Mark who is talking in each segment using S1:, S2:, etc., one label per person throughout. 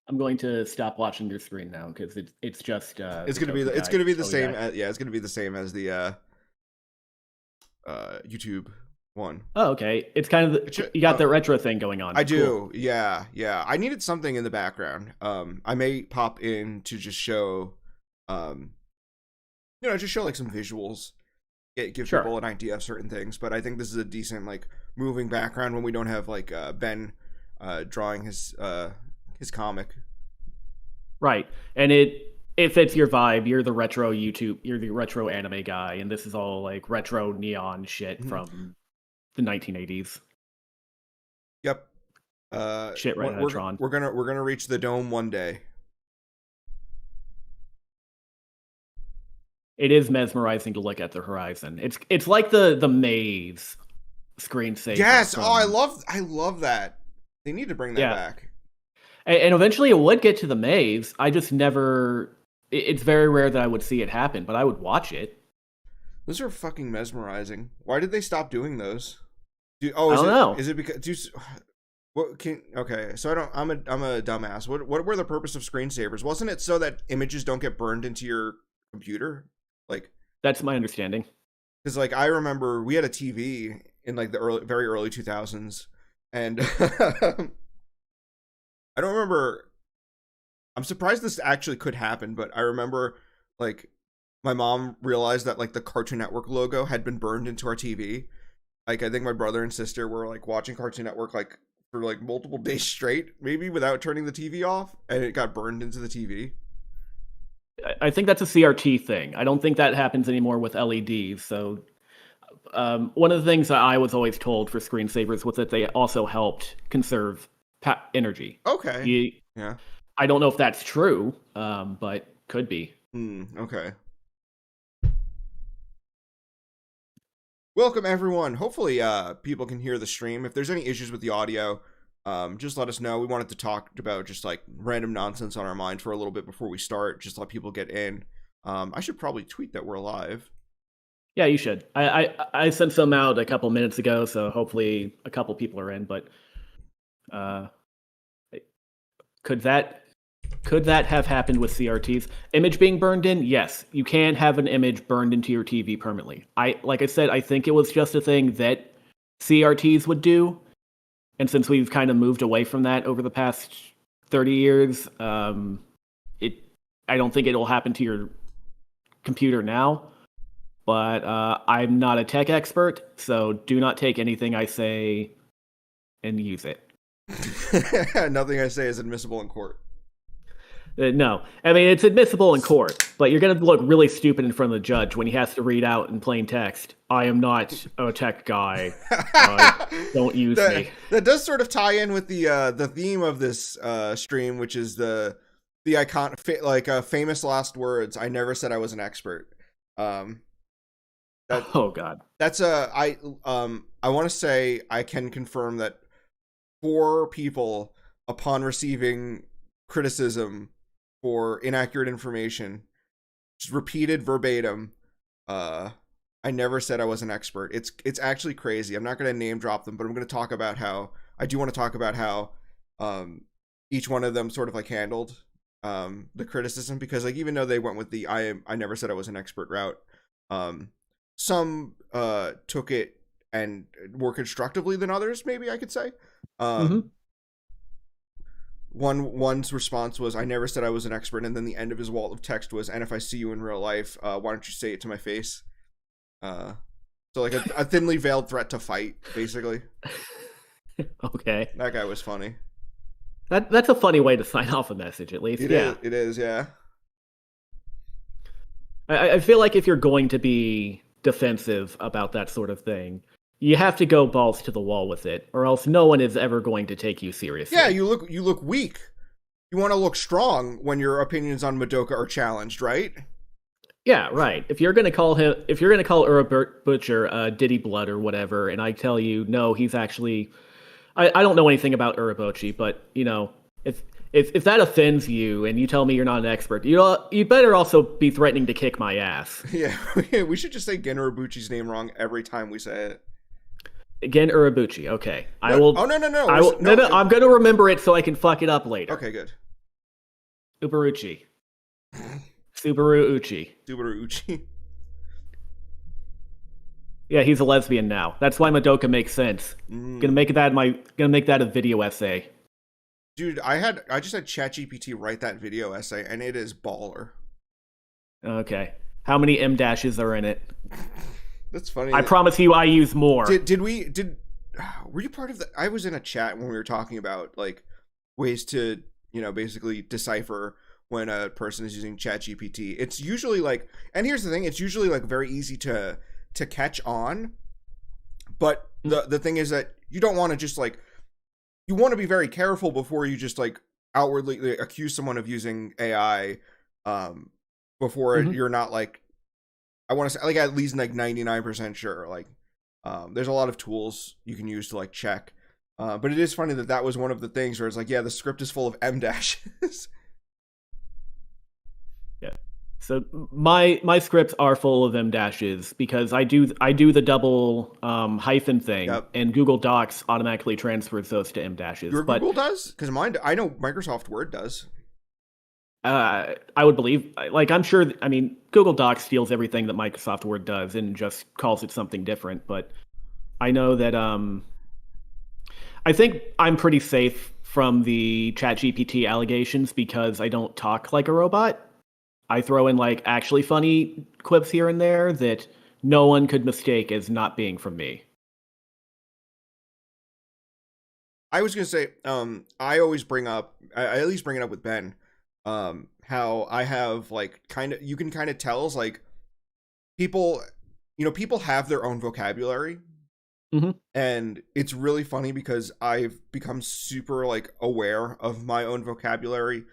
S1: I'm going to stop watching your screen now because it's just
S2: It's gonna be the same. It's gonna be the same as the YouTube one.
S1: Oh, okay. It's kind of you got the retro thing going on.
S2: I do. Yeah. I needed something in the background. I may pop in to just show, just show like some visuals, give people an idea of certain things. But I think this is a decent like moving background when we don't have like Ben drawing his comic.
S1: Right, and it fits your vibe. You're the retro anime guy, and this is all like retro neon shit from the 1980s.
S2: Yep.
S1: Shit, right? Patron.
S2: We're gonna reach the dome one day.
S1: It is mesmerizing to look at the horizon. It's like the maze screensaver.
S2: Yes. I love that. They need to bring that back.
S1: And eventually it would get to the maze. I just never... It's very rare that I would see it happen, but I would watch it.
S2: Those are fucking mesmerizing. Why did they stop doing those?
S1: I don't know.
S2: Is it because... okay, so I'm a dumbass. What were the purpose of screensavers? Wasn't it so that images don't get burned into your computer? Like...
S1: That's my understanding.
S2: Because, like, I remember we had a TV in, like, the very early 2000s, and... I don't remember. I'm surprised this actually could happen, but I remember like my mom realized that like the Cartoon Network logo had been burned into our TV. Like I think my brother and sister were like watching Cartoon Network like for like multiple days straight, maybe without turning the TV off, and it got burned into the TV.
S1: I think that's a CRT thing. I don't think that happens anymore with LEDs. So one of the things that I was always told for screensavers was that they also helped conserve energy.
S2: Okay. Yeah.
S1: I don't know if that's true, but could be.
S2: Okay. Welcome everyone. Hopefully people can hear the stream. If there's any issues with the audio, just let us know. We wanted to talk about just like random nonsense on our mind for a little bit before we start. Just let people get in. I should probably tweet that we're live.
S1: Yeah, you should. I sent some out a couple minutes ago, so hopefully a couple people are in, but could that have happened with CRTs? Image being burned in? Yes. You can have an image burned into your TV permanently. Like I said, I think it was just a thing that CRTs would do. And since we've kind of moved away from that over the past 30 years, I don't think it'll happen to your computer now. But I'm not a tech expert, so do not take anything I say and use it.
S2: Nothing I say is admissible in court.
S1: No. I mean, it's admissible in court, but you're going to look really stupid in front of the judge when he has to read out in plain text, I am not a tech guy. Don't use me.
S2: That does sort of tie in with the theme of this stream, which is the icon, famous last words. I never said I was an expert.
S1: Oh, God.
S2: That's I want to say I can confirm that 4 people, upon receiving criticism for inaccurate information, just repeated verbatim, I never said I was an expert. It's actually crazy. I'm not going to name drop them, but I'm going to talk about how each one of them sort of like handled the criticism, because like even though they went with the I never said I was an expert route, some took it and more constructively than others, maybe I could say. One's response was, I never said I was an expert, and then the end of his wall of text was, and if I see you in real life, why don't you say it to my face? So like a thinly veiled threat to fight, basically.
S1: Okay.
S2: That guy was funny.
S1: That's a funny way to sign off a message, at least.
S2: It is, yeah.
S1: I feel like if you're going to be defensive about that sort of thing, you have to go balls to the wall with it, or else no one is ever going to take you seriously.
S2: Yeah, you look weak. You want to look strong when your opinions on Madoka are challenged, right?
S1: Yeah, right. If you're gonna call Ura Butcher Diddy Blood or whatever, and I tell you no, he's actually, I don't know anything about Urabochi, but you know, if that offends you and you tell me you're not an expert, you better also be threatening to kick my ass.
S2: Yeah, we should just say Gen Urabuchi's name wrong every time we say it.
S1: Gen Urabuchi, okay. I will.
S2: Oh no!
S1: I'm gonna remember it so I can fuck it up later.
S2: Okay, good.
S1: Uberuchi. Subaru Uchi.
S2: Subaru Uchi.
S1: Yeah, he's a lesbian now. That's why Madoka makes sense. Gonna make that a video essay.
S2: Dude, I just had ChatGPT write that video essay, and it is baller.
S1: Okay. How many M dashes are in it?
S2: That's funny.
S1: I promise you I use more.
S2: Were you part of the I was in a chat when we were talking about like ways to, basically decipher when a person is using ChatGPT. It's usually like, and here's the thing, it's usually like very easy to catch on. But the thing is that you don't want to just like, you want to be very careful before you just like outwardly accuse someone of using AI before you're not like, I want to say like at least like 99% sure. Like there's a lot of tools you can use to like check. But it is funny that was one of the things where it's like, yeah, the script is full of M dashes.
S1: Yeah. So my scripts are full of M dashes because I do the double hyphen thing,
S2: Yep.
S1: and Google Docs automatically transfers those to M dashes.
S2: Google does? Because mine, I know Microsoft Word does.
S1: I would believe, like, I'm sure. I mean, Google Docs steals everything that Microsoft Word does and just calls it something different. But I know that I think I'm pretty safe from the ChatGPT allegations because I don't talk like a robot. I throw in like actually funny quips here and there that no one could mistake as not being from me.
S2: I was gonna say, I always bring up, I at least bring it up with Ben, how I have like you can kind of tell like people, people have their own vocabulary.
S1: Mm-hmm.
S2: And it's really funny because I've become super like aware of my own vocabulary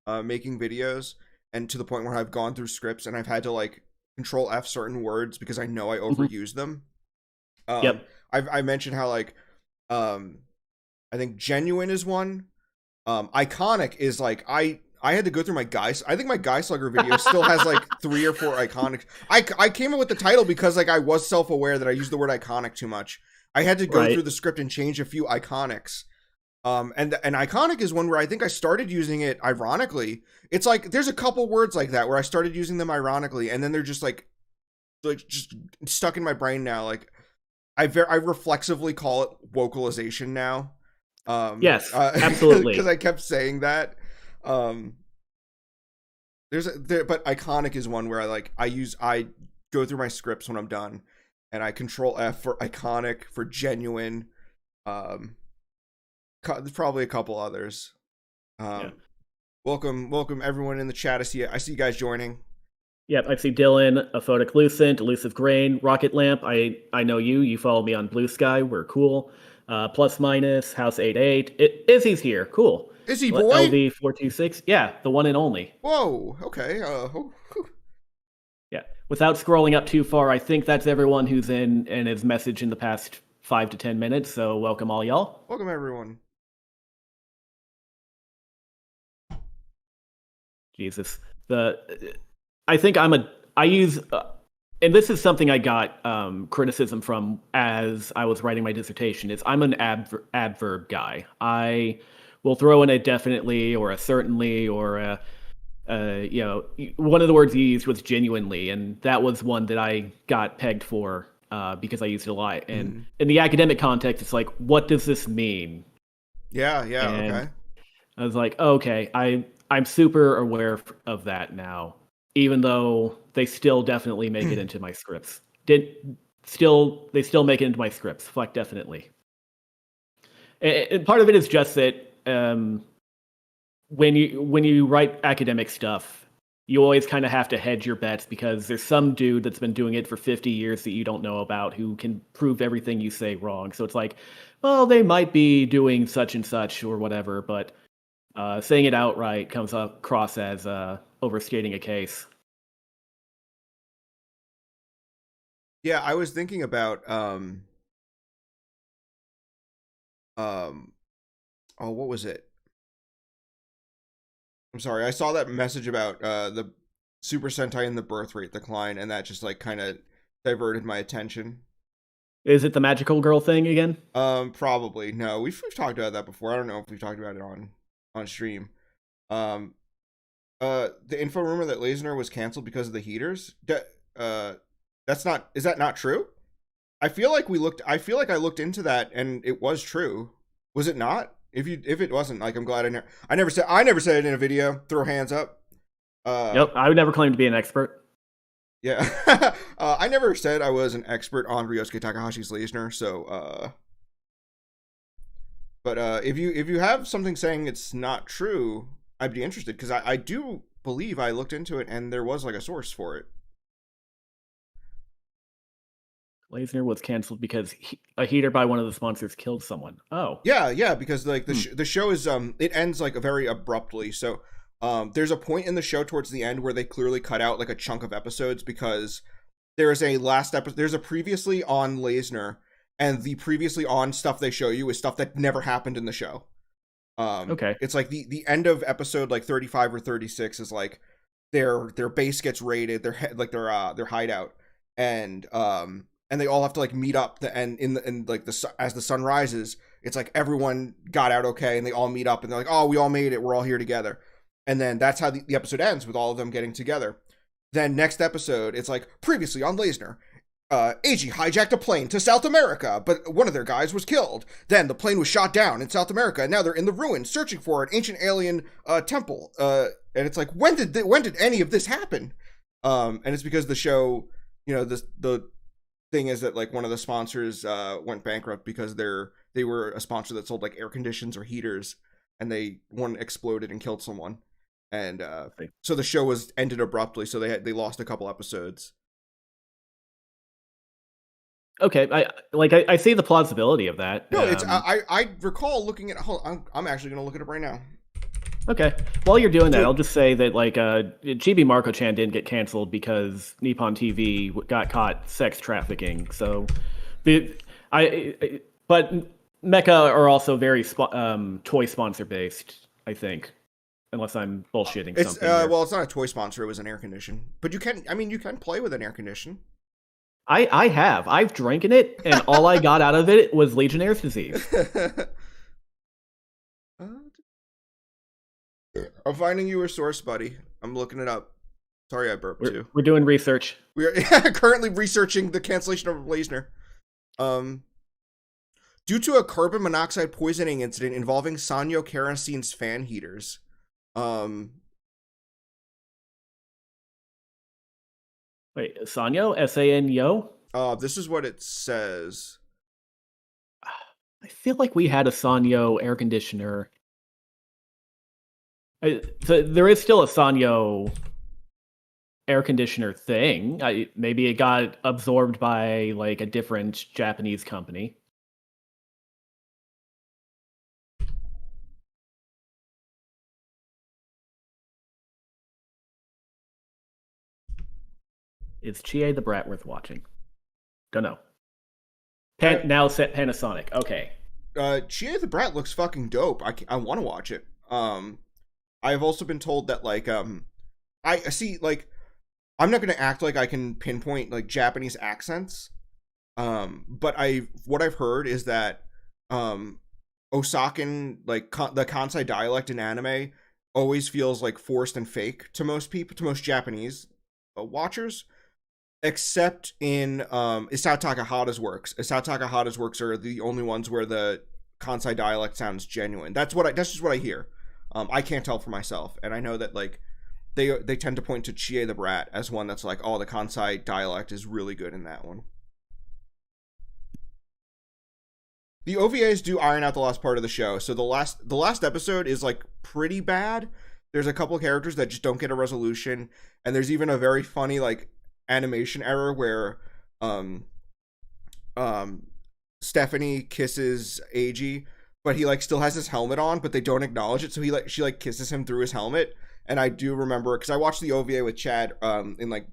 S2: making videos, and to the point where I've gone through scripts and I've had to like control F certain words because I know I overuse them.
S1: Yep.
S2: I mentioned how like I think genuine is one. Iconic is like I had to go through my guys. I think my Guy Slugger video still has like 3 or 4 iconic. I came up with the title because like I was self-aware that I used the word iconic too much. I had to go through the script and change a few iconics. And iconic is one where I think I started using it ironically. It's like there's a couple words like that where I started using them ironically, and then they're just like just stuck in my brain now. Like I reflexively call it vocalization now.
S1: Yes, absolutely.
S2: Because I kept saying that. But iconic is one where I go through my scripts when I'm done, and I control F for iconic, for genuine. There's probably a couple others. Welcome everyone in the chat. I see you guys joining.
S1: Yep, I see Dylan, a photic lucent, elusive grain, rocket lamp. I know you. You follow me on Blue Sky. We're cool. Plus minus house 88. Izzy's here. Cool.
S2: Izzy boy.
S1: LV426. Yeah, the one and only.
S2: Whoa. Okay.
S1: Yeah. Without scrolling up too far, I think that's everyone who's in and has messaged in the past 5 to 10 minutes. So welcome all y'all.
S2: Welcome everyone.
S1: Jesus. I think I use, and this is something I got criticism from as I was writing my dissertation, is I'm an adverb guy. I will throw in a definitely or a certainly or one of the words you used was genuinely, and that was one that I got pegged for because I used it a lot. And in the academic context, it's like, what does this mean?
S2: Yeah, okay.
S1: I was like, okay, I'm super aware of that now, even though they still definitely make it into my scripts. They still make it into my scripts. Fuck, definitely. And part of it is just that when you write academic stuff, you always kind of have to hedge your bets because there's some dude that's been doing it for 50 years that you don't know about who can prove everything you say wrong. So it's like, well, they might be doing such and such or whatever, but saying it outright comes across as overstating a case.
S2: Yeah, I was thinking about what was it? I'm sorry, I saw that message about the Super Sentai and the birth rate decline, and that just like kind of diverted my attention.
S1: Is it the magical girl thing again?
S2: Probably. No, we've talked about that before. I don't know if we've talked about it on stream. The info rumor that Lasner was canceled because of the heaters. That's not. Is that not true? I feel like I looked into that and it was true. Was it not? If it wasn't, like, I'm glad I never said it in a video. Throw hands up.
S1: Yep, I would never claim to be an expert.
S2: Yeah, I never said I was an expert on Ryosuke Takahashi's Lasner. So, but if you have something saying it's not true, I'd be interested, because I do believe I looked into it and there was like a source for it.
S1: Lasner was canceled because a heater by one of the sponsors killed someone. Oh.
S2: Yeah, because like the show is it ends like very abruptly. So there's a point in the show towards the end where they clearly cut out like a chunk of episodes, because there's a last episode, there's a previously on Lasner, and the previously on stuff they show you is stuff that never happened in the show.
S1: Okay.
S2: It's like the end of episode like 35 or 36 is like their base gets raided, their hideout, and they all have to like meet up as the sun rises, it's like everyone got out okay and they all meet up and they're like, oh, we all made it, we're all here together. And then that's how the episode ends, with all of them getting together. Then next episode, it's like, previously on Lasner, AG hijacked a plane to South America, but one of their guys was killed. Then the plane was shot down in South America, and now they're in the ruins searching for an ancient alien temple. And it's like, when did any of this happen? And it's because the show, the thing is that like one of the sponsors went bankrupt because they were a sponsor that sold like air conditions or heaters, and one exploded and killed someone. And so the show was ended abruptly, so they lost a couple episodes.
S1: Okay, I see the plausibility of that.
S2: No, it's I recall looking at. Hold on, I'm actually gonna look it up right now.
S1: Okay, while you're doing that, I'll just say that like Chibi Marco-chan didn't get canceled because Nippon TV got caught sex trafficking. So, but Mecha are also very toy sponsor based, I think. Unless I'm bullshitting something.
S2: Well, it's not a toy sponsor. It was an air condition. But you can play with an air condition.
S1: I've drinking it, and all I got out of it was Legionnaire's disease.
S2: I'm finding you a source, buddy. I'm looking it up. Sorry I burped too.
S1: We're doing research.
S2: We are currently researching the cancellation of Lasner. Due to a carbon monoxide poisoning incident involving Sanyo Kerosine's fan heaters.
S1: Wait, Sanyo? S-A-N-Yo?
S2: This is what it says.
S1: I feel like we had a Sanyo air conditioner. So there is still a Sanyo air conditioner thing. Maybe it got absorbed by like a different Japanese company. Is Chia the Brat worth watching? Don't know. Now set Panasonic. Okay.
S2: Chia the Brat looks fucking dope. I want to watch it. I've also been told that like I see, like, I'm not gonna act like I can pinpoint like Japanese accents. But what I've heard is that Osakan, like the Kansai dialect in anime, always feels like forced and fake to most people, to most Japanese watchers. Except in Isao Takahata's works. Isao Takahata's works are the only ones where the Kansai dialect sounds genuine. That's just what I hear. I can't tell for myself, and I know that like they tend to point to Chia the Brat as one that's like, oh, the Kansai dialect is really good in that one. The OVAs do iron out the last part of the show. So the last episode is like pretty bad. There's a couple of characters that just don't get a resolution, and there's even a very funny like animation error where Stephanie kisses Eiji, but he like still has his helmet on, but they don't acknowledge it, so she kisses him through his helmet. And I do remember, because I watched the OVA with Chad in like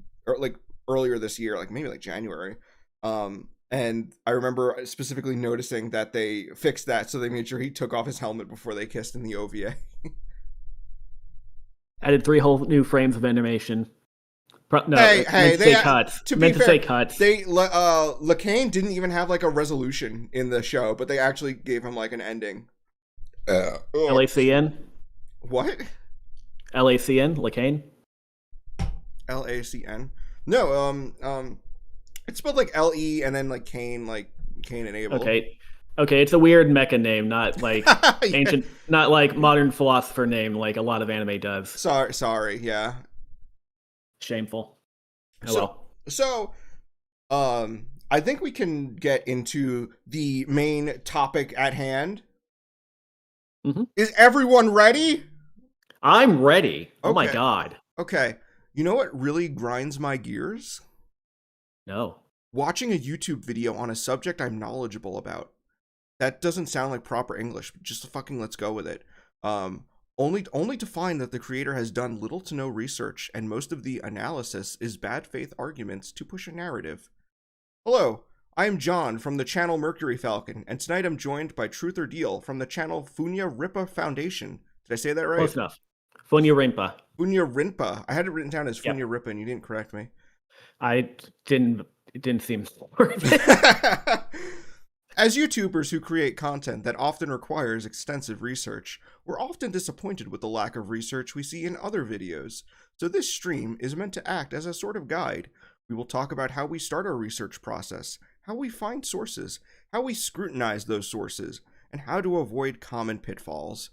S2: earlier this year, like maybe like January, and I remember specifically noticing that they fixed that, so they made sure he took off his helmet before they kissed in the OVA.
S1: Added 3 whole new frames of animation. No,
S2: hey, they
S1: cuts.
S2: To
S1: meant
S2: be
S1: to
S2: fair,
S1: say cuts.
S2: LaCane didn't even have like a resolution in the show, but they actually gave him like an ending.
S1: LACN?
S2: What?
S1: LACN, Lacane.
S2: Lacn. No, it's spelled like Le and then like Cain, like Cain and Abel.
S1: Okay. Okay, it's a weird mecha name, not like
S2: Yeah.
S1: ancient, not like modern philosopher name like a lot of anime does.
S2: Sorry, yeah.
S1: Shameful. Oh
S2: So,
S1: well.
S2: so, I think we can get into the main topic at hand. Is everyone ready?
S1: I'm ready. Oh my
S2: Okay,
S1: god.
S2: okay. You know what really grinds my gears?
S1: No.
S2: Watching a YouTube video on a subject I'm knowledgeable about. That doesn't sound like proper English. Just fucking let's go with it. Um, only to find that the creator has done little to no research, and most of the analysis is bad faith arguments to push a narrative. Hello, I am John from the channel Mercury Falcon, and tonight I'm joined by Truth or Deal from the channel Funya Ripa Foundation. Did I say that right?
S1: Close enough. Funya Rimpa.
S2: Funya Rinpa. I had it written down as
S1: Yep.
S2: Funya Ripa, and you didn't correct me.
S1: I didn't. It didn't seem worth it.
S2: As YouTubers who create content that often requires extensive research, we're often disappointed with the lack of research we see in other videos. So this stream is meant to act as a sort of guide. We will talk about how we start our research process, how we find sources, how we scrutinize those sources, and how to avoid common pitfalls.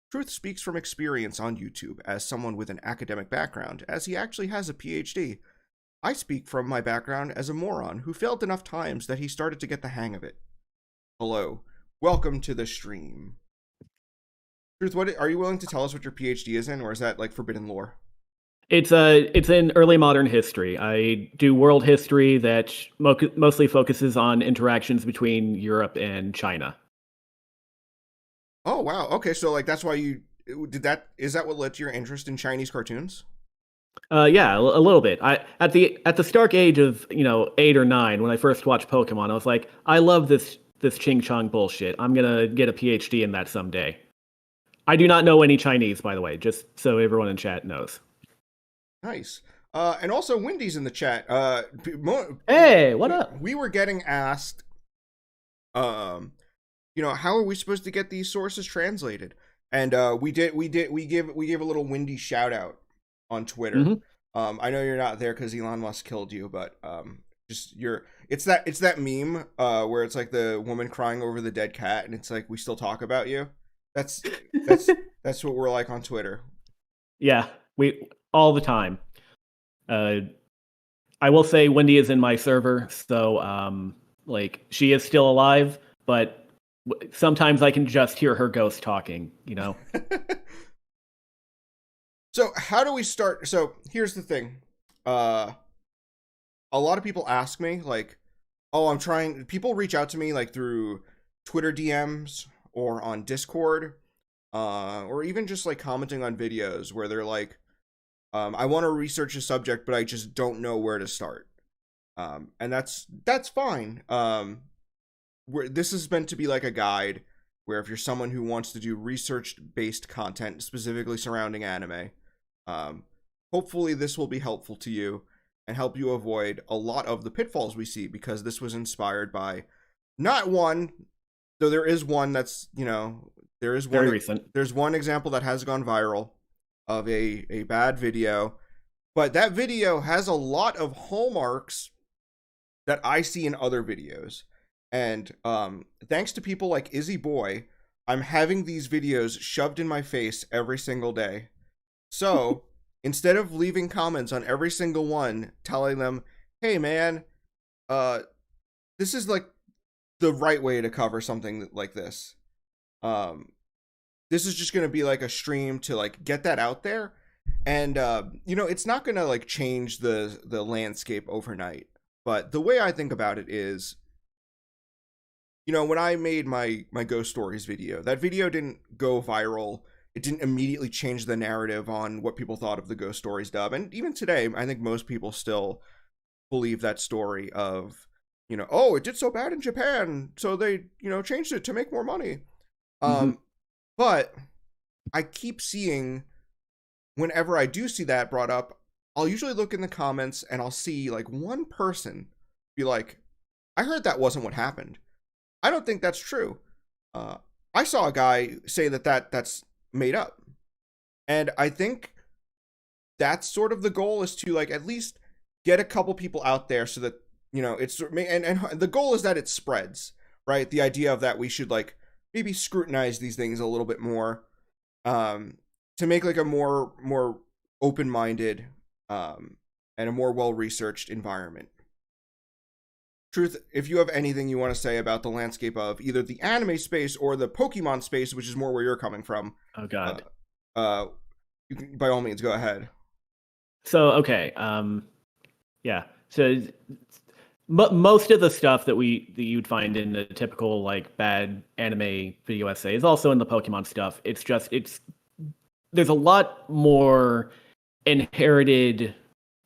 S2: Truth speaks from experience on YouTube as someone with an academic background, as he actually has a PhD. I speak from my background as a moron who failed enough times that he started to get the hang of it. Hello, welcome to the stream. Truth, what are you willing to tell us what your PhD is in, or is that like forbidden lore?
S1: It's in early modern history. I do world history that mostly focuses on interactions between Europe and China.
S2: Oh wow, okay, so like that's why you did that. Is that what led to your interest in Chinese cartoons?
S1: Yeah, a little bit. I at the stark age of 8 or 9 when I first watched Pokemon, I was like, I love this Ching Chong bullshit. I'm gonna get a PhD in that someday. I do not know any Chinese, by the way, just so everyone in chat knows.
S2: Nice. And also Wendy's in the chat.
S1: Hey, what up?
S2: We were getting asked, how are we supposed to get these sources translated? And we gave a little Wendy shout out on Twitter.
S1: Mm-hmm.
S2: I know you're not there because Elon Musk killed you, but it's that meme where it's like the woman crying over the dead cat, and it's like we still talk about you. That's what we're like on Twitter.
S1: Yeah, we all the time. I will say Wendy is in my server, so like she is still alive, but sometimes I can just hear her ghost talking.
S2: So how do we start? So here's the thing. A lot of people ask me like, oh, people reach out to me like through Twitter DMs or on Discord, or even just like commenting on videos where they're like, I want to research a subject, but I just don't know where to start. And that's fine. This is meant to be like a guide where if you're someone who wants to do research-based content, specifically surrounding anime, hopefully this will be helpful to you and help you avoid a lot of the pitfalls we see, because this was inspired by not one, though there is one that's, there is one
S1: very recent.
S2: There's one example that has gone viral of a bad video, but that video has a lot of hallmarks that I see in other videos. And thanks to people like Izzy Boy, I'm having these videos shoved in my face every single day. So instead of leaving comments on every single one telling them, hey man, this is like the right way to cover something like this, this is just going to be like a stream to like get that out there. And it's not going to like change the landscape overnight, but the way I think about it is, when I made my ghost stories video, that video didn't go viral. It didn't immediately change the narrative on what people thought of the ghost stories dub. And even today, I think most people still believe that story of, oh, it did so bad in Japan, so they, changed it to make more money. But I keep seeing, whenever I do see that brought up, I'll usually look in the comments and I'll see like one person be like, I heard that wasn't what happened. I don't think that's true. I saw a guy say that's made up. And I think that's sort of the goal, is to like at least get a couple people out there so that, you know, it's, and the goal is that it spreads, right? The idea of that we should like maybe scrutinize these things a little bit more, to make like a more open-minded, and a more well-researched environment. Truth, if you have anything you want to say about the landscape of either the anime space or the Pokemon space, which is more where you're coming from,
S1: Oh God.
S2: You can, by all means, go ahead.
S1: So okay, yeah. So most of the stuff that you'd find in the typical like bad anime video essay is also in the Pokemon stuff. It's just there's a lot more inherited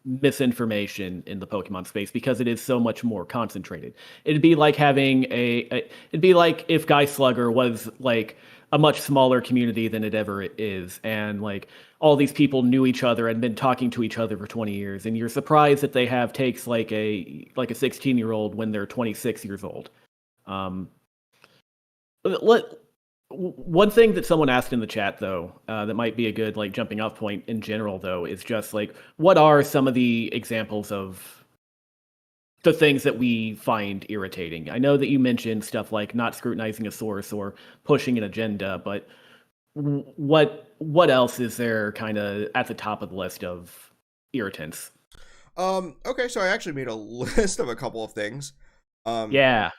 S1: misinformation in the Pokemon space because it is so much more concentrated. It'd be like having it'd be like if Guy Slugger was like a much smaller community than it ever is, and like all these people knew each other and been talking to each other for 20 years, and you're surprised that they have takes like a 16-year-old when they're 26 years old. One thing that someone asked in the chat, though, that might be a good like jumping off point in general, though, is just like, what are some of the examples of the things that we find irritating? I know that you mentioned stuff like not scrutinizing a source or pushing an agenda, but what else is there kind of at the top of the list of irritants?
S2: Okay, so I actually made a list of a couple of things.
S1: Yeah.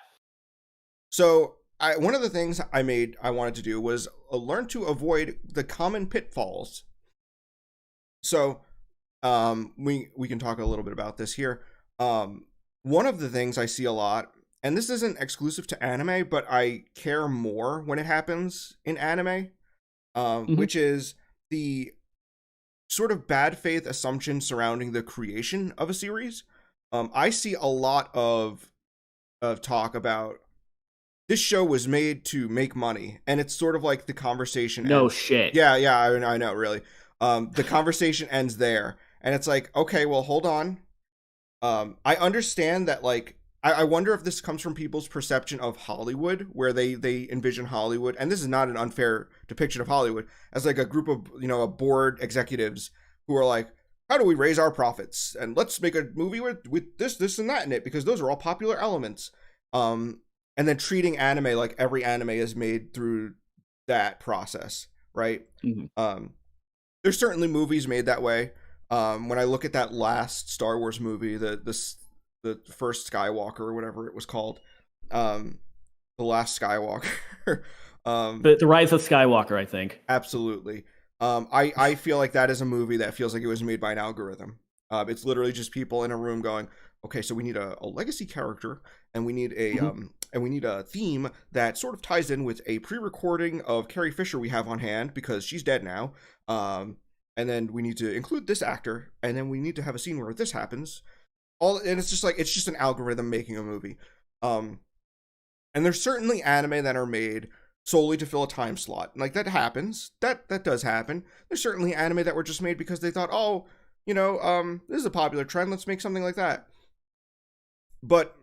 S2: So one of the things I wanted to do was learn to avoid the common pitfalls. So we can talk a little bit about this here. One of the things I see a lot, and this isn't exclusive to anime, but I care more when it happens in anime, which is the sort of bad faith assumption surrounding the creation of a series. I see a lot of talk about this show was made to make money, and it's sort of like the conversation
S1: No
S2: ends.
S1: shit.
S2: Yeah, I know, really. The conversation ends there, and it's like, okay, well, hold on. I understand that, like, I wonder if this comes from people's perception of Hollywood, where they envision Hollywood, and this is not an unfair depiction of Hollywood, as like a group of, you know, a board executives who are like, how do we raise our profits? And let's make a movie with this, and that in it, because those are all popular elements. And then treating anime like every anime is made through that process, right?
S1: Mm-hmm.
S2: There's certainly movies made that way. When I look at that last Star Wars movie, the first Skywalker or whatever it was called, the last Skywalker,
S1: the Rise of Skywalker, I think.
S2: Absolutely. I feel like that is a movie that feels like it was made by an algorithm. It's literally just people in a room going, okay, so we need a legacy character, and we need a theme that sort of ties in with a pre-recording of Carrie Fisher we have on hand because she's dead now. And then we need to include this actor, and then we need to have a scene where this happens. And it's just an algorithm making a movie. And there's certainly anime that are made solely to fill a time slot. Like, that happens. That does happen. There's certainly anime that were just made because they thought, oh, you know, this is a popular trend, let's make something like that. But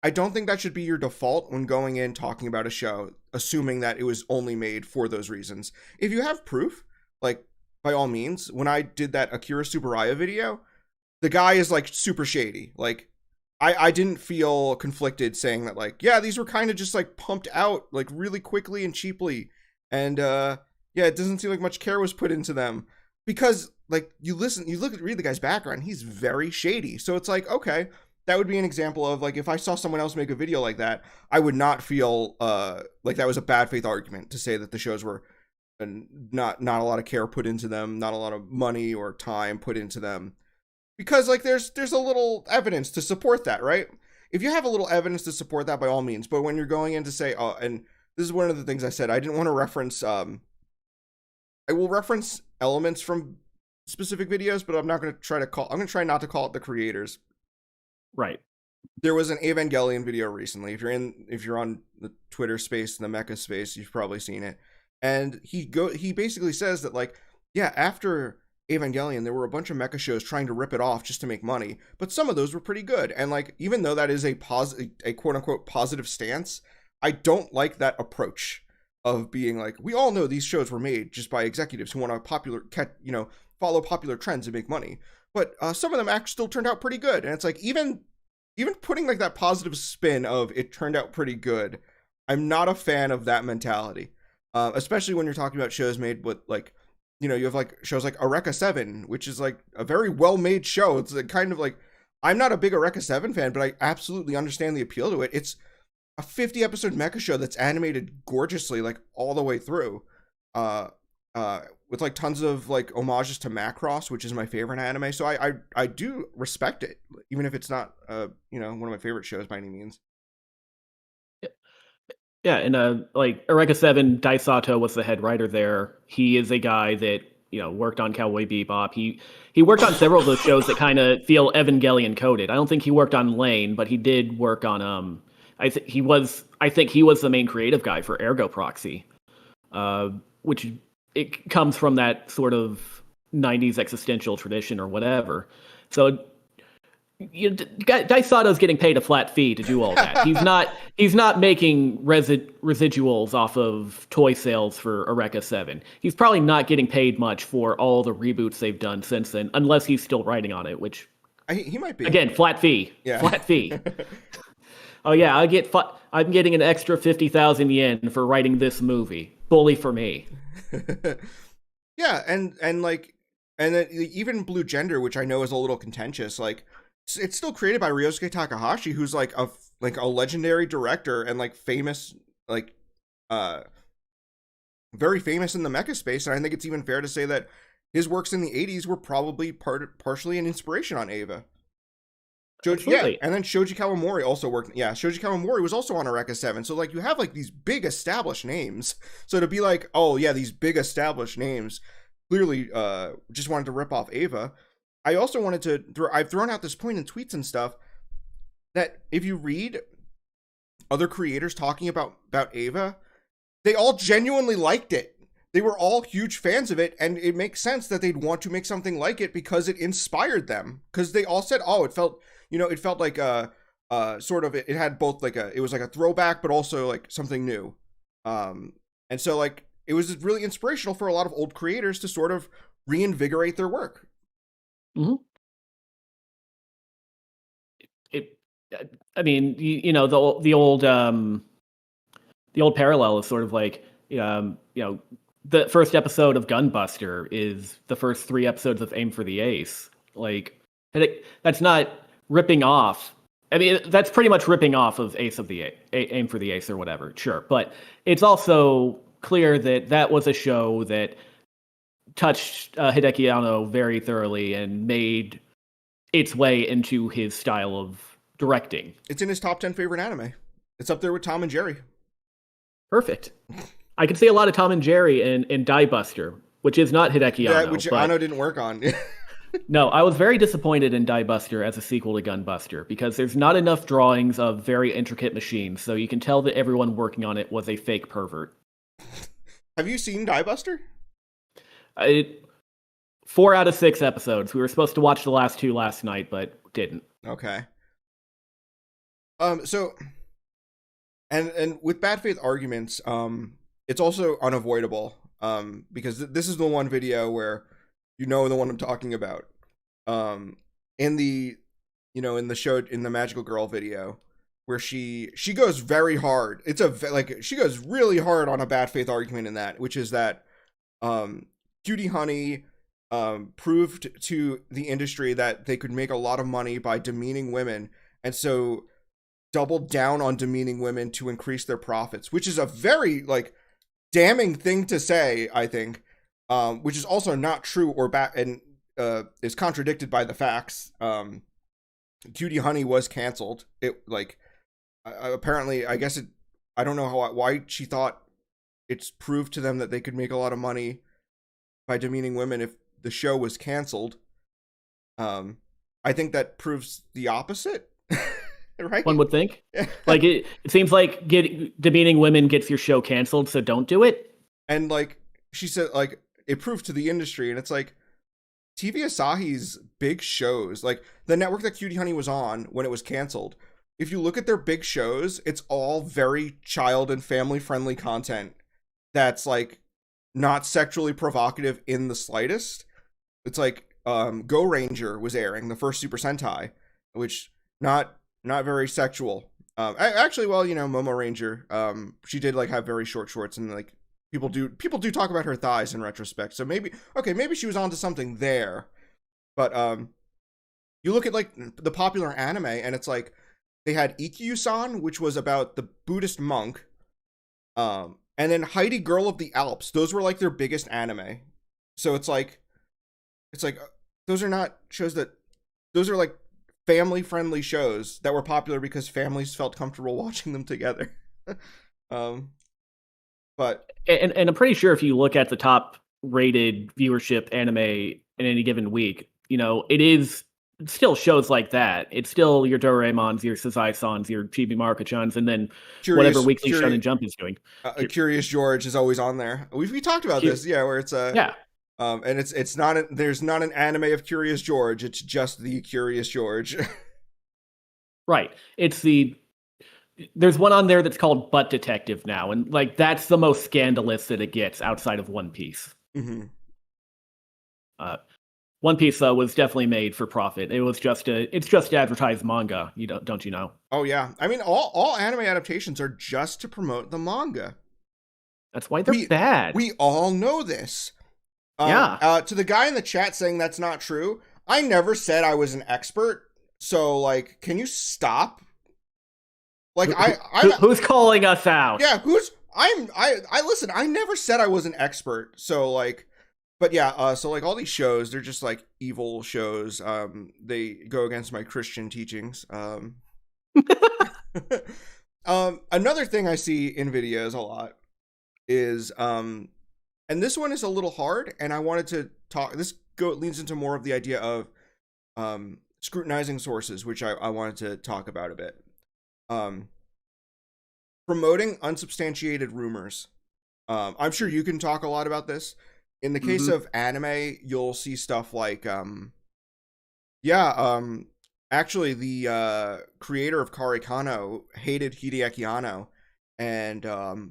S2: I don't think that should be your default when going in talking about a show, assuming that it was only made for those reasons. If you have proof, like, by all means. When I did that Akira Tsuburaya video, the guy is like super shady. Like, I didn't feel conflicted saying that, like, yeah, these were kind of just like pumped out like really quickly and cheaply, and yeah, it doesn't seem like much care was put into them, because like read the guy's background, he's very shady. So it's like, okay, that would be an example of like, if I saw someone else make a video like that, I would not feel like that was a bad faith argument to say that the shows were not a lot of care put into them, not a lot of money or time put into them, because like there's a little evidence to support that, right? If you have a little evidence to support that, by all means. But when you're going in to say, and this is one of the things I said, I didn't want to reference, I will reference elements from specific videos, but I'm going to try not to call it the creators.
S1: Right.
S2: There was an Evangelion video recently. If you're on the Twitter space and the Mecha space, you've probably seen it. And he basically says that, like, yeah, after Evangelion, there were a bunch of mecha shows trying to rip it off just to make money, but some of those were pretty good. And like, even though that is a quote unquote positive stance, I don't like that approach of being like, we all know these shows were made just by executives who want to follow popular trends and make money. But some of them actually still turned out pretty good. And it's like, even putting like that positive spin of it turned out pretty good, I'm not a fan of that mentality. Especially when you're talking about shows made with like, you have like shows like Eureka 7, which is like a very well-made show. It's like kind of like, I'm not a big Eureka 7 fan, but I absolutely understand the appeal to it. It's a 50 episode mecha show that's animated gorgeously, like all the way through. With like tons of like homages to Macross, which is my favorite anime. So I do respect it, even if it's not one of my favorite shows by any means.
S1: Yeah, and like Eureka 7, Daisato was the head writer there. He is a guy that worked on Cowboy Bebop. He worked on several of those shows that kind of feel Evangelion coded. I don't think he worked on Lane, but he did work on I think he was the main creative guy for Ergo Proxy, which it comes from that sort of 90s existential tradition or whatever. So Daisato's getting paid a flat fee to do all that. He's not making residuals off of toy sales for Eureka 7. He's probably not getting paid much for all the reboots they've done since then, unless he's still writing on it, which
S2: he might be.
S1: Again, flat fee. Yeah. Flat fee. Oh yeah, I'm getting an extra 50,000 yen for writing this movie. Bully for me.
S2: Yeah, and then even Blue Gender, which I know is a little contentious, like it's still created by Ryosuke Takahashi, who's like a legendary director and like famous, like very famous in the mecha space. And I think it's even fair to say that his works in the 80s were probably partially an inspiration on Eva. Yeah, and then Shoji Kawamori also worked. Yeah, Shoji Kawamori was also on Eureka 7. So like you have like these big established names. So to be like, oh yeah, these big established names clearly just wanted to rip off Eva. I also wanted to I've thrown out this point in tweets and stuff that if you read other creators talking about Eva, they all genuinely liked it. They were all huge fans of it, and it makes sense that they'd want to make something like it because it inspired them. Because they all said, oh, it felt like a sort of, it had both like it was like a throwback, but also like something new. And so like it was really inspirational for a lot of old creators to sort of reinvigorate their work.
S1: Mm-hmm. I mean, the old parallel is sort of like, the first episode of Gunbuster is the first 3 episodes of Aim for the Ace. Like, that's not ripping off. I mean, that's pretty much ripping off of Aim for the Ace or whatever. Sure, but it's also clear that was a show that touched Hideki Anno very thoroughly and made its way into his style of directing.
S2: It's in his top 10 favorite anime. It's up there with Tom and Jerry.
S1: Perfect. I could see a lot of Tom and Jerry in Die Buster, which is not Hideki Anno.
S2: Yeah, which Anno didn't work on.
S1: No, I was very disappointed in Die Buster as a sequel to Gunbuster because there's not enough drawings of very intricate machines, so you can tell that everyone working on it was a fake pervert.
S2: Have you seen Die Buster?
S1: 4 out of 6 episodes. We were supposed to watch the last 2 last night, but didn't.
S2: Okay. So, and with bad faith arguments, it's also unavoidable, because this is the one video where the one I'm talking about. In the Magical Girl video, where she goes very hard. She goes really hard on a bad faith argument in that, which is that Cutie Honey proved to the industry that they could make a lot of money by demeaning women, and so doubled down on demeaning women to increase their profits, which is a very damning thing to say, I think, which is also not true or bad, and is contradicted by the facts. Cutie Honey was canceled. It apparently, I guess I don't know why she thought it's proved to them that they could make a lot of money by demeaning women if the show was canceled. I think that proves the opposite. Right?
S1: One would think. It seems like demeaning women gets your show canceled, so don't do it.
S2: And she said, it proved to the industry, and it's TV Asahi's big shows, the network that Cutie Honey was on when it was canceled, if you look at their big shows, it's all very child and family friendly content that's not sexually provocative in the slightest. It's like Go Ranger was airing, the first Super Sentai, which not very sexual. Actually, well, Momo Ranger, she did like have very short shorts, and like people do talk about her thighs in retrospect. So maybe she was onto something there. But you look at like the popular anime, and it's like they had Ikkyu-san, which was about the Buddhist monk, and then Heidi Girl of the Alps. Those were like their biggest anime. So it's like those are not shows those are like family friendly shows that were popular because families felt comfortable watching them together. um, but
S1: And I'm pretty sure if you look at the top rated viewership anime in any given week, it still shows like that. It's still your Doraemons, your Sazai-sans, your Chibi Maruka-chans, and then whatever Weekly Shonen Jump is doing.
S2: Curious George is always on there. We talked about this, yeah, where it's
S1: yeah.
S2: And it's not there's not an anime of Curious George. It's just the Curious George.
S1: Right. There's one on there that's called Butt Detective now, and like that's the most scandalous that it gets outside of One Piece.
S2: Mm-hmm.
S1: One Piece was definitely made for profit. It's just advertised manga. Don't you know?
S2: Oh yeah, I mean all anime adaptations are just to promote the manga.
S1: That's why they're bad.
S2: We all know this.
S1: Yeah.
S2: To the guy in the chat saying that's not true, I never said I was an expert. So like, can you stop? Like
S1: who's calling us out?
S2: Yeah, I listen, I never said I was an expert. So like, but yeah, so like all these shows, they're just like evil shows. They go against my Christian teachings. Another thing I see in videos a lot is and this one is a little hard, and I wanted to talk. Leads into more of the idea of scrutinizing sources, which I wanted to talk about a bit. Promoting unsubstantiated rumors. I'm sure you can talk a lot about this. In the case of anime, you'll see stuff like, actually, the creator of Kare Kano hated Hideaki Anno. And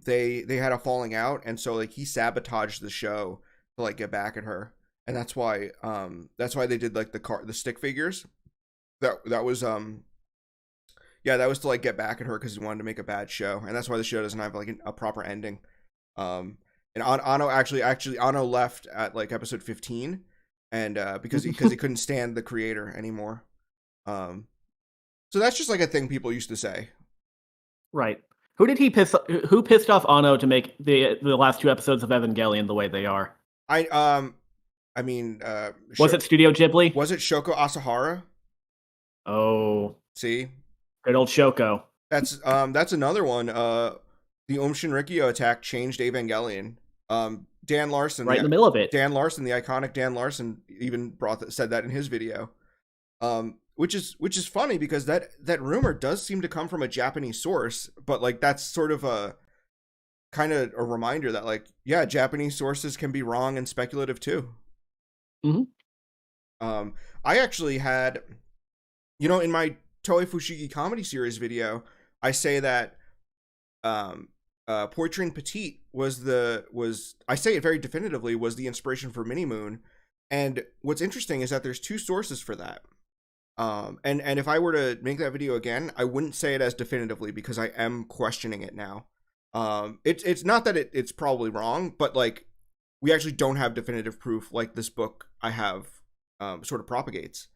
S2: they had a falling out, and so like he sabotaged the show to like get back at her, and that's why they did like the stick figures. That was that was to like get back at her because he wanted to make a bad show, and that's why the show doesn't have like a proper ending. And Anno actually Anno left at like episode 15, and because he couldn't stand the creator anymore. So that's just like a thing people used to say.
S1: Right. Who pissed off Anno to make the last 2 episodes of Evangelion the way they are?
S2: Was
S1: it Studio Ghibli?
S2: Was it Shoko Asahara?
S1: Oh.
S2: See?
S1: Good old Shoko.
S2: That's another one. The Om Shinrikyo attack changed Evangelion. Dan Larson,
S1: right in the middle of it.
S2: Dan Larson, the iconic Dan Larson, even said that in his video. Which is funny because that rumor does seem to come from a Japanese source, but like that's sort of a kind of a reminder that like, yeah, Japanese sources can be wrong and speculative too.
S1: Mm-hmm.
S2: I actually had, in my Toei Fushigi comedy series video, I say that Poitrin Petite was I say it very definitively, was the inspiration for Mini Moon. And what's interesting is that there's 2 sources for that. And if I were to make that video again, I wouldn't say it as definitively because I am questioning it now. It's not that it's probably wrong, but like we actually don't have definitive proof like this book I have sort of propagates.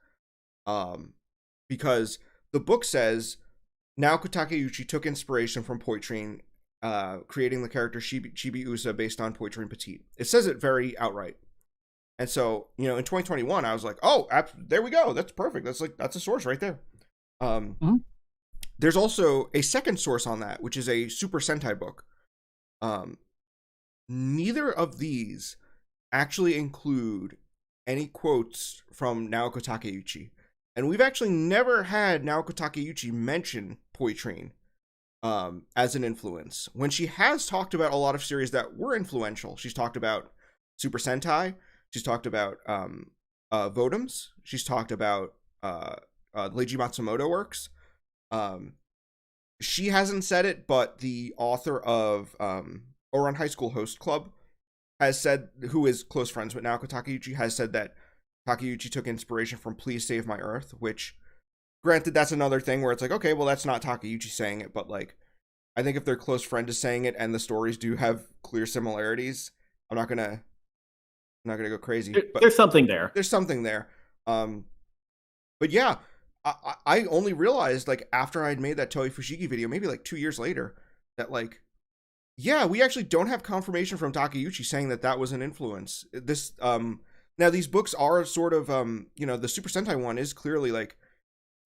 S2: Because the book says Naoko Takeuchi took inspiration from Poitrin, creating the character Chibi Usa based on Poitrin Petite. It says it very outright. And so, in 2021, I was like, oh, there we go. That's perfect. That's a source right there. There's also a second source on that, which is a Super Sentai book. Neither of these actually include any quotes from Naoko Takeuchi. And we've actually never had Naoko Takeuchi mention Poitrin as an influence. When she has talked about a lot of series that were influential, she's talked about Super Sentai. She's talked about Votoms. She's talked about Leiji Matsumoto works. She hasn't said it, but the author of Ouran High School Host Club has said, who is close friends with Naoko Takeuchi, has said that Takeuchi took inspiration from Please Save My Earth, which, granted, that's another thing where it's like, okay, well, that's not Takeuchi saying it, but like, I think if their close friend is saying it and the stories do have clear similarities, I'm not gonna go crazy, but
S1: There's something there.
S2: there's something there. Um, but yeah, I only realized like after I'd made that Toei Fushigi video, maybe like 2 years later, that like, yeah, we actually don't have confirmation from Takeuchi saying that that was an influence. This now these books are sort of the Super Sentai one is clearly like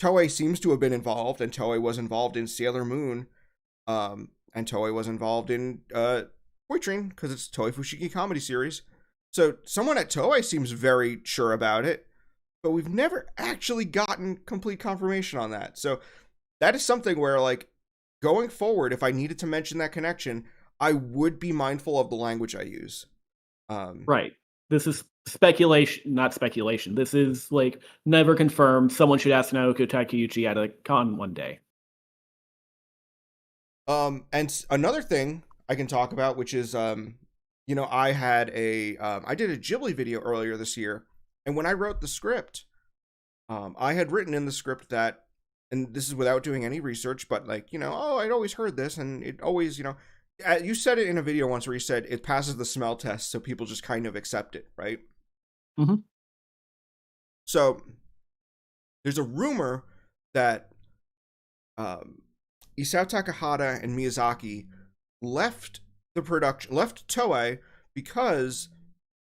S2: Toei seems to have been involved, and Toei was involved in Sailor Moon, and Toei was involved in Poitrin because it's Toei Fushigi comedy series. So someone at Toei seems very sure about it, but we've never actually gotten complete confirmation on that. So that is something where, like, going forward, if I needed to mention that connection, I would be mindful of the language I use.
S1: Right. This is speculation, not speculation. This is like never confirmed. Someone should ask Naoko Takeuchi at a con one day.
S2: And another thing I can talk about, which is, I had I did a Ghibli video earlier this year, and when I wrote the script, I had written in the script that, and this is without doing any research, but like, oh, I'd always heard this, and it always, you said it in a video once where you said it passes the smell test, so people just kind of accept it, right?
S1: Mm-hmm.
S2: So there's a rumor that Isao Takahata and Miyazaki left Toei because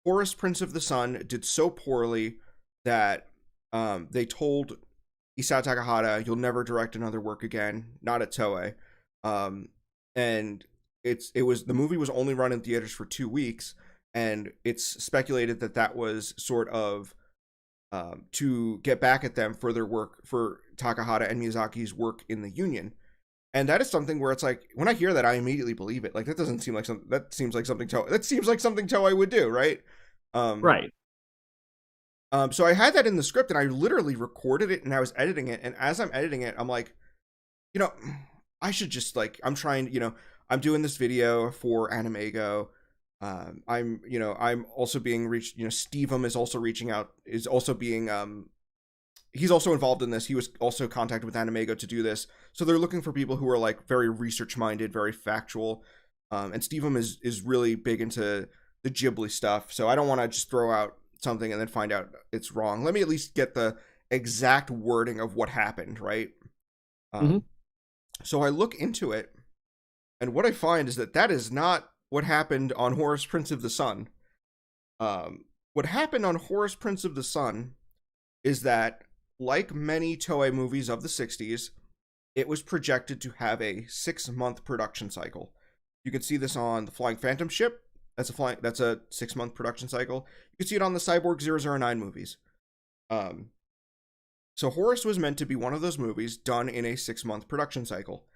S2: Horus Prince of the Sun did so poorly that they told Isao Takahata, "You'll never direct another work again, not at Toei." And the movie was only run in theaters for 2 weeks, and it's speculated that that was sort of to get back at them for their work, for Takahata and Miyazaki's work in the union. And that is something where it's like, when I hear that, I immediately believe it. Like, that doesn't seem like something, that seems like something Toei would do, right?
S1: Right.
S2: So I had that in the script, and I literally recorded it, and I was editing it. And as I'm editing it, I'm like, I should just like, I'm trying, I'm doing this video for Animago. I'm also being reached, Stevem is also reaching out, is also being, he's also involved in this. He was also contacted with Animago to do this. So they're looking for people who are like very research minded, very factual. And Stevem is really big into the Ghibli stuff. So I don't want to just throw out something and then find out it's wrong. Let me at least get the exact wording of what happened, right? So I look into it, and what I find is that is not what happened on Horus Prince of the Sun. What happened on Horus Prince of the Sun is that, like many Toei movies of the 60s, it was projected to have a 6-month production cycle. You can see this on the Flying Phantom ship. That's a 6-month production cycle. You can see it on the Cyborg 009 movies. So Horus was meant to be one of those movies done in a 6-month production cycle.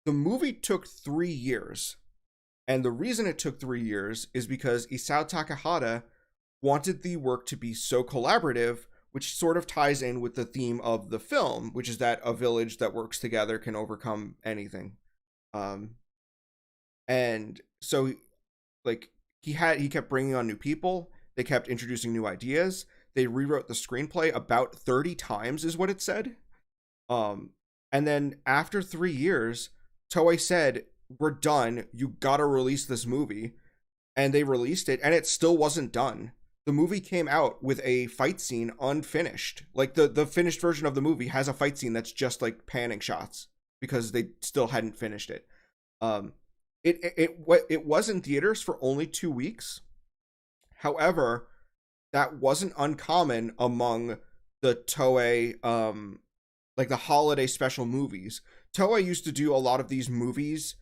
S2: The movie took 3 years. And the reason it took 3 years is because Isao Takahata wanted the work to be so collaborative, which sort of ties in with the theme of the film, which is that a village that works together can overcome anything. And so, like, he kept bringing on new people. They kept introducing new ideas. They rewrote the screenplay about 30 times, is what it said. And then after 3 years, Toei said, "We're done. You gotta release this movie." And they released it, and it still wasn't done. The movie came out with a fight scene unfinished. Like, the finished version of the movie has a fight scene that's just like panning shots because they still hadn't finished it. It was in theaters for only 2 weeks. However, that wasn't uncommon among the Toei, like the holiday special movies. Toei used to do a lot of these movies.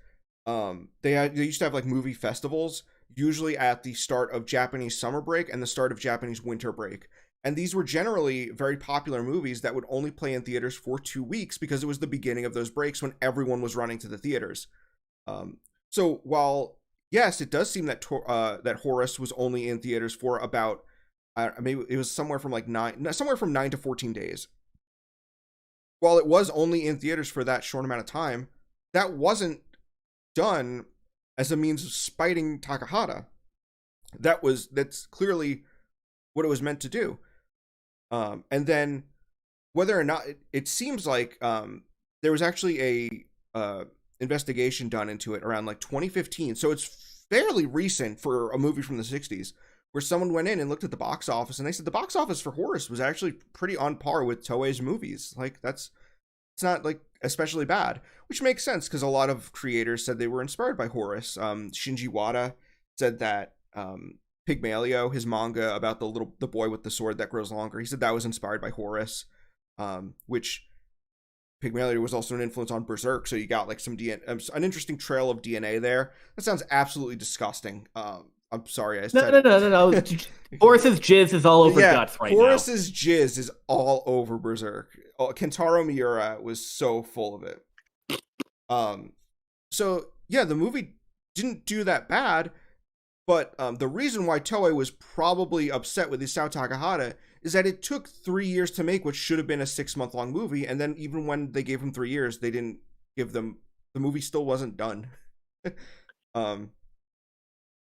S2: They used to have like movie festivals, usually at the start of Japanese summer break and the start of Japanese winter break. And these were generally very popular movies that would only play in theaters for 2 weeks because it was the beginning of those breaks when everyone was running to the theaters. So while, yes, it does seem that that Horus was only in theaters for about, maybe it was somewhere from 9 to 14 days. While it was only in theaters for that short amount of time, that wasn't done as a means of spiting Takahata. That's clearly what it was meant to do. And then whether or not it seems like there was actually a investigation done into it around like 2015, so it's fairly recent for a movie from the 60s, where someone went in and looked at the box office and they said the box office for Horus was actually pretty on par with Toei's movies. Like it's not like especially bad, which makes sense because a lot of creators said they were inspired by Horus. Shinji Wada said that Pygmalion, his manga about the boy with the sword that grows longer, he said that was inspired by Horus, which Pygmalion was also an influence on Berserk, so you got like some an interesting trail of DNA there. That sounds absolutely disgusting. I'm sorry, I said
S1: no. Horus's jizz is all over guts right
S2: Horus's jizz is all over Berserk. Kentaro Miura was so full of it. So yeah, the movie didn't do that bad, but the reason why Toei was probably upset with Isao Takahata is that it took 3 years to make what should have been a 6-month-long movie, and then even when they gave him 3 years, they didn't give them the movie. Still wasn't done.
S1: And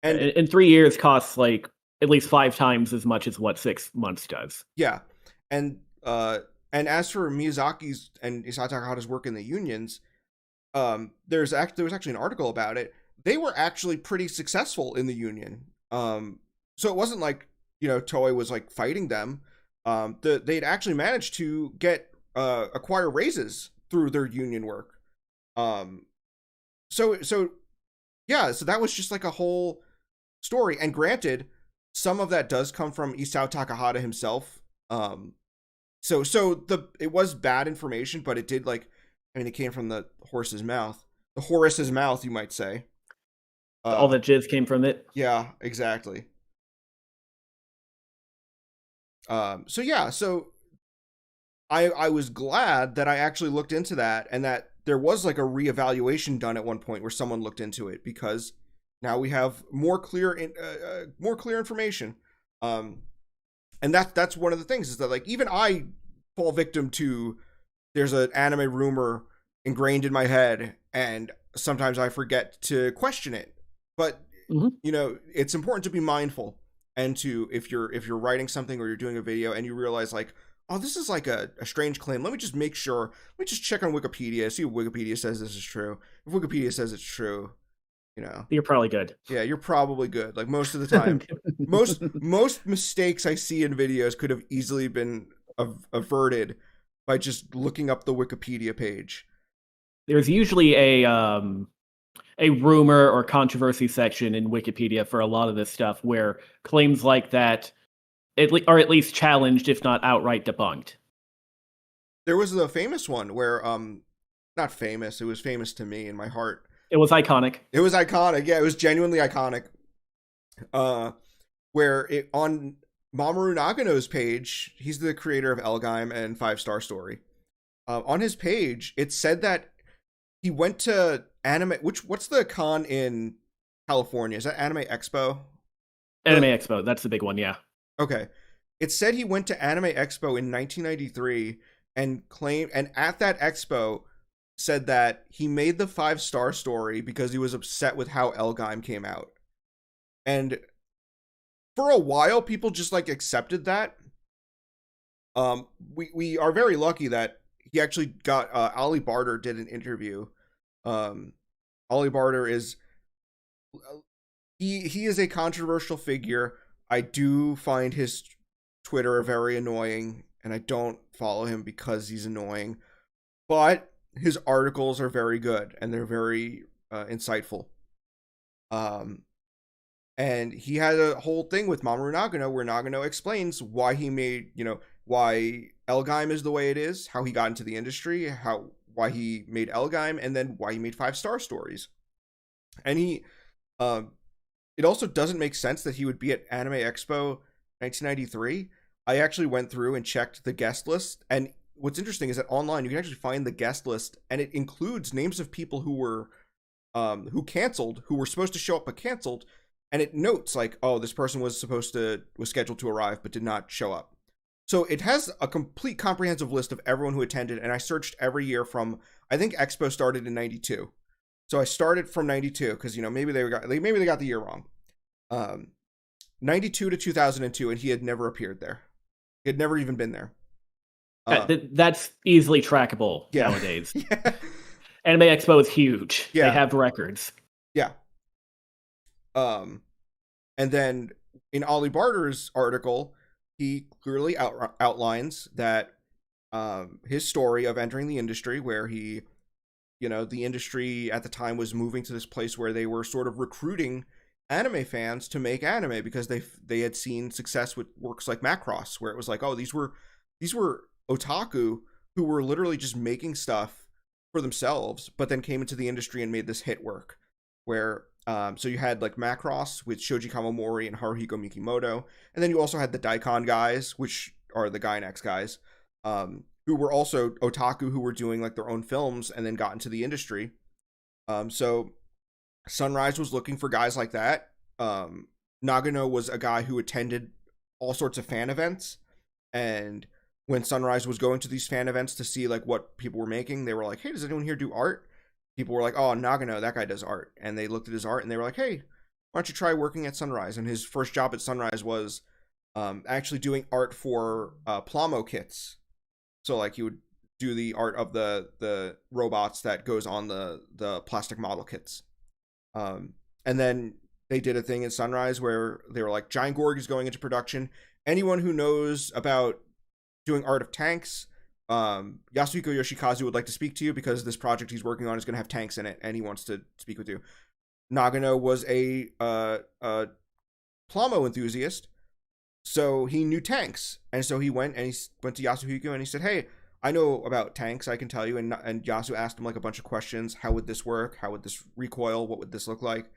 S1: 3 years costs like at least 5 times as much as what 6 months does.
S2: Yeah, and as for Miyazaki's and Isao Takahata's work in the unions, there was actually an article about it. They were actually pretty successful in the union. So it wasn't like, Toei was like fighting them. They'd actually managed to acquire raises through their union work. So that was just like a whole story. And granted, some of that does come from Isao Takahata himself. So it was bad information, but it did it came from the horse's mouth. The Horus's mouth, you might say.
S1: All the jizz came from it.
S2: Yeah, exactly. So I was glad that I actually looked into that, and that there was like a reevaluation done at one point where someone looked into it, because now we have more clear information. And that's one of the things, is that like even I fall victim to, there's an anime rumor ingrained in my head, and sometimes I forget to question it. But it's important to be mindful, and to, if you're writing something or you're doing a video and you realize like, oh, this is like a strange claim, let me just make sure, let me just check on Wikipedia, see if Wikipedia says this is true. If Wikipedia says it's true,
S1: you're probably good.
S2: Yeah, you're probably good. Like most of the time, most mistakes I see in videos could have easily been averted by just looking up the Wikipedia page.
S1: There's usually a rumor or controversy section in Wikipedia for a lot of this stuff, where claims like that are at least challenged, if not outright debunked.
S2: There was the famous one where, not famous, it was famous to me in my heart.
S1: It was iconic.
S2: It was iconic. Yeah, it was genuinely iconic. Where on Mamoru Nagano's page, he's the creator of Elgaim and 5 Star Story. On his page, it said that he went to what's the con in California? Is that Anime Expo?
S1: Anime Expo, that's the big one, yeah.
S2: Okay. It said he went to Anime Expo in 1993 and at that expo said that he made the 5 Star Story because he was upset with how Elgaim came out. And for a while, people just like accepted that. We are very lucky that he actually got Ali Barter did an interview. Ali Barter is he is a controversial figure. I do find his Twitter very annoying, and I don't follow him because he's annoying. But his articles are very good, and they're very insightful. And he had a whole thing with Mamoru Nagano where Nagano explains why he made, why Elgaim is the way it is, how he got into the industry, why he made Elgaim, and then why he made 5 Star Stories. And it also doesn't make sense that he would be at Anime Expo 1993. I actually went through and checked the guest list, and what's interesting is that online you can actually find the guest list, and it includes names of people who were who were supposed to show up but canceled, and it notes like, oh, this person was scheduled to arrive but did not show up. So it has a complete comprehensive list of everyone who attended, and I searched every year from, I think Expo started in 92. So I started from 92 because maybe they got the year wrong. 92 to 2002, and he had never appeared there. He had never even been there.
S1: That's easily trackable
S2: Yeah.
S1: nowadays.
S2: Yeah.
S1: Anime Expo is huge. They
S2: Yeah.
S1: have records.
S2: Yeah. And then in Ollie Barter's article, he clearly outlines that his story of entering the industry, where he, the industry at the time was moving to this place where they were sort of recruiting anime fans to make anime because they had seen success with works like Macross, where it was like, oh, these were otaku who were literally just making stuff for themselves, but then came into the industry and made this hit work. Where so you had like Macross with Shoji Kawamori and Haruhiko Mikimoto, and then you also had the Daikon guys, which are the Gainax guys, who were also otaku who were doing like their own films and then got into the industry. So Sunrise was looking for guys like that. Nagano was a guy who attended all sorts of fan events, and when Sunrise was going to these fan events to see like what people were making, they were like, hey, does anyone here do art? People were like, oh, Nagano, that guy does art. And they looked at his art and they were like, hey, why don't you try working at Sunrise? And his first job at Sunrise was actually doing art for Plamo kits. So like he would do the art of the robots that goes on the plastic model kits. And then they did a thing in Sunrise where they were like, Giant Gorg is going into production. Anyone who knows about doing art of tanks, Yasuhiko Yoshikazu would like to speak to you because this project he's working on is going to have tanks in it and he wants to speak with you. Nagano was a Plamo enthusiast, so he knew tanks, and so he went to Yasuhiko and he said, hey, I know about tanks, I can tell you. And Yasu asked him like a bunch of questions. How would this work? How would this recoil? What would this look like?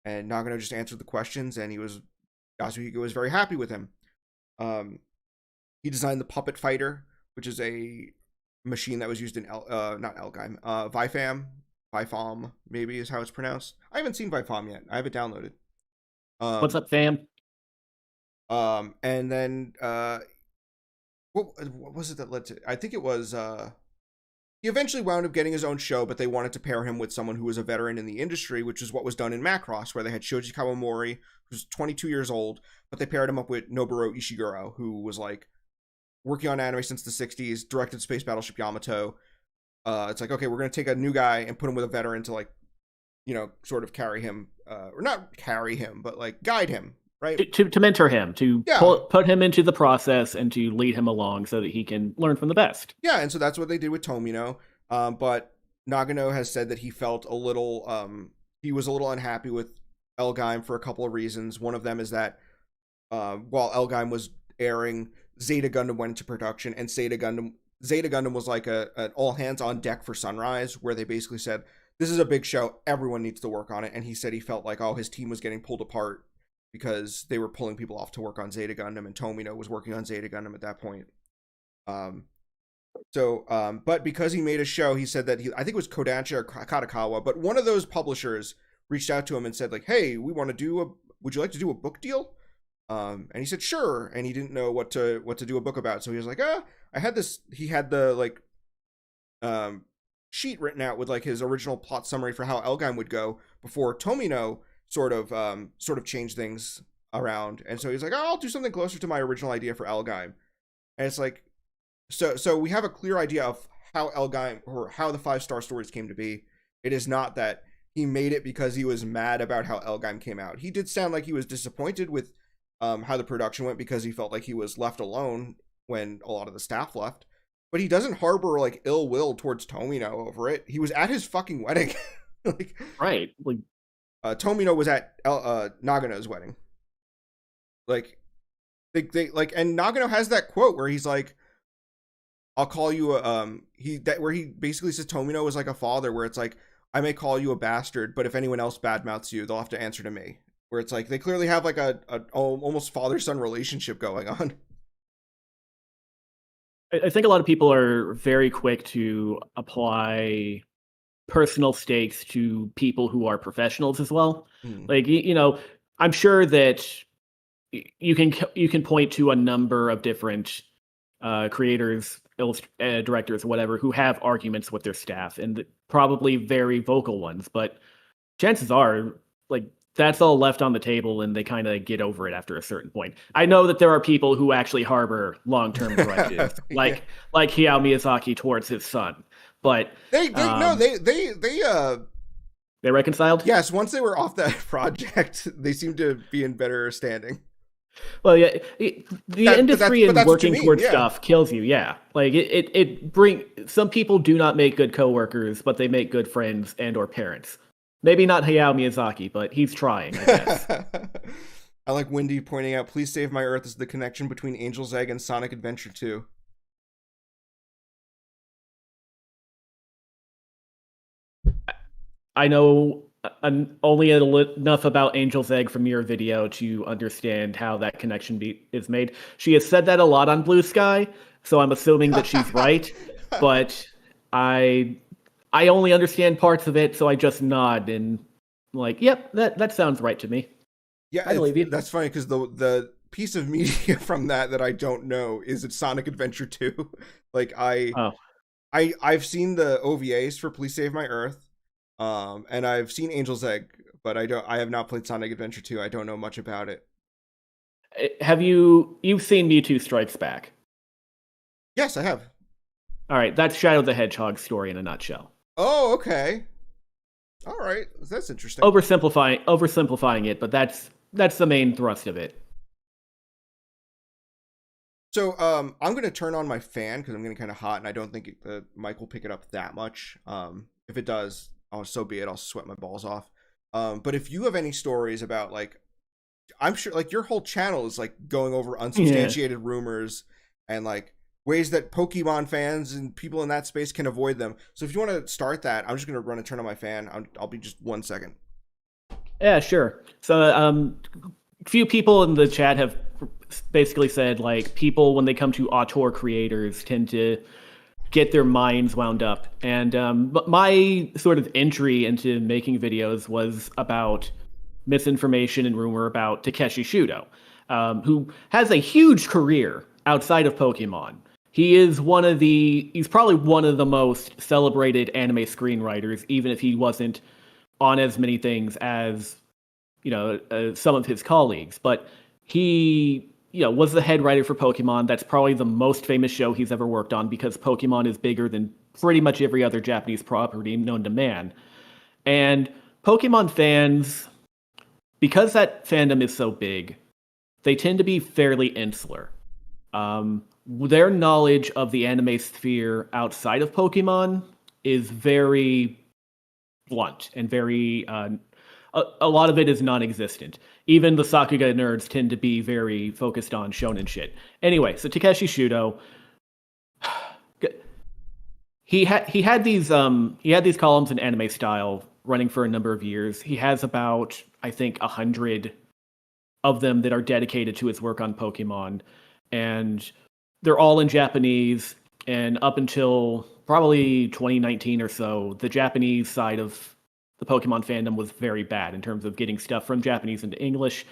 S2: And Nagano just answered the questions, and Yasuhiko was very happy with him. He designed the Puppet Fighter, which is a machine that was used in not Elgaim, Vifam maybe is how it's pronounced. I haven't seen Vifam yet. I have it downloaded.
S1: What's up, fam?
S2: And then what was it that led to? I think it was he eventually wound up getting his own show, but they wanted to pair him with someone who was a veteran in the industry, which is what was done in Macross, where they had Shoji Kawamori, who's 22 years old, but they paired him up with Noboru Ishiguro, who was like working on anime since the 60s, directed Space Battleship Yamato. It's like, okay, we're going to take a new guy and put him with a veteran to like, sort of carry him, or not carry him, but like guide him, right?
S1: To mentor him, to put him into the process and to lead him along so that he can learn from the best.
S2: Yeah, and so that's what they did with Tomino. But Nagano has said that he felt he was a little unhappy with Elgaim for a couple of reasons. One of them is that while Elgaim was airing, Zeta Gundam went into production, and Zeta Gundam was like an all hands on deck for Sunrise, where they basically said, this is a big show, everyone needs to work on it. And he said he felt like, his team was getting pulled apart because they were pulling people off to work on Zeta Gundam, and Tomino was working on Zeta Gundam at that point. But because he made a show, he said that I think it was Kodansha or Katakawa, but one of those publishers reached out to him and said like, hey, would you like to do a book deal? And he said, sure. And he didn't know what to do a book about. So he was like, I had this, he had the like, sheet written out with like his original plot summary for how Elgaim would go before Tomino sort of changed things around. And so he's like, I'll do something closer to my original idea for Elgaim. And it's like, so we have a clear idea of how Elgaim, or how the 5-star stories came to be. It is not that he made it because he was mad about how Elgaim came out. He did sound like he was disappointed with how the production went because he felt like he was left alone when a lot of the staff left. But he doesn't harbor like ill will towards Tomino over it. He was at his fucking wedding. Like,
S1: right. Like
S2: Tomino was at Nagano's wedding. Like they like, and Nagano has that quote where he's like, I'll call you where he basically says Tomino is like a father, where it's like, I may call you a bastard, but if anyone else badmouths you, they'll have to answer to me. Where it's like they clearly have like a almost father-son relationship going on.
S1: I think a lot of people are very quick to apply personal stakes to people who are professionals as well. Like, I'm sure that you can point to a number of different creators, directors, whatever, who have arguments with their staff, and probably very vocal ones. But chances are, like, that's all left on the table, and they kind of get over it after a certain point. I know that there are people who actually harbor long-term grudges,
S2: Yeah.
S1: like Hayao Miyazaki towards his son, but
S2: They no,
S1: um, they reconciled.
S2: yes, once they were off that project, they seemed to be in better standing.
S1: Well, yeah, the industry
S2: But
S1: and
S2: that's what you
S1: working
S2: mean,
S1: towards
S2: yeah.
S1: stuff kills you. Yeah, like it bring some people do not make good coworkers, but they make good friends and or parents. Maybe not Hayao Miyazaki, but he's trying, I guess.
S2: I like Wendy pointing out, "Please Save My Earth" is the connection between Angel's Egg and Sonic Adventure 2.
S1: I know only enough about Angel's Egg from your video to understand how that connection is made. She has said that a lot on Blue Sky, so I'm assuming that she's right. But I I only understand parts of it, so I just nod and like, yep, that sounds right to me.
S2: Yeah,
S1: I believe you.
S2: that's funny because the piece of media from that I don't know is it Sonic Adventure 2. Like
S1: Oh,
S2: I've seen the OVAs for Please Save My Earth, and I've seen Angel's Egg, but I have not played Sonic Adventure 2. I don't know much about it.
S1: have you've seen Mewtwo Strikes Back?
S2: Yes, I have.
S1: All right, that's Shadow the Hedgehog story in a nutshell.
S2: Oh, okay. All right, that's interesting.
S1: Oversimplifying it, but that's the main thrust of it.
S2: So, I'm gonna turn on my fan because I'm getting kind of hot, and I don't think the mic will pick it up that much. If it does, oh, so be it. I'll sweat my balls off. But if you have any stories about like, I'm sure like your whole channel is like going over unsubstantiated rumors and like ways that Pokemon fans and people in that space can avoid them. So if you want to start that, I'm just gonna run and turn on my fan. I'll be just 1 second.
S1: Yeah, sure. So, few people in the chat have basically said like people when they come to auteur creators tend to get their minds wound up, and but my sort of entry into making videos was about misinformation and rumor about Takeshi Shudo, who has a huge career outside of Pokemon. He's probably one of the most celebrated anime screenwriters, even if he wasn't on as many things as some of his colleagues. But he was the head writer for Pokemon. That's probably the most famous show he's ever worked on because Pokemon is bigger than pretty much every other Japanese property known to man. And Pokemon fans, because that fandom is so big, they tend to be fairly insular. Their knowledge of the anime sphere outside of Pokemon is very blunt and very a lot of it is non-existent. Even the Sakuga nerds tend to be very focused on shonen shit. Anyway, so Takeshi Shudo, he had these columns in anime style running for a number of years. He has about, I think, 100 of them that are dedicated to his work on Pokemon, and they're all in Japanese. And up until probably 2019 or so, the Japanese side of the Pokemon fandom was very bad in terms of getting stuff from Japanese into English.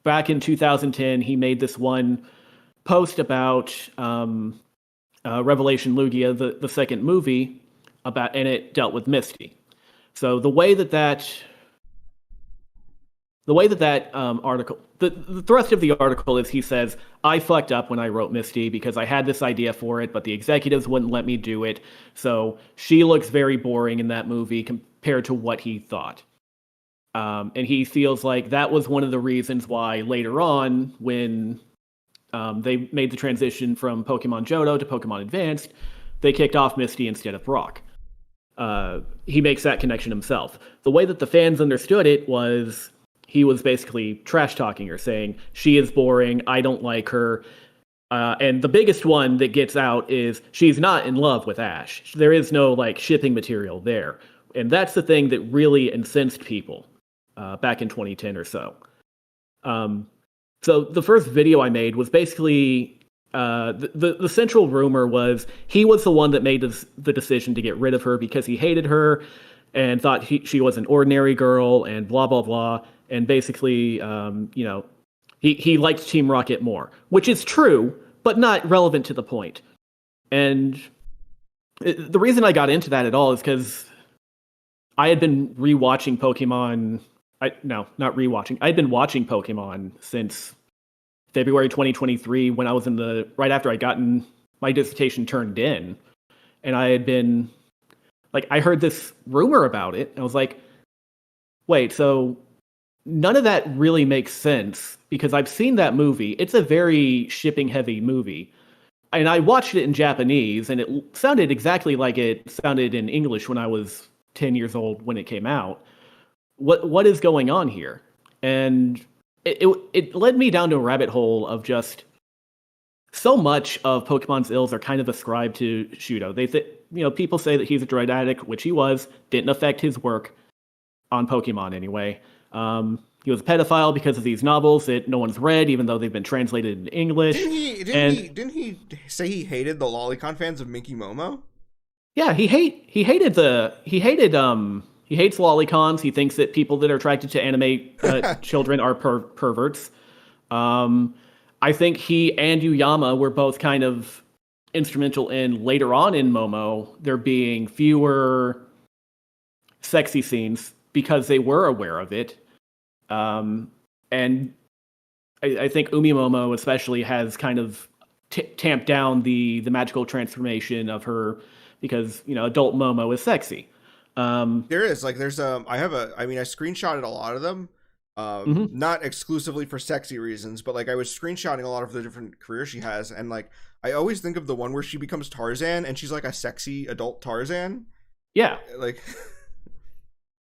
S1: Back in 2010, he made this one post about Revelation Lugia, the second movie, and it dealt with Misty. So the way that article, the thrust of the article is he says, I fucked up when I wrote Misty because I had this idea for it, but the executives wouldn't let me do it. So she looks very boring in that movie compared to what he thought. And he feels like that was one of the reasons why later on, when they made the transition from Pokemon Johto to Pokemon Advanced, they kicked off Misty instead of Brock. He makes that connection himself. The way that the fans understood it was he was basically trash talking her, saying she is boring, I don't like her. And the biggest one that gets out is she's not in love with Ash. There is no like shipping material there. And that's the thing that really incensed people back in 2010 or so. So the first video I made was basically the central rumor was he was the one that made the decision to get rid of her because he hated her and thought she was an ordinary girl and blah, blah, blah. And basically, he liked Team Rocket more, which is true, but not relevant to the point. And the reason I got into that at all is because I had been rewatching Pokemon No, not rewatching. I'd been watching Pokemon since February 2023 when I was right after I'd gotten my dissertation turned in. And I had been, like, I heard this rumor about it. And I was like, wait, so none of that really makes sense because I've seen that movie. It's a very shipping heavy movie. And I watched it in Japanese and it sounded exactly like it sounded in English when I was 10 years old when it came out. What is going on here? And it led me down to a rabbit hole of just so much of Pokemon's ills are kind of ascribed to Shudo. People say that he's a drug addict, which he was, didn't affect his work on Pokemon anyway. He was a pedophile because of these novels that no one's read, even though they've been translated into English.
S2: Didn't he say he hated the Lolicon fans of Minky Momo?
S1: Yeah, he hates lolicons. He thinks that people that are attracted to anime children are perverts. I think he and Yuyama were both kind of instrumental in later on in Momo there being fewer sexy scenes because they were aware of it. And I think Umimomo especially has kind of tamped down the magical transformation of her because, adult Momo is sexy.
S2: There is I screenshotted a lot of them, not exclusively for sexy reasons, but I was screenshotting a lot of the different careers she has, and I always think of the one where she becomes Tarzan and she's like a sexy adult Tarzan.
S1: Yeah,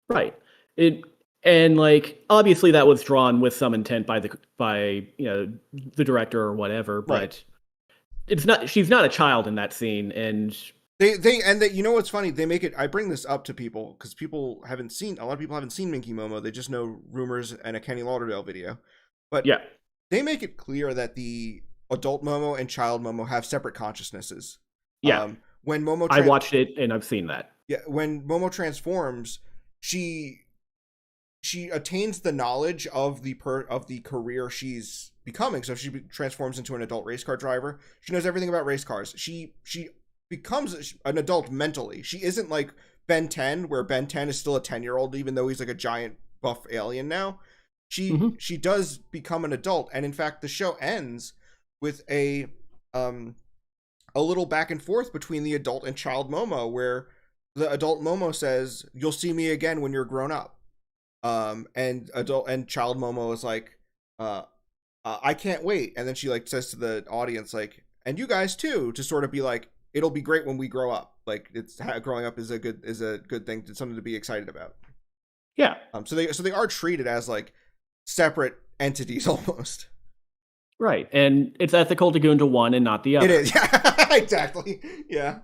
S1: right. Obviously that was drawn with some intent by the director or whatever, but right. It's not. She's not a child in that scene, and.
S2: They what's funny? They make it. I bring this up to people because a lot of people haven't seen Minky Momo. They just know rumors and a Kenny Lauderdale video. But yeah, they make it clear that the adult Momo and child Momo have separate consciousnesses.
S1: Yeah.
S2: When Momo,
S1: I watched it and I've seen that.
S2: Yeah, when Momo transforms, she attains the knowledge of the career she's becoming. So if she transforms into an adult race car driver, she knows everything about race cars. She becomes an adult mentally. She isn't like Ben 10, where Ben 10 is still a 10-year-old, even though he's like a giant buff alien now. She does become an adult, and in fact, the show ends with a little back and forth between the adult and child Momo, where the adult Momo says, "You'll see me again when you're grown up," and child Momo is like, "I can't wait," and then she says to the audience "And you guys too," to sort of be like, it'll be great when we grow up. Growing up is a good thing, something to be excited about.
S1: Yeah.
S2: So they are treated as separate entities almost.
S1: Right, and it's ethical to go into one and not the other.
S2: It is. Yeah, exactly. Yeah.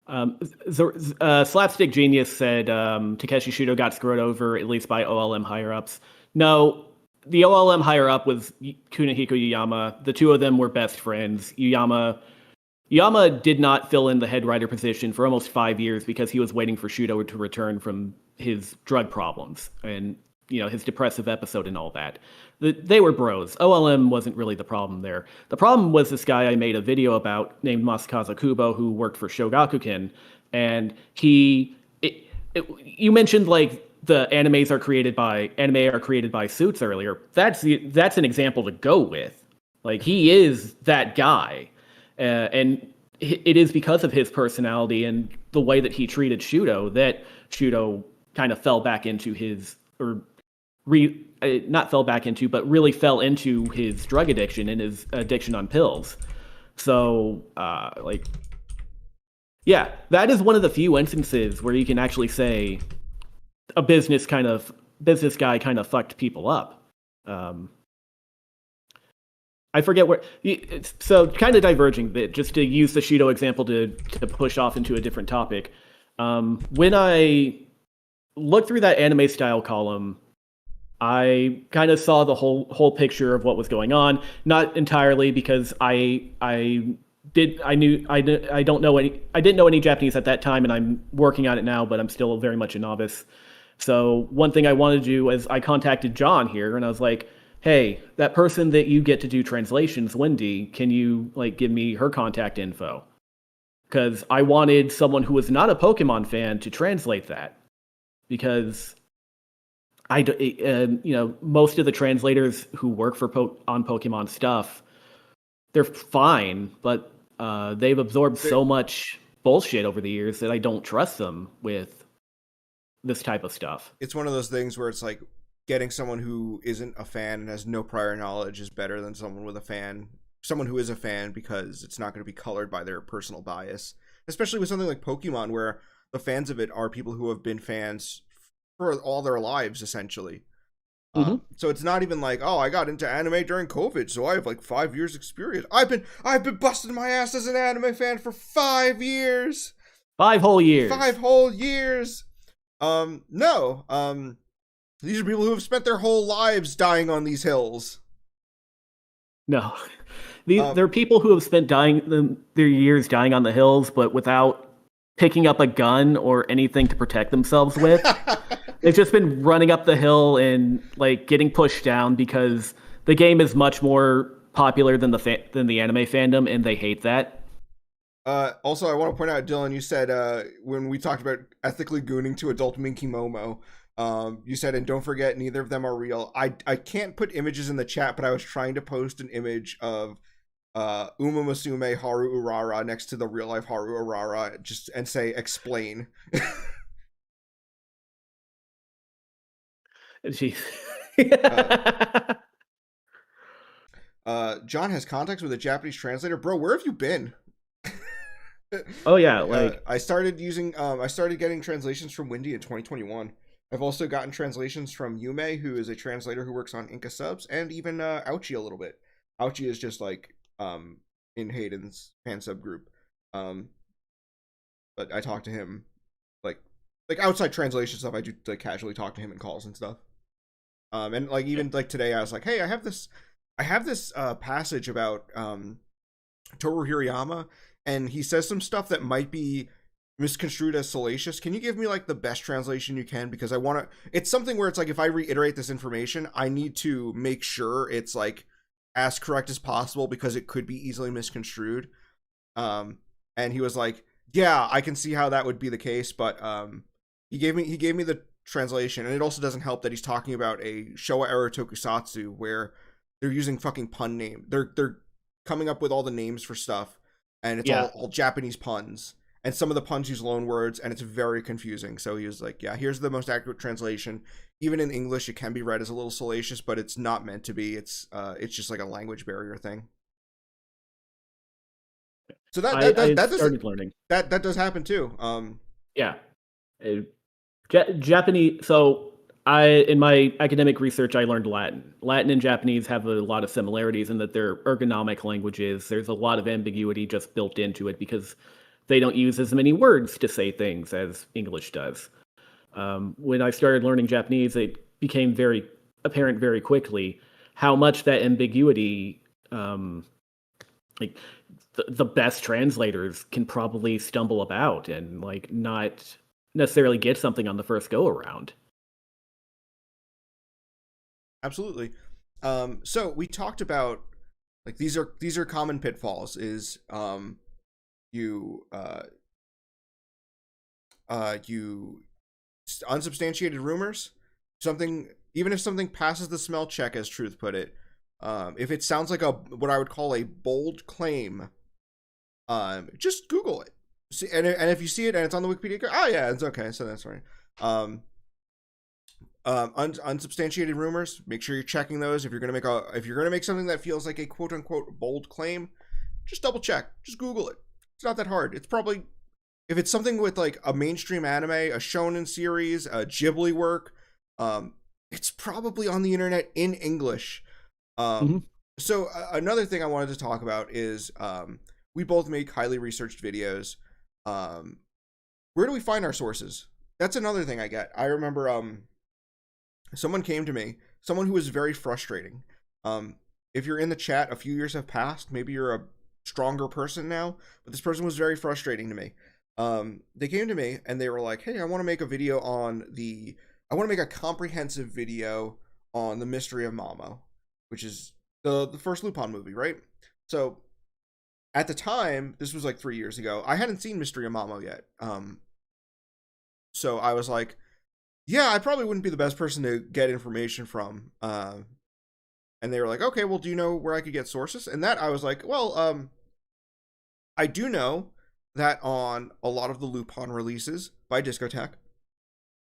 S1: Slapstick Genius said Takeshi Shudo got screwed over at least by OLM higher ups. No, the OLM higher up was Kunihiko Yuyama. The two of them were best friends. Yuyama did not fill in the head writer position for almost 5 years because he was waiting for Shudo to return from his drug problems and, his depressive episode and all that. They were bros. OLM wasn't really the problem there. The problem was this guy I made a video about named Masakaza Kubo, who worked for Shogakukan. And you mentioned the anime are created by suits earlier. That's an example to go with. He is that guy. And it is because of his personality and the way that he treated Shudo that Shudo kind of fell back into not fell back into, but really fell into his drug addiction and his addiction on pills. So, yeah, that is one of the few instances where you can actually say a business guy kind of fucked people up. I forget where. So kind of diverging a bit, just to use the Shudo example to push off into a different topic. When I looked through that anime style column, I kind of saw the whole picture of what was going on. Not entirely because I didn't know any Japanese at that time, and I'm working on it now, but I'm still very much a novice. So one thing I wanted to do is I contacted John here, and I was like, hey, that person that you get to do translations, Wendy, can you give me her contact info? Because I wanted someone who was not a Pokemon fan to translate that. Because most of the translators who work for on Pokemon stuff, they're fine, but they've absorbed so much bullshit over the years that I don't trust them with this type of stuff.
S2: It's one of those things where it's like getting someone who isn't a fan and has no prior knowledge is better than someone who is a fan, because it's not going to be colored by their personal bias, especially with something like Pokemon, where the fans of it are people who have been fans for all their lives, essentially.
S1: Mm-hmm.
S2: So it's not even like, oh, I got into anime during COVID, so I have like 5 years experience. I've been busting my ass as an anime fan for 5 years.
S1: 5 whole years.
S2: 5 whole years. No. These are people who have spent their whole lives dying on these hills.
S1: No. There are people who have spent their years dying on the hills, but without picking up a gun or anything to protect themselves with. They've just been running up the hill and like getting pushed down because the game is much more popular than the anime fandom, and they hate that.
S2: Also, I want to point out, Dylan, you said when we talked about ethically gooning to adult Minky Momo, you said, and don't forget, neither of them are real. I can't put images in the chat, but I was trying to post an image of Uma Musume Haru Urara next to the real life Haru Urara, and say explain.
S1: Jeez.
S2: John has contacts with a Japanese translator. Bro, where have you been?
S1: Oh yeah, like
S2: I started getting translations from Windy in 2021. I've also gotten translations from Yume, who is a translator who works on Inca subs, and even Ouchie a little bit. Ouchie is just like in Hayden's fan sub group. But I talk to him like outside translation stuff. I do like casually talk to him in calls and stuff. And like even like today, I was like, hey, I have this passage about Toru Hirayama, and he says some stuff that might be misconstrued as salacious. Can you give me like the best translation you can? Because I want to, it's something where it's like, if I reiterate this information, I need to make sure it's like as correct as possible, because it could be easily misconstrued. And he was like, yeah, I can see how that would be the case, but he gave me the translation, and it also doesn't help that he's talking about a Showa era tokusatsu where they're using fucking pun name. They're coming up with all the names for stuff, and it's all Japanese puns, and some of the puns use loan words, and it's very confusing. So he was like, yeah, here's the most accurate translation. Even in English, it can be read as a little salacious, but it's not meant to be. It's just like a language barrier thing. So that
S1: started learning.
S2: That does happen too.
S1: Yeah. Japanese. So in my academic research, I learned Latin. Latin and Japanese have a lot of similarities in that they're ergonomic languages. There's a lot of ambiguity just built into it because they don't use as many words to say things as English does. When I started learning Japanese, it became very apparent very quickly how much that ambiguity, like the best translators can probably stumble about and like not necessarily get something on the first go around.
S2: Absolutely. So we talked about like these are common pitfalls. Is you unsubstantiated rumors, something, even if something passes the smell check, as Truth put it, if it sounds like what I would call a bold claim, just Google it. See, and if you see it and it's on the Wikipedia, go, oh yeah, it's okay, so that's right. Unsubstantiated rumors, make sure you're checking those. If you're gonna make something that feels like a quote unquote bold claim, just double check, just Google it. It's not that hard. It's probably, if it's something with like a mainstream anime, a shonen series, a Ghibli work, it's probably on the internet in English. So another thing I wanted to talk about is we both make highly researched videos. Where do we find our sources? That's another thing I get. I remember someone came to me, someone who was very frustrating. If you're in the chat, a few years have passed. Maybe you're a stronger person now, but this person was very frustrating to me. They came to me and they were like, hey, I want to make a comprehensive video on the mystery of Mamo, which is the first Lupin movie, right? So at the time, this was like 3 years ago, I hadn't seen Mystery of Mamo yet. So I was like, Yeah, I probably wouldn't be the best person to get information from. And they were like, okay, well, do you know where I could get sources? And that I was like, well, I do know that on a lot of the Lupin releases by Discotech,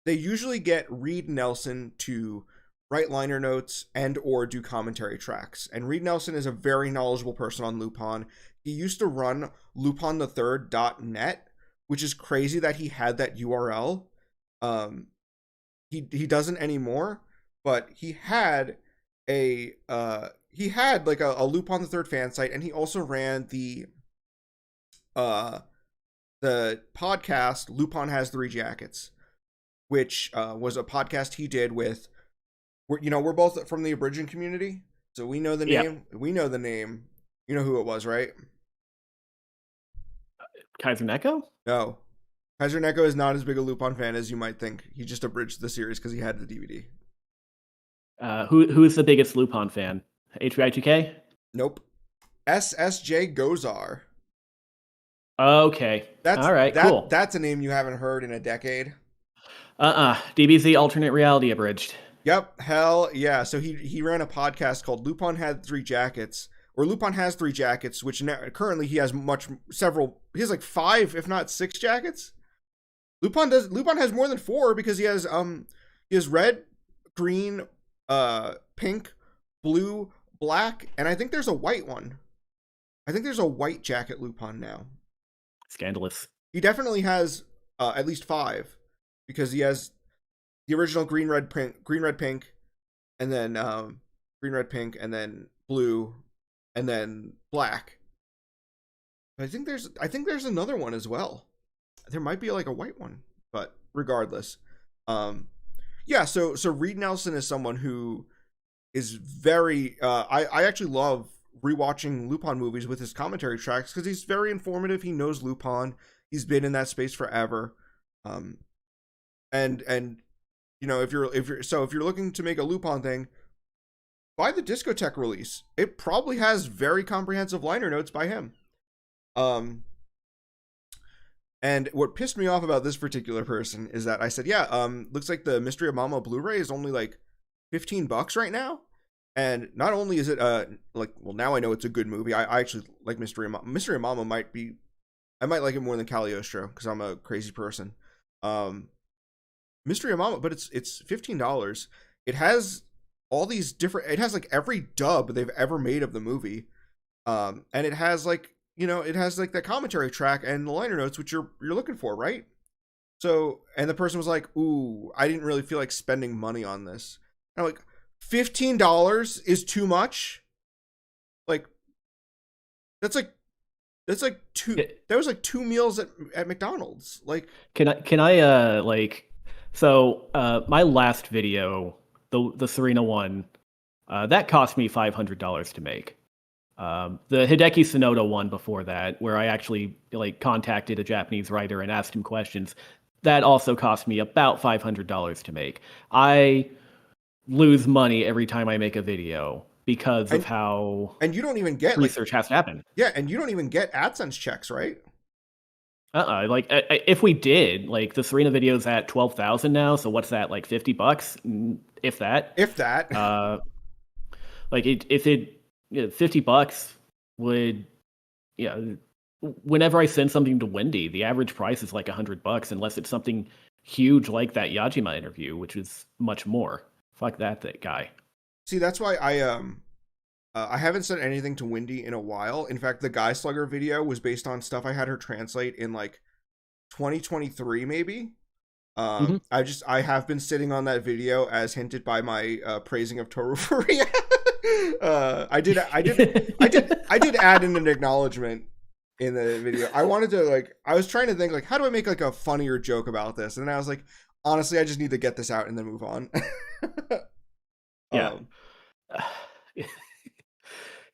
S2: they usually get Reed Nelson to write liner notes and or do commentary tracks. And Reed Nelson is a very knowledgeable person on Lupin. He used to run lupinthethird.net, which is crazy that he had that URL. He doesn't anymore, but he had like a Lupin the Third fan site, and he also ran the podcast Lupin Has Three Jackets, which was a podcast he did with, we're both from the Aboriginal community, so we know the name. Yep. We know the name. You know who it was, right?
S1: Kaiser Neko?
S2: No. Kaiser Neko is not as big a Lupin fan as you might think. He just abridged the series because he had the DVD.
S1: Who's the biggest Lupin fan? HBI2K?
S2: Nope. SSJ Gozar.
S1: Okay. All right, cool.
S2: That's a name you haven't heard in a decade.
S1: DBZ Alternate Reality Abridged.
S2: Yep, hell yeah. So he ran a podcast called Lupin Had Three Jackets, or Lupin Has Three Jackets, which currently he has he has like 5, if not 6 jackets. Lupin has more than 4 because he has red, green, pink, blue, black, and I think there's a white one. I think there's a white jacket Lupin now.
S1: Scandalous.
S2: He definitely has at least 5 because he has the original green, red, pink, and then green, red, pink, and then blue, and then black. But I think there's another one as well. There might be like a white one, but regardless, yeah. So Reed Nelson is someone who is very. I actually love rewatching Lupin movies with his commentary tracks because he's very informative. He knows Lupin. He's been in that space forever. And if you're looking to make a Lupin thing, buy the Discotech release. It probably has very comprehensive liner notes by him. And what pissed me off about this particular person is that I said, looks like the Mystery of Mama Blu-ray is only like $15 right now. And not only is it now I know it's a good movie. I actually like Mystery of Mama. Mystery of Mama I might like it more than Cagliostro because I'm a crazy person. Mystery of Mama, but it's $15. It has all these it has like every dub they've ever made of the movie. And it has it has like that commentary track and the liner notes, which you're looking for, right? So, and the person was like, ooh, I didn't really feel like spending money on this. And I'm like, $15 is too much? Like, that was like 2 meals at McDonald's. Like,
S1: can I my last video, the Serena one, that cost me $500 to make. The Hideki Sonoda one before that, where I actually contacted a Japanese writer and asked him questions, that also cost me about $500 to make. I lose money every time I make a video because of how
S2: you don't even get
S1: research has to happen.
S2: Yeah, and you don't even get AdSense checks, right?
S1: If we did, the Serena video's at 12,000 now, so what's that, like $50, if that?
S2: If that.
S1: $50 would, whenever I send something to Wendy, the average price is like $100 unless it's something huge like that Yajima interview, which is much more. Fuck that guy.
S2: See, that's why I haven't sent anything to Wendy in a while. In fact, the Guy Slugger video was based on stuff I had her translate in 2023, maybe. I have been sitting on that video as hinted by my praising of Toru Furia. I did add in an acknowledgement in the video. I wanted to I was trying to think how do I make a funnier joke about this, and then I was like, honestly, I just need to get this out and then move on.
S1: Yeah.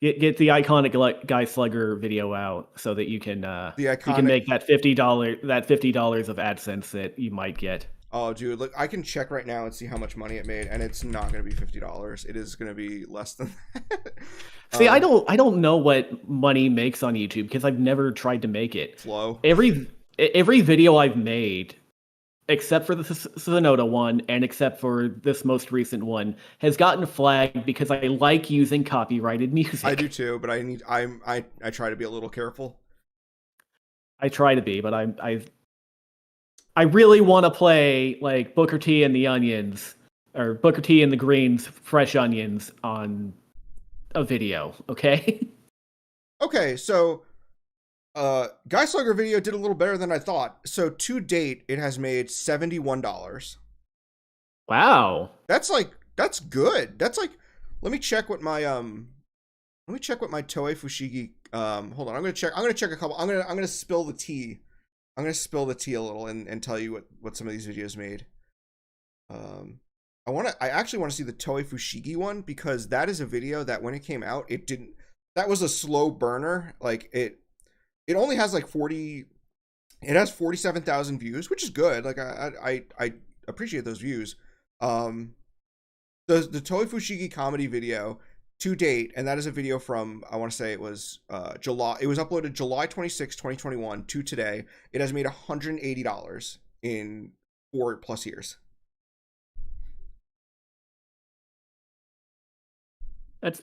S1: Get the iconic Guy Slugger video out so that you can you can make that $50 of AdSense that you might get.
S2: Oh, dude, look, I can check right now and see how much money it made, and it's not going to be $50. It is going to be less than that.
S1: See, I don't know what money makes on YouTube because I've never tried to make it.
S2: Flow.
S1: Every video I've made, except for the Sonoda one and except for this most recent one, has gotten flagged because I like using copyrighted music.
S2: I do too, but I try to be a little careful.
S1: I try to be, but I really want to play like Booker T and the Onions or Booker T and the Greens Fresh Onions on a video, okay?
S2: Okay, so Guy Slugger video did a little better than I thought. So to date, it has made $71.
S1: Wow.
S2: That's good. That's like, let me check what my Toei Fushigi hold on, I'm gonna check a couple. I'm gonna spill the tea. I'm gonna spill the tea a little and tell you what some of these videos made. I actually want to see the Toei Fushigi one because that is a video that when it came out, that was a slow burner. Like it only has like 47,000 views, which is good. Like I appreciate those views. The Toei Fushigi comedy video to date, and that is a video from, I want to say it was July. It was uploaded July 26, 2021 to today. It has made $180 in 4+ years.
S1: That's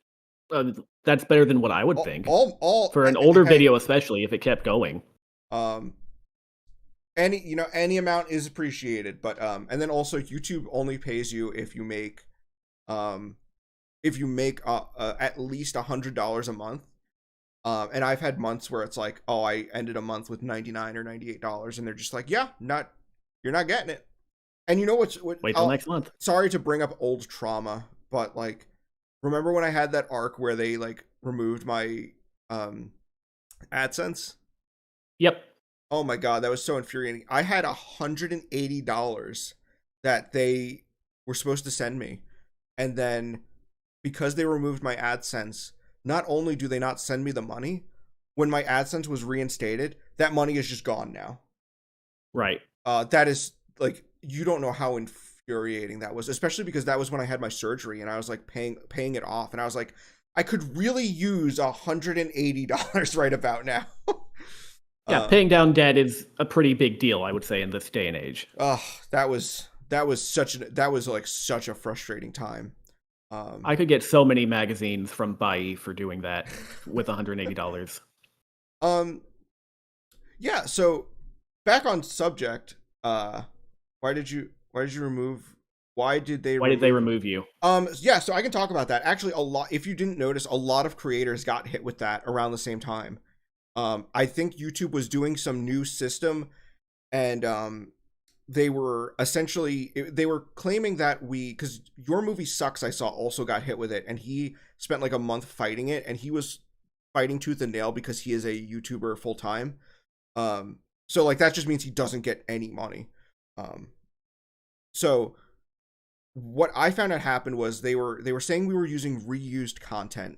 S1: better than what I would think. For an older video, especially if it kept going.
S2: Any amount is appreciated, but and then also YouTube only pays you if you make at least $100 a month. And I've had months where it's like, oh, I ended a month with $99 or $98, and they're just like, yeah, you're not getting it. And you know what?
S1: Wait till next month.
S2: Sorry to bring up old trauma, but like, remember when I had that arc where they like removed my AdSense?
S1: Yep.
S2: Oh my god, that was so infuriating. I had $180 that they were supposed to send me, and then because they removed my AdSense, not only do they not send me the money, when my AdSense was reinstated, that money is just gone now.
S1: Right.
S2: That is like, you don't know how infuriating that was, especially because that was when I had my surgery and I was like paying it off, and I was like, I could really use $180 right about now.
S1: Yeah, paying down debt is a pretty big deal, I would say, in this day and age.
S2: That was like such a frustrating time.
S1: I could get so many magazines from Bai for doing that with $180.
S2: Yeah, so back on subject, why did they remove
S1: you?
S2: Yeah, so I can talk about that. Actually, if you didn't notice, a lot of creators got hit with that around the same time. I think YouTube was doing some new system, and they were claiming that because Your Movie Sucks, I saw, also got hit with it, and he spent like a month fighting it, and he was fighting tooth and nail because he is a YouTuber full time. So like that just means he doesn't get any money. So what I found out happened was they were saying we were using reused content.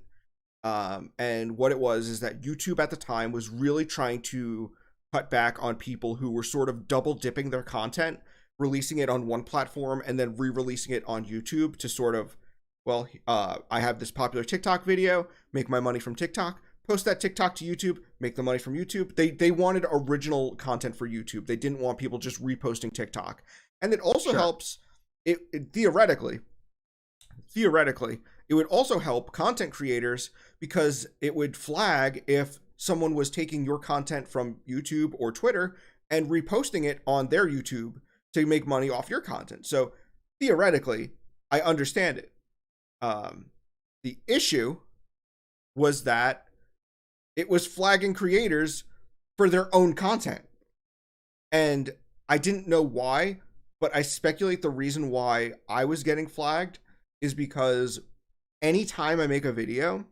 S2: And what it was is that YouTube at the time was really trying to cut back on people who were sort of double dipping their content, releasing it on one platform and then re-releasing it on YouTube to sort of, well, I have this popular TikTok video, make my money from TikTok, post that TikTok to YouTube, make the money from YouTube. They wanted original content for YouTube. They didn't want people just reposting TikTok. And it also helps, theoretically, it would also help content creators because it would flag if someone was taking your content from YouTube or Twitter and reposting it on their YouTube to make money off your content. So theoretically, I understand it. The issue was that it was flagging creators for their own content. And I didn't know why, but I speculate the reason why I was getting flagged is because anytime I make a video,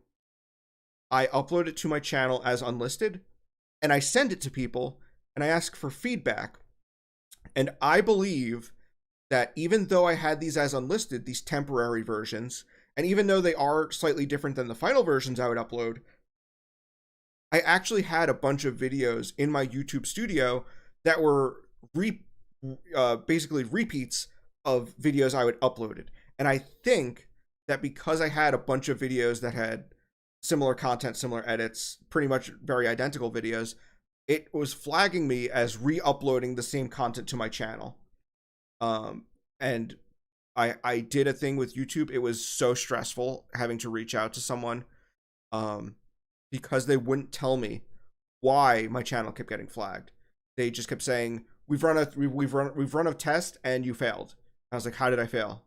S2: I upload it to my channel as unlisted, and I send it to people, and I ask for feedback. And I believe that even though I had these as unlisted, these temporary versions, and even though they are slightly different than the final versions I would upload, I actually had a bunch of videos in my YouTube studio that were basically repeats of videos I would uploaded. And I think that because I had a bunch of videos that had similar content, similar edits, pretty much very identical videos, it was flagging me as re-uploading the same content to my channel. And I did a thing with YouTube. It was so stressful having to reach out to someone, because they wouldn't tell me why my channel kept getting flagged. They just kept saying, we've run a test and you failed. I was like, how did I fail?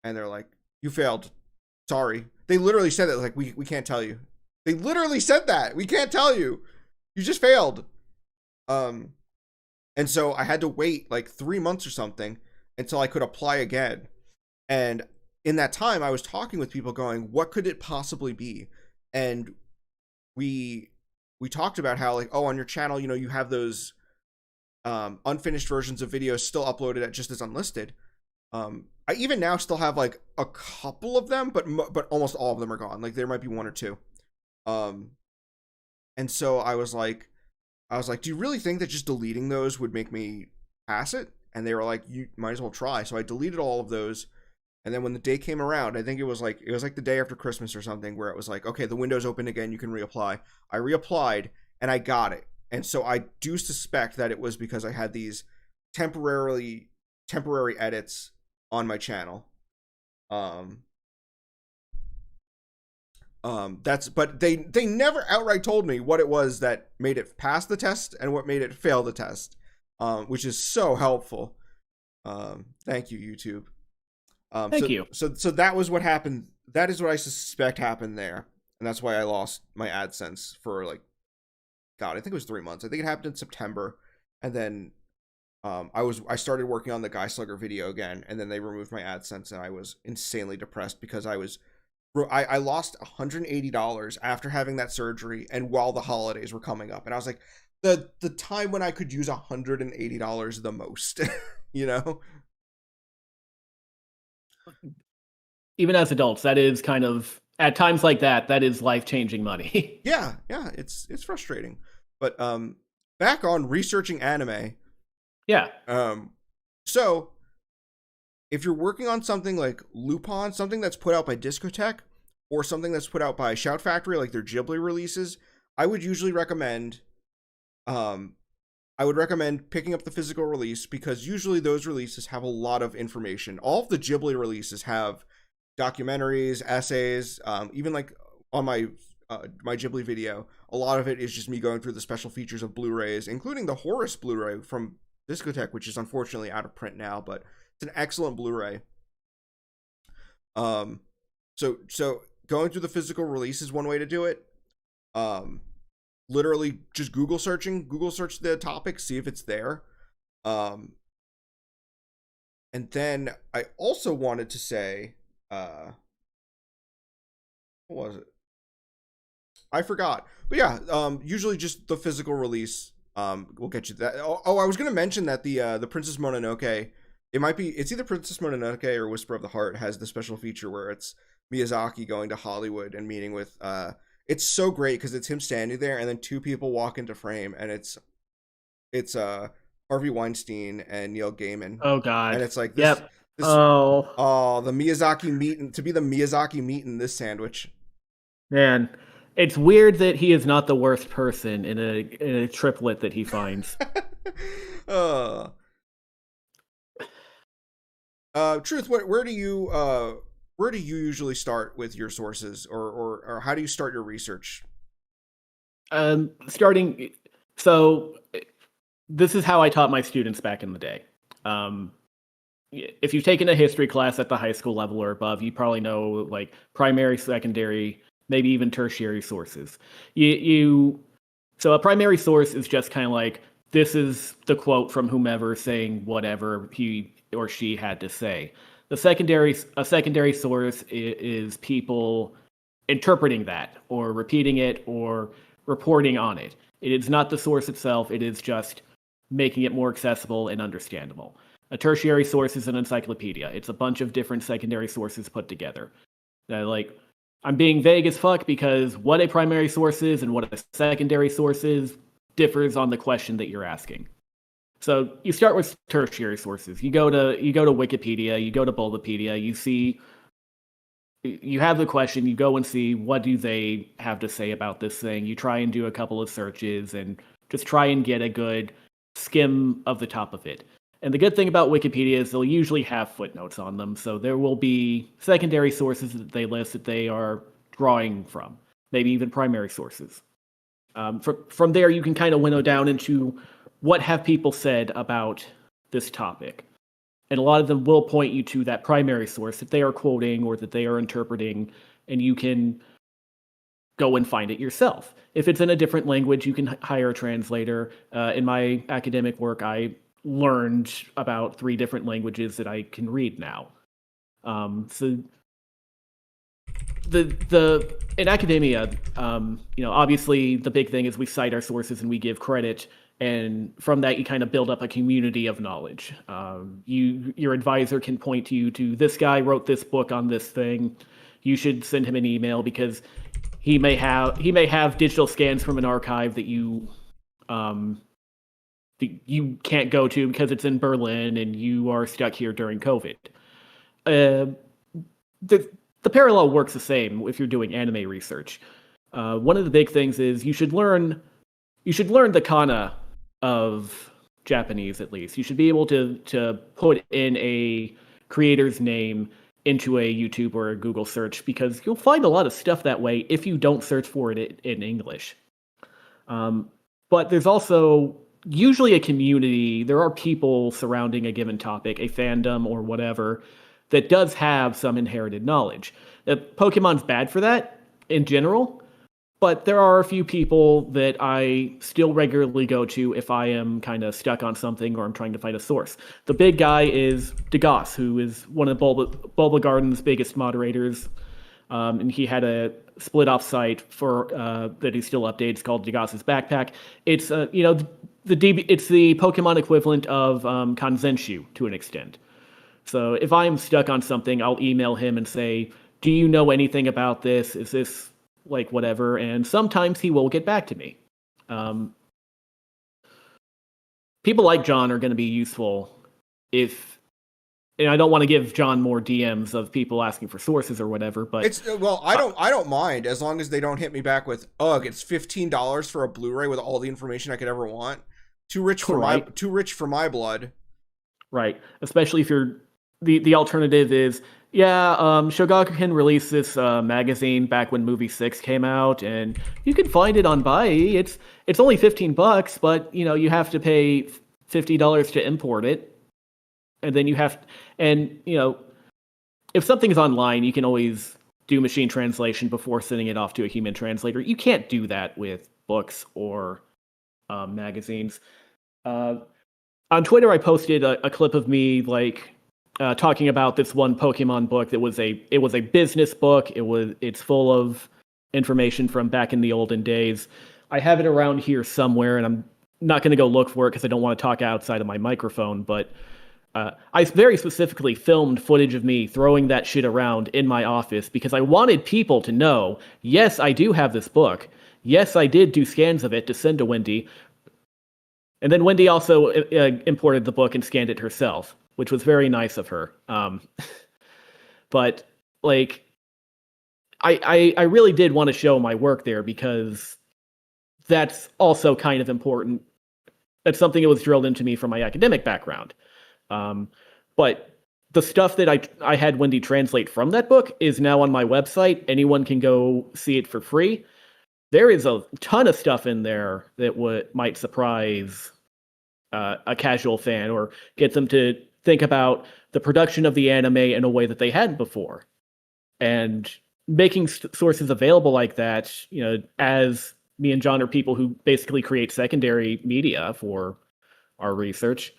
S2: And they're like, you failed, sorry. They literally said that, like, we can't tell you. They literally said that, we can't tell you, you just failed. And so I had to wait like 3 months or something until I could apply again. And in that time, I was talking with people going, what could it possibly be? And we talked about how, like, oh, on your channel, you know, you have those unfinished versions of videos still uploaded at just as unlisted. I even now still have like a couple of them, but almost all of them are gone. Like, there might be one or two. And so I was like, do you really think that just deleting those would make me pass it? And they were like, you might as well try. So I deleted all of those. And then when the day came around, I think it was like the day after Christmas or something, where it was like, okay, the window's open again, you can reapply. I reapplied and I got it. And so I do suspect that it was because I had these temporary edits on my channel. But they never outright told me what it was that made it pass the test and what made it fail the test, which is so helpful. Thank you, YouTube.
S1: Thank you.
S2: So that was what happened. That is what I suspect happened there, and that's why I lost my AdSense for, like, God, I think it was 3 months. I think it happened in September, and then I started working on the Guy Slugger video again, and then they removed my AdSense, and I was insanely depressed because I lost $180 after having that surgery, and while the holidays were coming up, and I was like, the time when I could use $180 the most, you know.
S1: Even as adults, that is kind of, at times like that is life-changing money.
S2: Yeah, it's frustrating. But back on researching anime.
S1: Yeah.
S2: So if you're working on something like Lupin, something that's put out by Discotek, or something that's put out by Shout Factory, like their Ghibli releases, I would usually recommend picking up the physical release, because usually those releases have a lot of information. All of the Ghibli releases have documentaries, essays, even like on my Ghibli video, a lot of it is just me going through the special features of Blu-rays, including the Horus Blu-ray from Discotek, which is unfortunately out of print now, but it's an excellent Blu-ray. So going through the physical release is one way to do it. Literally just Google search the topic, see if it's there. And then I also wanted to say, what was it? I forgot. But yeah, usually just the physical release will get you that. Oh, I was going to mention that the Princess Mononoke, it's either Princess Mononoke or Whisper of the Heart, has the special feature where it's Miyazaki going to Hollywood and meeting with it's so great because it's him standing there and then two people walk into frame, and it's Harvey Weinstein and Neil Gaiman.
S1: Oh God.
S2: And it's like this.
S1: Yep.
S2: The Miyazaki meat, to be the Miyazaki meat in this sandwich.
S1: Man, it's weird that he is not the worst person in a triplet that he finds.
S2: Truth, where do you usually start with your sources, or how do you start your research?
S1: So this is how I taught my students back in the day. If you've taken a history class at the high school level or above, you probably know, like, primary, secondary, maybe even tertiary sources. So a primary source is just kind of like, this is the quote from whomever saying whatever he or she had to say. A secondary source is people interpreting that or repeating it or reporting on it. It is not the source itself. It is just making it more accessible and understandable. A tertiary source is an encyclopedia. It's a bunch of different secondary sources put together. I'm being vague as fuck because what a primary source is and what a secondary source is differs on the question that you're asking. So you start with tertiary sources. You go to Wikipedia, you go to Bulbapedia, you have the question, you go and see what do they have to say about this thing. You try and do a couple of searches and just try and get a good skim of the top of it. And the good thing about Wikipedia is they'll usually have footnotes on them, so there will be secondary sources that they list that they are drawing from, maybe even primary sources. From there, you can kind of winnow down into what have people said about this topic. And a lot of them will point you to that primary source that they are quoting or that they are interpreting, and you can go and find it yourself. If it's in a different language, you can hire a translator. In my academic work, I learned about 3 different languages that I can read now. So the in academia, obviously the big thing is we cite our sources and we give credit, and from that you kind of build up a community of knowledge. Your advisor can point to you to this guy wrote this book on this thing. You should send him an email because he may have digital scans from an archive that you can't go to because it's in Berlin and you are stuck here during COVID. The parallel works the same if you're doing anime research. One of the big things is you should learn the kana of Japanese, at least. You should be able to put in a creator's name into a YouTube or a Google search, because you'll find a lot of stuff that way if you don't search for it in English. But there's also usually a community. There are people surrounding a given topic, a fandom or whatever, that does have some inherited knowledge. Pokemon's bad for that in general, but there are a few people that I still regularly go to if I am kind of stuck on something or I'm trying to find a source. The big guy is DeGoss, who is one of Bulba Garden's biggest moderators, and he had a split-off site for that he still updates called DeGoss's Backpack. It's it's the Pokemon equivalent of Kanzenshu to an extent. So if I'm stuck on something, I'll email him and say, do you know anything about this? Is this like whatever? And sometimes he will get back to me. People like John are going to be useful and I don't want to give John more DMs of people asking for sources or whatever, but
S2: I don't mind as long as they don't hit me back with, ugh, it's $15 for a Blu-ray with all the information I could ever want. Too rich for my blood.
S1: Right. Especially if you're the alternative is, Shogakukan released this magazine back when movie 6 came out, and you can find it on Bai. It's only $15, but you have to pay $50 to import it. And then if something's online, you can always do machine translation before sending it off to a human translator. You can't do that with books or magazines. On Twitter, I posted a clip of me talking about this one Pokemon book that was a business book. It's full of information from back in the olden days. I have it around here somewhere, and I'm not going to go look for it because I don't want to talk outside of my microphone, but I very specifically filmed footage of me throwing that shit around in my office because I wanted people to know, yes, I do have this book. Yes, I did do scans of it to send to Wendy. And then Wendy also imported the book and scanned it herself, which was very nice of her. But I really did want to show my work there because that's also kind of important. That's something that was drilled into me from my academic background. But the stuff that I had Wendy translate from that book is now on my website. Anyone can go see it for free. There is a ton of stuff in there that might surprise a casual fan or get them to think about the production of the anime in a way that they hadn't before. And making sources available like that, as me and John are people who basically create secondary media for our research,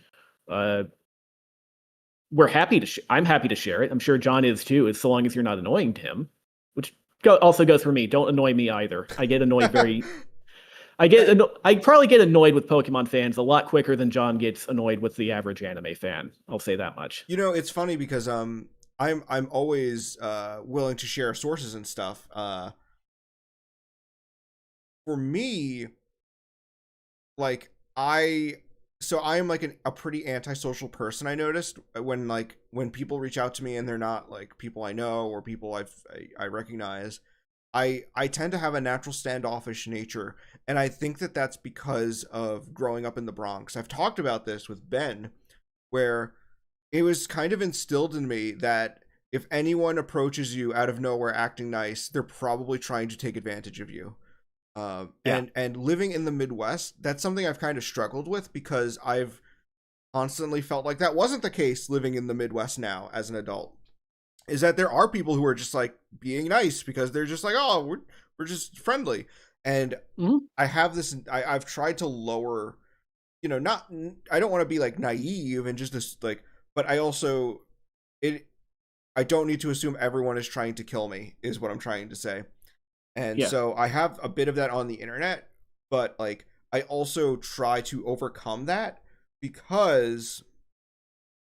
S1: we're happy to. I'm happy to share it. I'm sure John is too, as so long as you're not annoying to him. Which also goes for me. Don't annoy me either. I get annoyed very. I probably get annoyed with Pokemon fans a lot quicker than John gets annoyed with the average anime fan. I'll say that much.
S2: It's funny because I'm always willing to share sources and stuff. For me, I am a pretty antisocial person. I noticed when people reach out to me and they're not people I know or people I recognize, I tend to have a natural standoffish nature, and I think that that's because of growing up in the Bronx. I've talked about this with Ben, where it was kind of instilled in me that if anyone approaches you out of nowhere acting nice, they're probably trying to take advantage of you.
S1: Yeah.
S2: And living in the Midwest, that's something I've kind of struggled with because I've constantly felt like that wasn't the case living in the Midwest now as an adult. Is that there are people who are just like being nice because they're just like, oh, we're just friendly. And
S1: Mhm.
S2: I have this, I've tried to lower, not, I don't want to be like naive and just this like, but I also, it, I don't need to assume everyone is trying to kill me, is what I'm trying to say. And
S1: Yeah.
S2: so I have a bit of that on the internet, but like I also try to overcome that because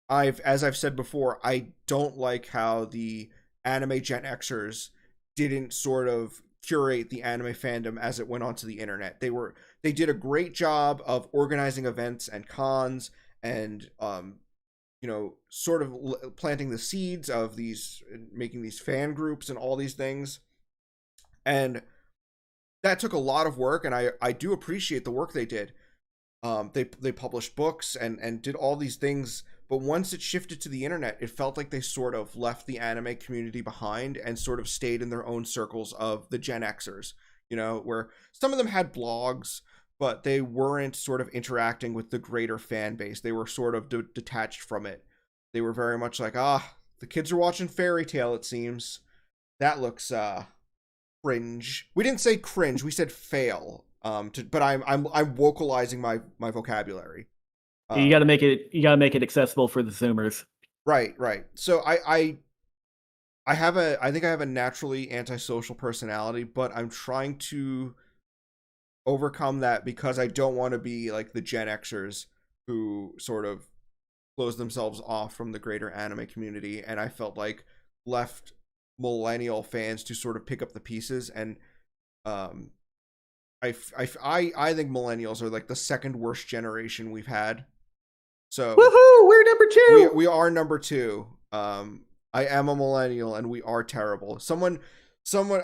S2: as I've said before, I don't like how the anime Gen Xers didn't sort of curate the anime fandom as it went onto the internet. They did a great job of organizing events and cons and sort of planting the seeds of these, making these fan groups and all these things. And that took a lot of work, and I do appreciate the work they did. They published books and did all these things, but once it shifted to the internet, it felt like they sort of left the anime community behind and sort of stayed in their own circles of the Gen Xers, where some of them had blogs, but they weren't sort of interacting with the greater fan base. They were sort of detached from it. They were very much like, the kids are watching Fairy Tale, it seems. That looks cringe. We didn't say cringe, we said fail. But I'm vocalizing my vocabulary.
S1: You got to make it. You got to make it accessible for the Zoomers.
S2: Right. So I think I have a naturally antisocial personality, but I'm trying to overcome that because I don't want to be like the Gen Xers who sort of close themselves off from the greater anime community, and I felt like left millennial fans to sort of pick up the pieces. And um I think millennials are like the second worst generation we've had. So
S1: Woohoo! We're number two.
S2: we are number two. I am a millennial and we are terrible. Someone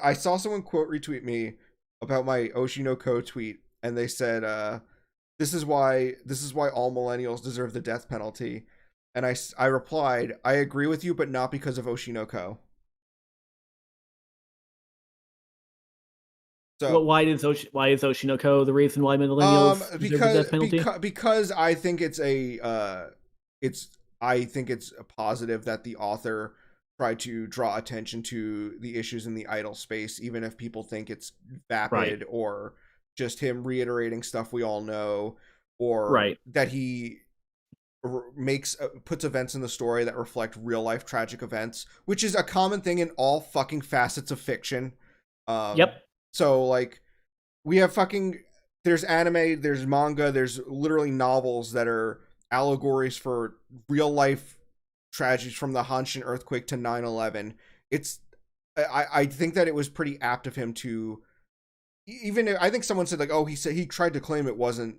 S2: I saw someone quote retweet me about my Oshinoko tweet, and they said, this is why all millennials deserve the death penalty. And I replied, I agree with you, but not because of Oshinoko.
S1: Well,
S2: So
S1: why is Oshinoko the reason why millennials deserve the death penalty?
S2: because I think I think it's a positive that the author tried to draw attention to the issues in the idol space, even if people think it's
S1: Right.
S2: vapid or just him reiterating stuff we all know, or
S1: Right.
S2: that he puts events in the story that reflect real life tragic events, which is a common thing in all fucking facets of fiction. Um,
S1: Yep.
S2: so like we have there's anime, there's manga, there's literally novels that are allegories for real life tragedies, from the Hanshin earthquake to 9/11. It's I think that it was pretty apt of him to, even I think someone said like, oh, he said he tried to claim it wasn't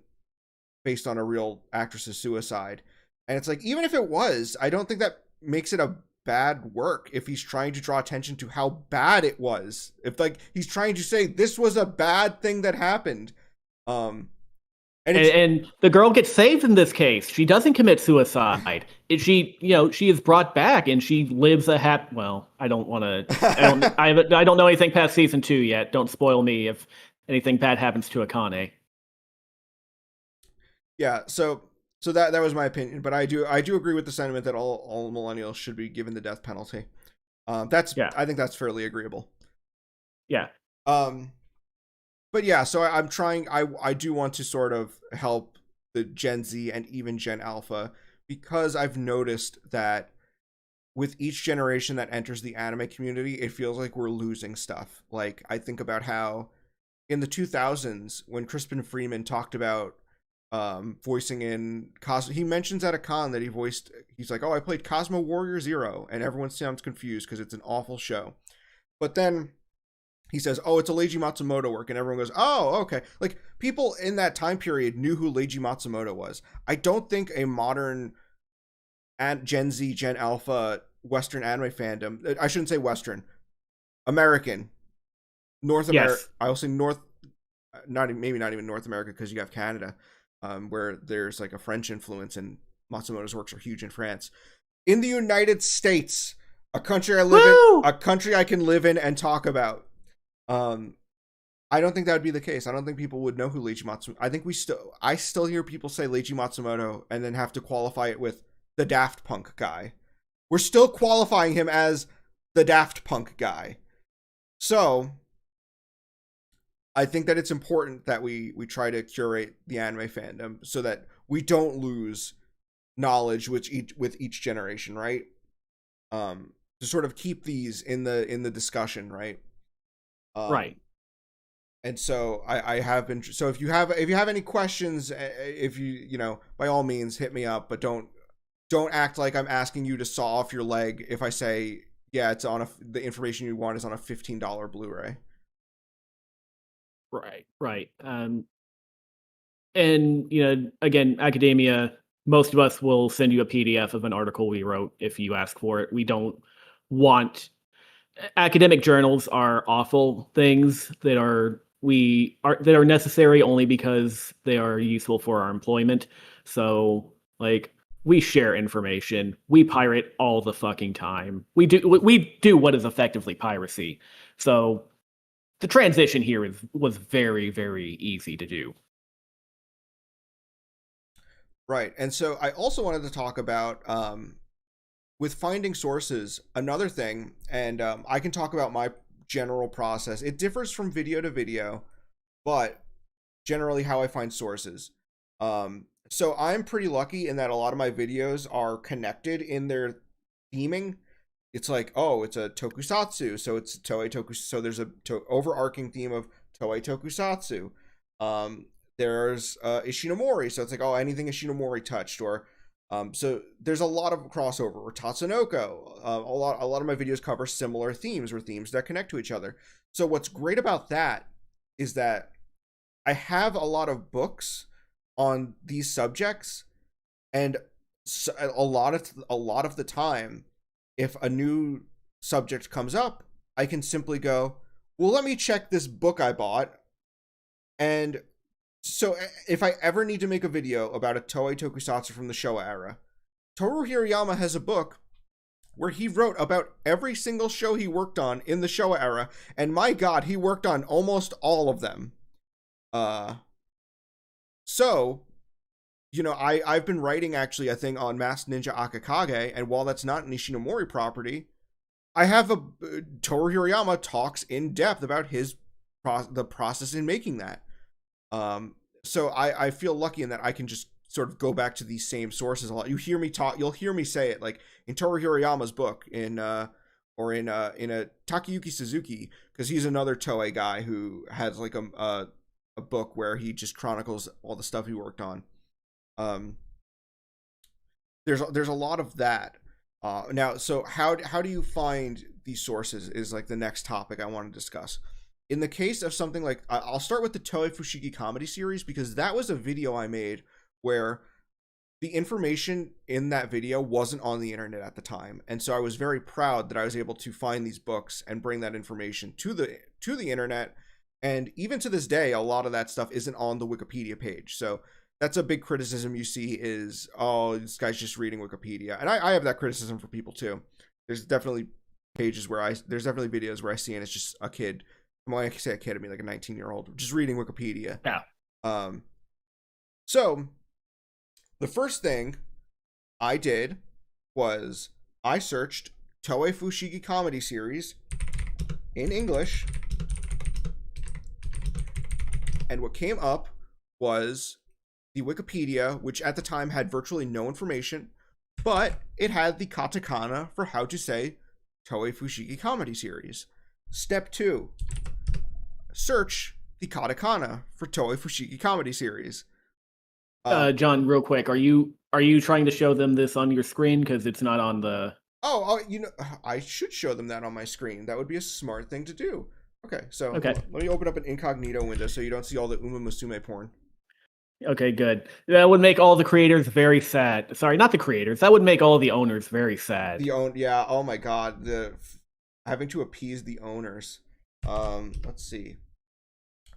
S2: based on a real actress's suicide. And it's like, even if it was, I don't think that makes it a bad work if he's trying to draw attention to how bad it was. If like he's trying to say this was a bad thing that happened. Um and it's
S1: And the girl gets saved in this case. She doesn't commit suicide. She is brought back and she lives a happy. Well, I don't want to. I don't know anything past season 2 yet. Don't spoil me if anything bad happens to Akane.
S2: yeah, so that was my opinion, but I do agree with the sentiment that all millennials should be given the death penalty. That's
S1: Yeah.
S2: I think that's fairly agreeable.
S1: Yeah.
S2: Um but yeah, so I'm trying. I do want to sort of help the Gen Z and even Gen Alpha, because I've noticed that with each generation that enters the anime community, it feels like we're losing stuff. Like I think about how in the 2000s when Crispin Freeman talked about voicing in he mentions at a con that he's like, oh, I played Cosmo Warrior Zero, and everyone sounds confused because it's an awful show. But then he says, oh, it's a Leiji Matsumoto work, and everyone goes, oh, okay. Like people in that time period knew who Leiji Matsumoto was. I don't think a modern Gen Z, Gen Alpha Western anime fandom, I shouldn't say Western, American, North America,
S1: Yes.
S2: I will say North, maybe not even North America, because you have Canada, where there's like a French influence in Matsumoto's works are huge in France. In the United States, a country I live
S1: Woo!
S2: in, a country I can live in and talk about. I don't think that would be the case. I don't think people would know who Leiji Matsumoto. I still hear people say Leiji Matsumoto and then have to qualify it with the Daft Punk guy. We're still qualifying him as the Daft Punk guy. So I think that it's important that we try to curate the anime fandom so that we don't lose knowledge with each generation, right? To sort of keep these in the discussion, right?
S1: Right.
S2: And so I have been. So if you have any questions, if you know, by all means hit me up, but don't act like I'm asking you to saw off your leg if I say, yeah, it's on the information you want is on a $15 Blu-ray.
S1: Right. And again, academia, most of us will send you a PDF of an article we wrote if you ask for it. We don't want academic journals are awful things that are necessary only because they are useful for our employment. So like we share information. We pirate all the fucking time. We do what is effectively piracy. So the transition here was very, very easy to do.
S2: Right. And so I also wanted to talk about with finding sources, another thing, and I can talk about my general process. It differs from video to video, but generally how I find sources. So I'm pretty lucky in that a lot of my videos are connected in their theming. It's like, oh, it's a tokusatsu, so it's Toei Tokusatsu. So there's a overarching theme of Toei Tokusatsu. There's Ishinomori, so it's like, oh, anything Ishinomori touched, or so there's a lot of crossover. Or Tatsunoko, a lot of my videos cover similar themes or themes that connect to each other. So what's great about that is that I have a lot of books on these subjects, and a lot of the time, if a new subject comes up, I can simply go, well, let me check this book I bought. And so if I ever need to make a video about a Toei Tokusatsu from the Showa era, Toru Hirayama has a book where he wrote about every single show he worked on in the Showa era, and my god, he worked on almost all of them. So, I've been writing actually a thing on Masked Ninja Akakage, and while that's not an Ishinomori property, I have Toru Hirayama talks in depth about the process in making that. So I feel lucky in that I can just sort of go back to these same sources a lot. You'll hear me say it, like in Toru Hirayama's book, in a Takayuki Suzuki, because he's another Toei guy who has like a book where he just chronicles all the stuff he worked on. There's a lot of that. Now, so how do you find these sources is like the next topic I want to discuss. In the case of something like, I'll start with the Toei Fushigi comedy series, because that was a video I made where the information in that video wasn't on the internet at the time. And so I was very proud that I was able to find these books and bring that information to the internet. And even to this day, a lot of that stuff isn't on the Wikipedia page. So that's a big criticism you see is, oh, this guy's just reading Wikipedia. And I have that criticism for people too. There's definitely videos where I see and it's just a kid. When I say a kid, I mean like a 19-year-old just reading Wikipedia.
S1: Yeah.
S2: So the first thing I did was I searched Toei Fushigi comedy series in English, and what came up was the Wikipedia, which at the time had virtually no information, but it had the katakana for how to say Toei Fushigi comedy series. Step 2. Search the katakana for Toei Fushigi comedy series.
S1: John, real quick, are you trying to show them this on your screen, because it's not on the...
S2: Oh, I should show them that on my screen. That would be a smart thing to do. Okay, so
S1: Okay.
S2: Let me open up an incognito window so you don't see all the Uma Musume porn.
S1: Okay, good. That would make all the creators very sad. Sorry, not the creators. That would make all the owners very sad.
S2: Yeah. Oh my god, having to appease the owners. Let's see.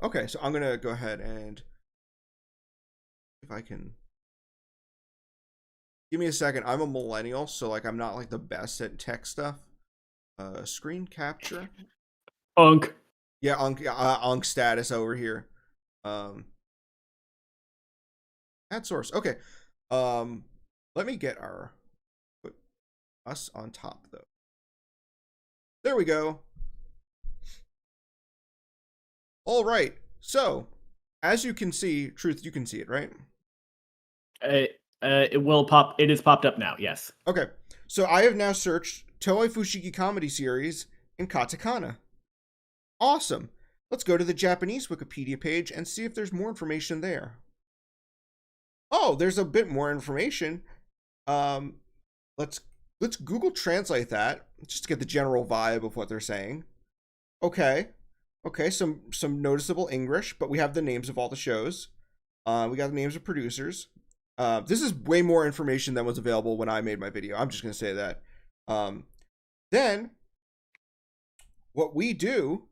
S2: Okay, so I'm gonna go ahead and if I can. Give me a second. I'm a millennial, so like I'm not like the best at tech stuff. Screen capture.
S1: Unk.
S2: Yeah, Unk status over here. Um, Add source. Okay. Let me get put us on top though. There we go. All right. So, as you can see, Truth, you can see it, right?
S1: It will pop. It is popped up now. Yes.
S2: Okay. So I have now searched Toei Fushigi comedy series in katakana. Awesome. Let's go to the Japanese Wikipedia page and see if there's more information there. Oh, there's a bit more information. Um, let's Google Translate that just to get the general vibe of what they're saying. Okay, okay, some noticeable English, but we have the names of all the shows. We got the names of producers. This is way more information than was available when I made my video. I'm just gonna say that. Then what we do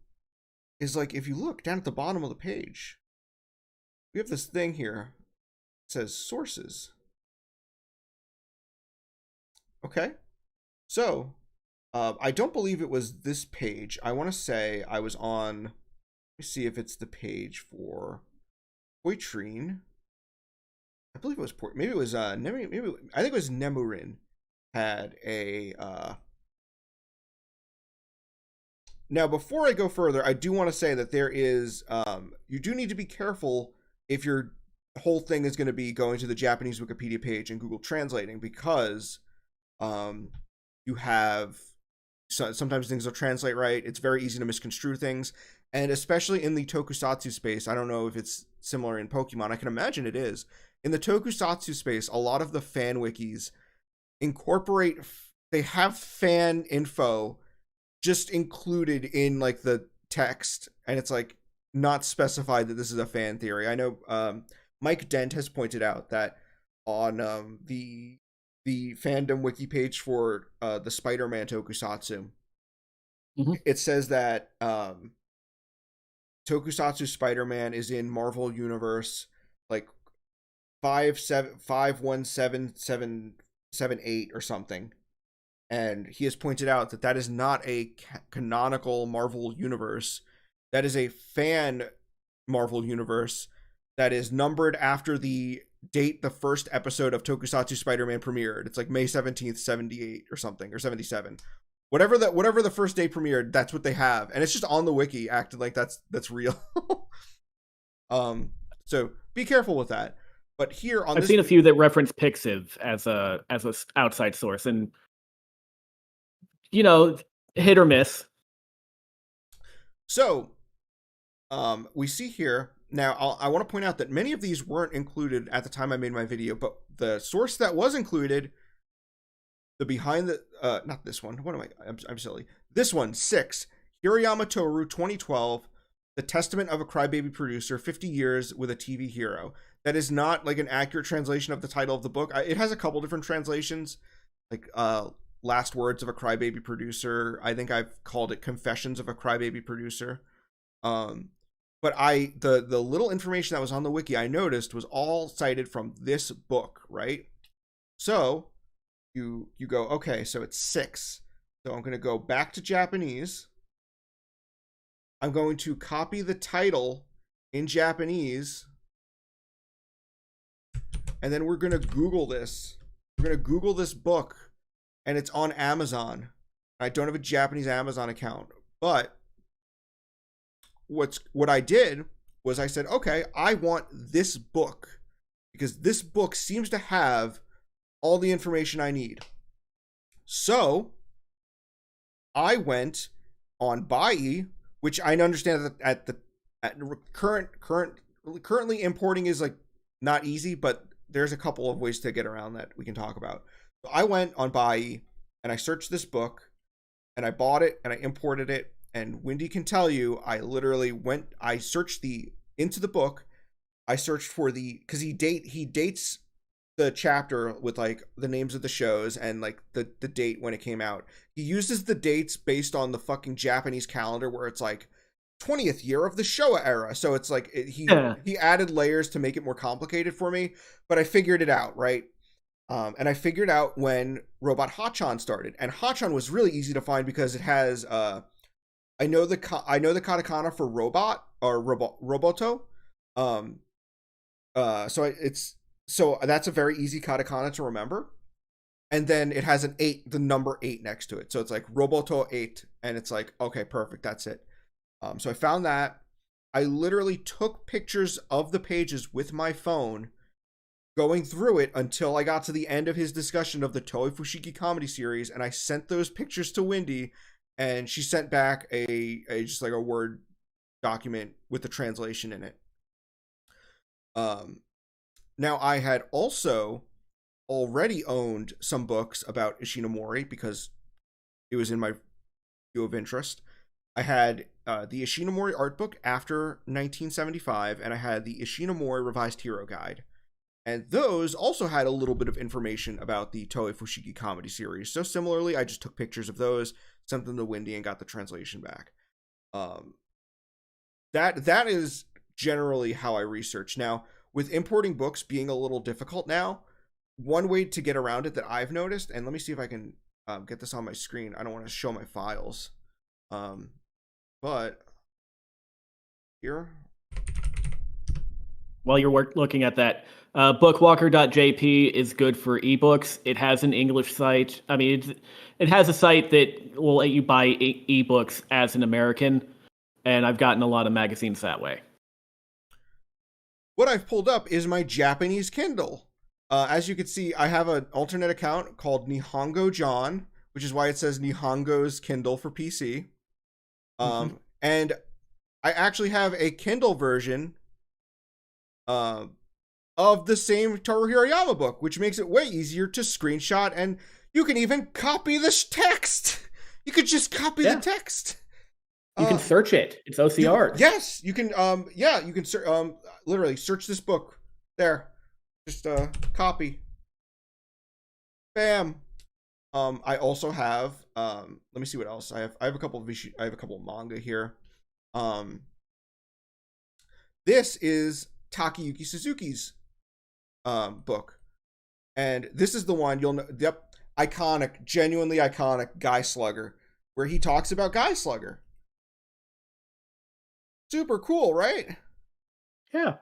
S2: is like if you look down at the bottom of the page, we have this thing here. It says sources. Okay, so I don't believe it was this page. I want to say I was on. Let me see if it's the page for Patron. I believe it was maybe it was maybe I think it was Nemurin had a Now before I go further, I do want to say that there is you do need to be careful if your whole thing is going to be going to the Japanese Wikipedia page and Google translating, because you have sometimes things will translate right. It's very easy to misconstrue things, and especially in the tokusatsu space. I don't know if it's similar in Pokemon. I can imagine it is. In the tokusatsu space, a lot of the fan wikis incorporate, they have fan info just included in like the text, and it's like not specified that this is a fan theory. I know Mike Dent has pointed out that on the fandom wiki page for the Spider-Man tokusatsu, it says that tokusatsu Spider-Man is in Marvel Universe like 517778 or something, and he has pointed out that that is not a canonical Marvel universe. That is a fan Marvel universe that is numbered after the date the first episode of Tokusatsu Spider-Man premiered. It's like May 17th, 78 or something, or 77. Whatever the first day premiered, that's what they have. And it's just on the wiki acting like that's real. So be careful with that. But here on
S1: I've seen a few that reference Pixiv as a outside source, and hit or miss.
S2: So we see here now. I want to point out that many of these weren't included at the time I made my video, but the source that was included, the behind the not this one. What am I? I'm silly. This one, 6 Hirayama Toru, 2012. The Testament of a Crybaby Producer, 50 Years with a TV Hero. That is not like an accurate translation of the title of the book. It has a couple different translations, like Last Words of a Crybaby Producer. I think I've called it Confessions of a Crybaby Producer. But the little information that was on the wiki I noticed was all cited from this book, right? So you go, okay, so it's 6. So I'm going to go back to Japanese. I'm going to copy the title in Japanese, and then we're going to Google this. We're going to Google this book, and it's on Amazon. I don't have a Japanese Amazon account, but what I did was I said, okay, I want this book because this book seems to have all the information I need. So I went on Bai, which I understand that currently importing is like not easy, but there's a couple of ways to get around that we can talk about. So I went on Bai and I searched this book and I bought it and I imported it. And Wendy can tell you, I searched into the book. I searched for because he dates the chapter with like the names of the shows and like the date when it came out. He uses the dates based on the fucking Japanese calendar where it's like 20th year of the Showa era. So it's like he added layers to make it more complicated for me, but I figured it out, right? And I figured out when Robot Hachan started, and Hachan was really easy to find because it has I know the katakana for robot or roboto. Um, so that's a very easy katakana to remember. And then it has an 8, the number 8 next to it. So it's like Roboto 8, and it's like, okay, perfect, that's it. So I found that. I literally took pictures of the pages with my phone, going through it until I got to the end of his discussion of the Toei Fushigi comedy series, and I sent those pictures to Wendy, and she sent back a just like a Word document with the translation in it. Now I had also already owned some books about Ishinomori because it was in my view of interest. I had the Ishinomori art book after 1975, and I had the Ishinomori Revised Hero Guide. And those also had a little bit of information about the Toei Fushigi comedy series. So similarly, I just took pictures of those, sent them to Wendy, and got the translation back. That is generally how I research. Now, with importing books being a little difficult now, one way to get around it that I've noticed, and let me see if I can get this on my screen. I don't want to show my files. But here.
S1: While you're looking at that, bookwalker.jp is good for ebooks. It has an English site. I mean, it has a site that will let you buy ebooks as an American, and I've gotten a lot of magazines that way.
S2: What I've pulled up is my Japanese Kindle. As you can see, I have an alternate account called Nihongo John, which is why it says Nihongo's Kindle for PC. And I actually have a Kindle version of the same Toru Hirayama book, which makes it way easier to screenshot, and you can even copy this text. You could just copy the text.
S1: You can search it. It's OCR.
S2: Yes, you can. You can literally search this book. There, just copy. Bam. I also have. Let me see what else I have. I have a couple of manga here. This is Takayuki Suzuki's book, and this is the one you'll know. Yep, iconic, genuinely iconic Guy Slugger, where he talks about Guy Slugger. Super cool, right?
S1: Yeah.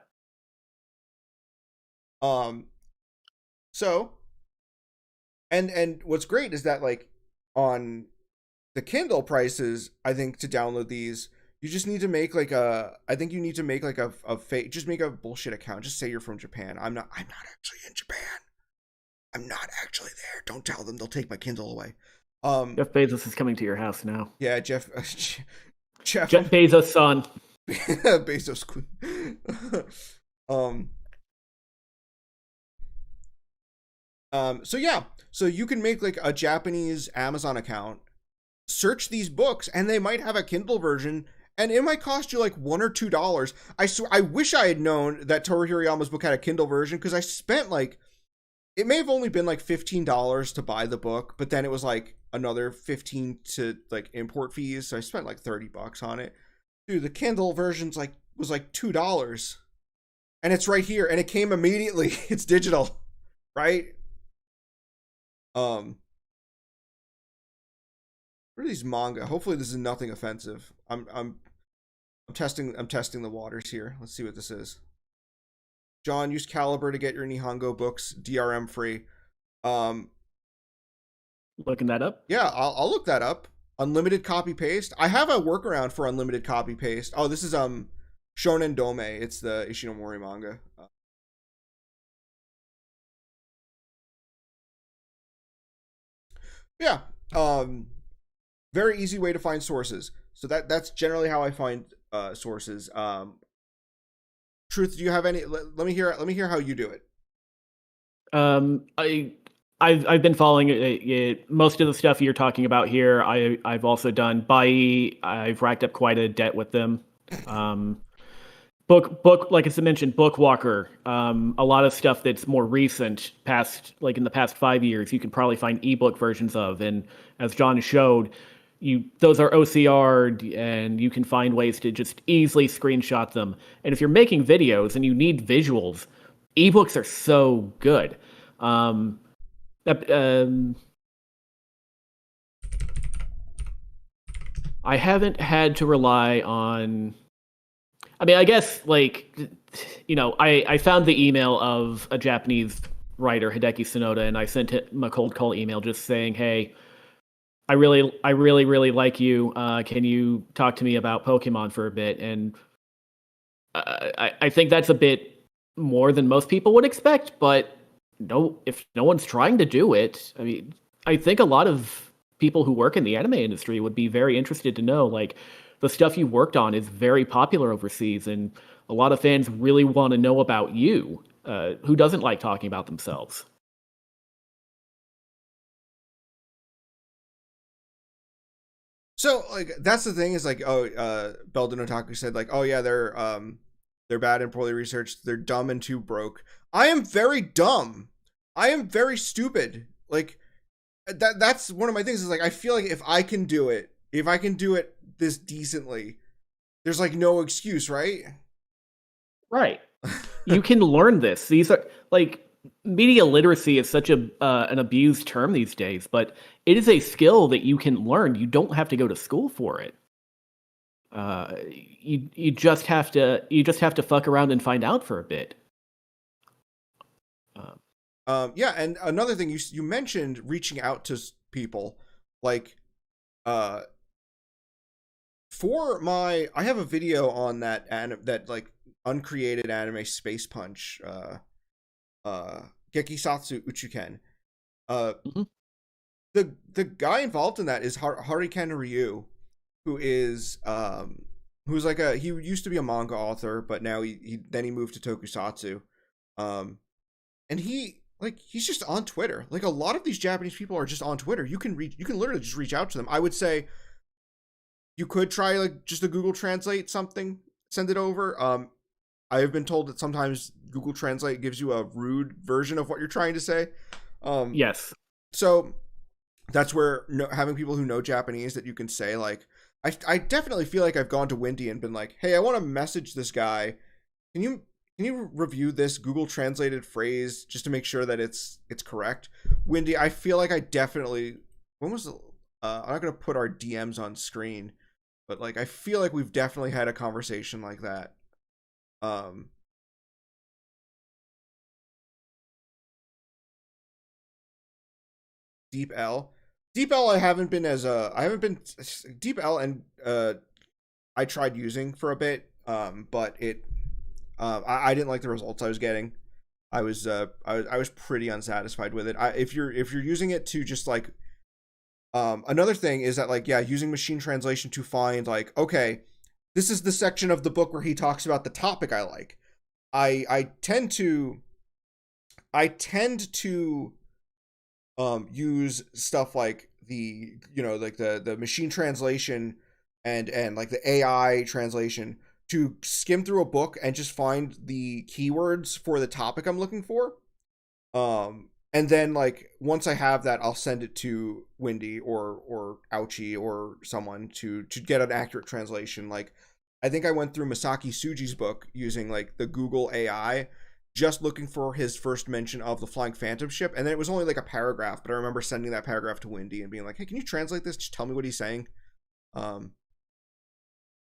S2: So, and what's great is that, like, on the Kindle prices, I think to download these, you just need to make like you need to make like a fake, just make a bullshit account. Just say you're from Japan. I'm not actually in Japan. I'm not actually there. Don't tell them, they'll take my Kindle away.
S1: Jeff Bezos is coming to your house now.
S2: Yeah, Jeff
S1: Bezos' son.
S2: Bezos queen. So yeah, so you can make like a Japanese Amazon account, search these books, and they might have a Kindle version, and it might cost you like $1 or $2. I wish I had known that Toru Hirayama's book had a Kindle version, because I spent like, it may have only been like $15 to buy the book, but then it was like another 15 to like import fees, so I spent like $30 on it. Dude, the Kindle version's like was like $2, and it's right here, and it came immediately. It's digital, right? What are these manga? Hopefully this is nothing offensive. I'm testing the waters here. Let's see what this is. John, use Caliber to get your Nihongo books DRM free.
S1: Looking that up?
S2: Yeah, I'll look that up. Unlimited copy paste. I have a workaround for unlimited copy paste. Oh, this is Shonen Dome. It's the Ishinomori manga. Yeah. Very easy way to find sources. So that's generally how I find sources. Truth, do you have any? Let me hear how you do it.
S1: I've been following most of the stuff you're talking about here. I've also done Bai. I've racked up quite a debt with them. Book, like I mentioned, Bookwalker. A lot of stuff that's more recent, like in the past 5 years, you can probably find ebook versions of. And as John showed, those are OCR'd, and you can find ways to just easily screenshot them. And if you're making videos and you need visuals, ebooks are so good. I haven't had to rely on. I mean, I guess like, I found the email of a Japanese writer, Hideki Sonoda, and I sent him a cold call email just saying, "Hey, I really like you. Can you talk to me about Pokemon for a bit?" And I think that's a bit more than most people would expect. But no, if no one's trying to do it, I mean, I think a lot of people who work in the anime industry would be very interested to know, like, the stuff you worked on is very popular overseas, and a lot of fans really want to know about you. Who doesn't like talking about themselves?
S2: So like that's the thing is like Belden Otaku said like oh yeah they're bad and poorly researched, they're dumb and too broke. I am very dumb. I am very stupid. Like that's one of my things is like I feel like if I can do it this decently, there's like no excuse, right?
S1: Right. You can learn this. These are like, media literacy is such an abused term these days, but it is a skill that you can learn. You don't have to go to school for it. You just have to fuck around and find out for a bit. Uh,
S2: Yeah, and another thing you mentioned reaching out to people like uh for my I have a video on that like uncreated anime Space Punch Gekisatsu Uchuken. Uh
S1: mhm.
S2: the guy involved in that is Hariken Ryu, who is who's like he used to be a manga author, but now he moved to tokusatsu. Um and he's just on Twitter. Like a lot of these Japanese people are just on Twitter. You can literally just reach out to them. I would say you could try like just a Google Translate something, send it over. I have been told that sometimes Google Translate gives you a rude version of what you're trying to say. Um,
S1: Yes.
S2: so that's where having people who know Japanese that you can say like, I definitely feel like I've gone to Windy and been like, hey, I want to message this guy. Can you review this Google translated phrase just to make sure that it's correct? Windy, I feel like I definitely when was the I'm not gonna put our DMs on screen, but like I feel like we've definitely had a conversation like that. Um, Deep L, Deep L, I haven't been Deep L and I tried using for a bit, but I didn't like the results I was getting. I was pretty unsatisfied with it. If you're using it to just like another thing is that like yeah, using machine translation to find like okay, this is the section of the book where he talks about the topic I like. I tend to use stuff like the machine translation and like the AI translation to skim through a book and just find the keywords for the topic I'm looking for. And then like once I have that, I'll send it to Windy or Ouchie or someone to get an accurate translation. Like I think I went through Masaki Suji's book using like the Google AI, just looking for his first mention of the flying phantom ship, and then it was only like a paragraph, but I remember sending that paragraph to Windy and being like, hey, can you translate this, just tell me what he's saying. um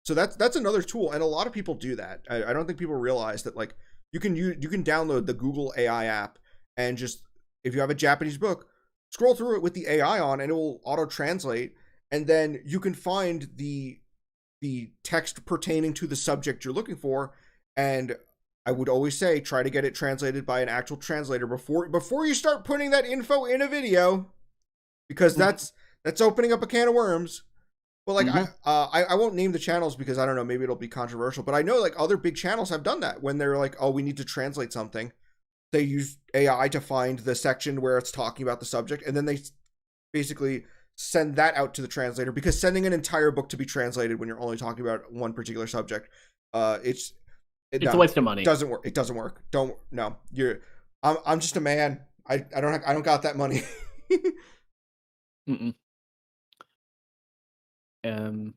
S2: so that's another tool, and a lot of people do that. I don't think people realize that like you can download the Google AI app and just if you have a Japanese book, scroll through it with the AI on, and it will auto translate, and then you can find the text pertaining to the subject you're looking for. And I would always say try to get it translated by an actual translator before you start putting that info in a video, because that's opening up a can of worms. But like
S1: Mm-hmm.
S2: I won't name the channels because I don't know, maybe it'll be controversial, but I know like other big channels have done that when they're like, oh, we need to translate something. They use AI to find the section where it's talking about the subject, and then they basically send that out to the translator, because sending an entire book to be translated when you're only talking about one particular subject,
S1: It's a
S2: no,
S1: waste of money.
S2: doesn't work. It doesn't work. Don't no. I'm just a man. I don't got that money.
S1: Mm-mm. Um,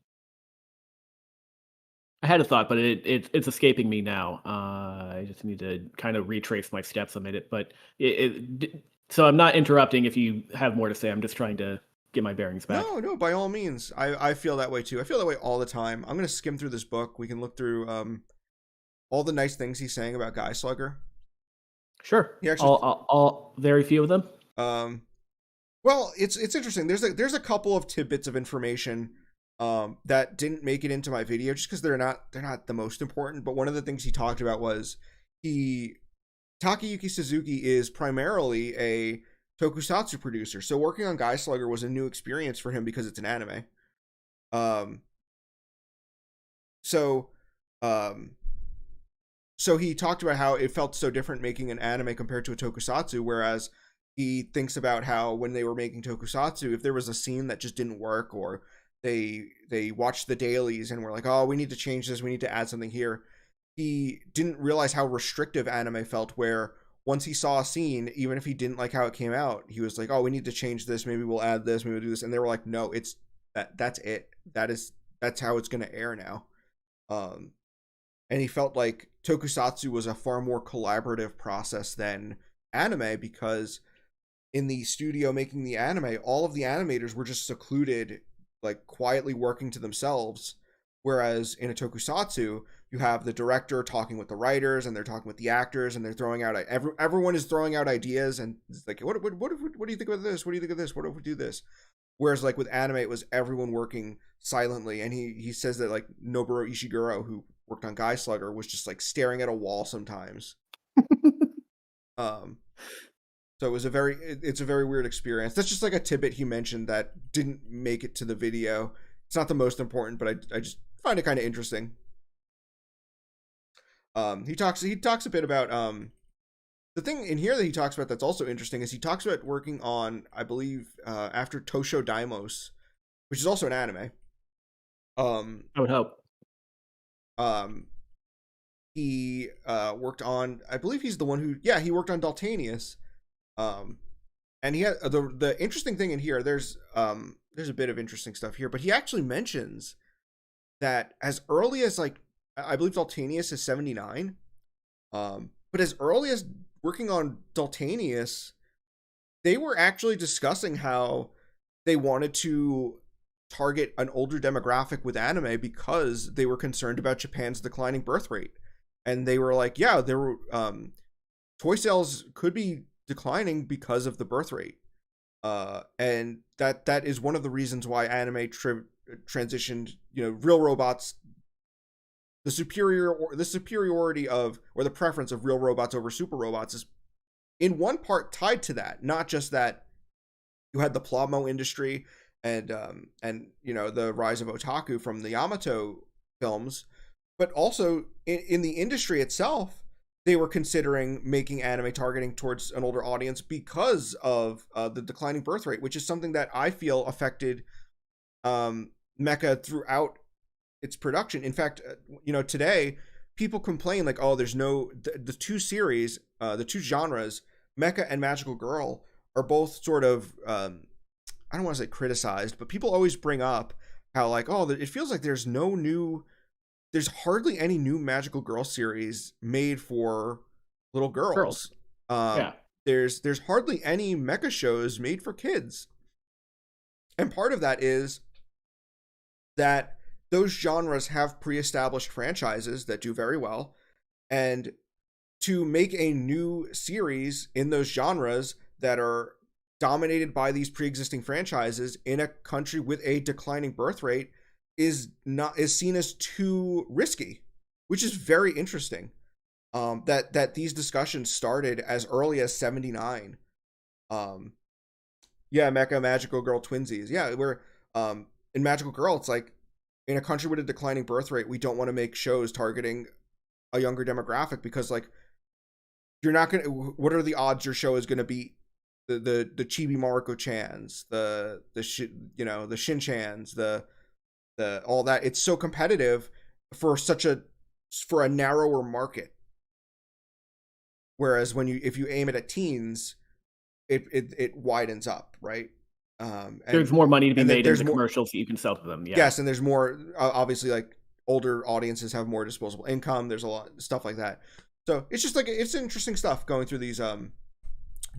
S1: I had a thought, but it's escaping me now. I just need to kind of retrace my steps a minute. But So I'm not interrupting if you have more to say. I'm just trying to get my bearings back.
S2: No, by all means. I feel that way too. I feel that way all the time. I'm gonna skim through this book. We can look through all the nice things he's saying about Guy Slugger.
S1: Sure.
S2: He actually
S1: All very few of them.
S2: Well, it's interesting. There's a couple of tidbits of information that didn't make it into my video just because they're not the most important. But one of the things he talked about was Takayuki Suzuki is primarily a tokusatsu producer, so working on Guy Slugger was a new experience for him because it's an anime. So he talked about how it felt so different making an anime compared to a tokusatsu, whereas he thinks about how when they were making tokusatsu, if there was a scene that just didn't work, or they watched the dailies and were like, oh, we need to change this, we need to add something here, he didn't realize how restrictive anime felt, where once he saw a scene, even if he didn't like how it came out, he was like, oh, we need to change this, maybe we'll add this, maybe we'll do this, and they were like, no, it's that's it, that's how it's going to air now. And he felt like tokusatsu was a far more collaborative process than anime, because in the studio making the anime, all of the animators were just secluded, like quietly working to themselves, whereas in a tokusatsu you have the director talking with the writers, and they're talking with the actors, and they're throwing out everyone is throwing out ideas, and it's like, what do you think about this, what do you think of this, what if we do this? Whereas like with anime, it was everyone working silently. And he says that like Noboru Ishiguro, who worked on Guy Slugger, was just like staring at a wall sometimes. So it was it's a very weird experience. That's just like a tidbit he mentioned that didn't make it to the video. It's not the most important, but I just find it kind of interesting. He talks a bit about the thing in here that he talks about that's also interesting is he talks about working on, I believe, after Tosho Daimos, which is also an anime.
S1: I would hope.
S2: He worked on, I believe he's the one who, he worked on Daltanius. And he had the interesting thing in here, there's a bit of interesting stuff here, but he actually mentions that as early as like, I believe Daltanius is 79, but as early as working on Daltanius, they were actually discussing how they wanted to target an older demographic with anime because they were concerned about Japan's declining birth rate. And they were like, yeah, there were toy sales could be declining because of the birth rate. And that is one of the reasons why anime transitioned, real robots, the superiority of, or the preference of real robots over super robots is in one part tied to that. Not just that you had the Plomo industry and the rise of otaku from the Yamato films, but also in the industry itself, they were considering making anime targeting towards an older audience because of the declining birth rate, which is something that I feel affected mecha throughout its production. In fact, today people complain like, oh, there's no the two series, the two genres, mecha and magical girl, are both sort of I don't want to say criticized, but people always bring up how like, oh, it feels like there's hardly any new magical girl series made for little girls. There's hardly any mecha shows made for kids, and part of that is that those genres have pre-established franchises that do very well, and to make a new series in those genres that are dominated by these pre-existing franchises in a country with a declining birth rate is seen as too risky, which is very interesting. That these discussions started as early as 79. Mecha Magical Girl Twinsies. Yeah, we're in Magical Girl, it's like, in a country with a declining birth rate, we don't want to make shows targeting a younger demographic because, like, you're not gonna. What are the odds your show is going to beat the Chibi Maruko Chans, the Shin Chans, the all that? It's so competitive for a narrower market. Whereas if you aim it at teens, it widens up, right? And
S1: there's more money to be made in the commercials that you can sell to them. Yeah.
S2: Yes, and there's more, obviously, like, older audiences have more disposable income. There's a lot of stuff like that. So it's just like, it's interesting stuff going through these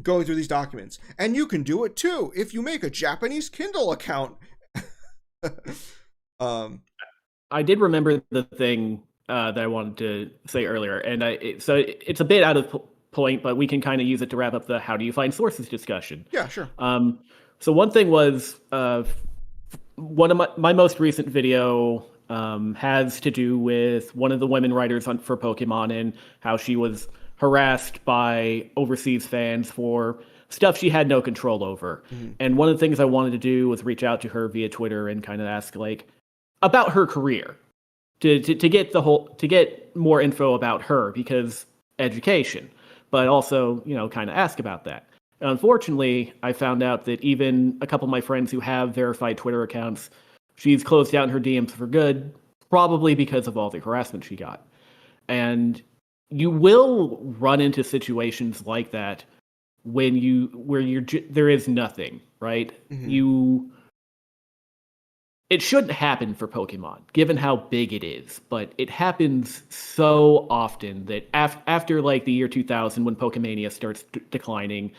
S2: going through these documents. And you can do it too if you make a Japanese Kindle account.
S1: I did remember the thing that I wanted to say earlier, and it's a bit out of point, but we can kind of use it to wrap up the how do you find sources discussion.
S2: Yeah, sure.
S1: So one thing was one of my most recent video has to do with one of the women writers for Pokemon and how she was harassed by overseas fans for stuff she had no control over. Mm-hmm. And one of the things I wanted to do was reach out to her via Twitter and kind of ask like about her career to get more info about her, because education, but also, you know, kind of ask about that. And unfortunately, I found out that even a couple of my friends who have verified Twitter accounts, she's closed down her DMs for good, probably because of all the harassment she got. And you will run into situations like that where there is nothing, right? Mm-hmm. It shouldn't happen for Pokemon, given how big it is, but it happens so often that after like the year 2000, when Pokemania starts declining,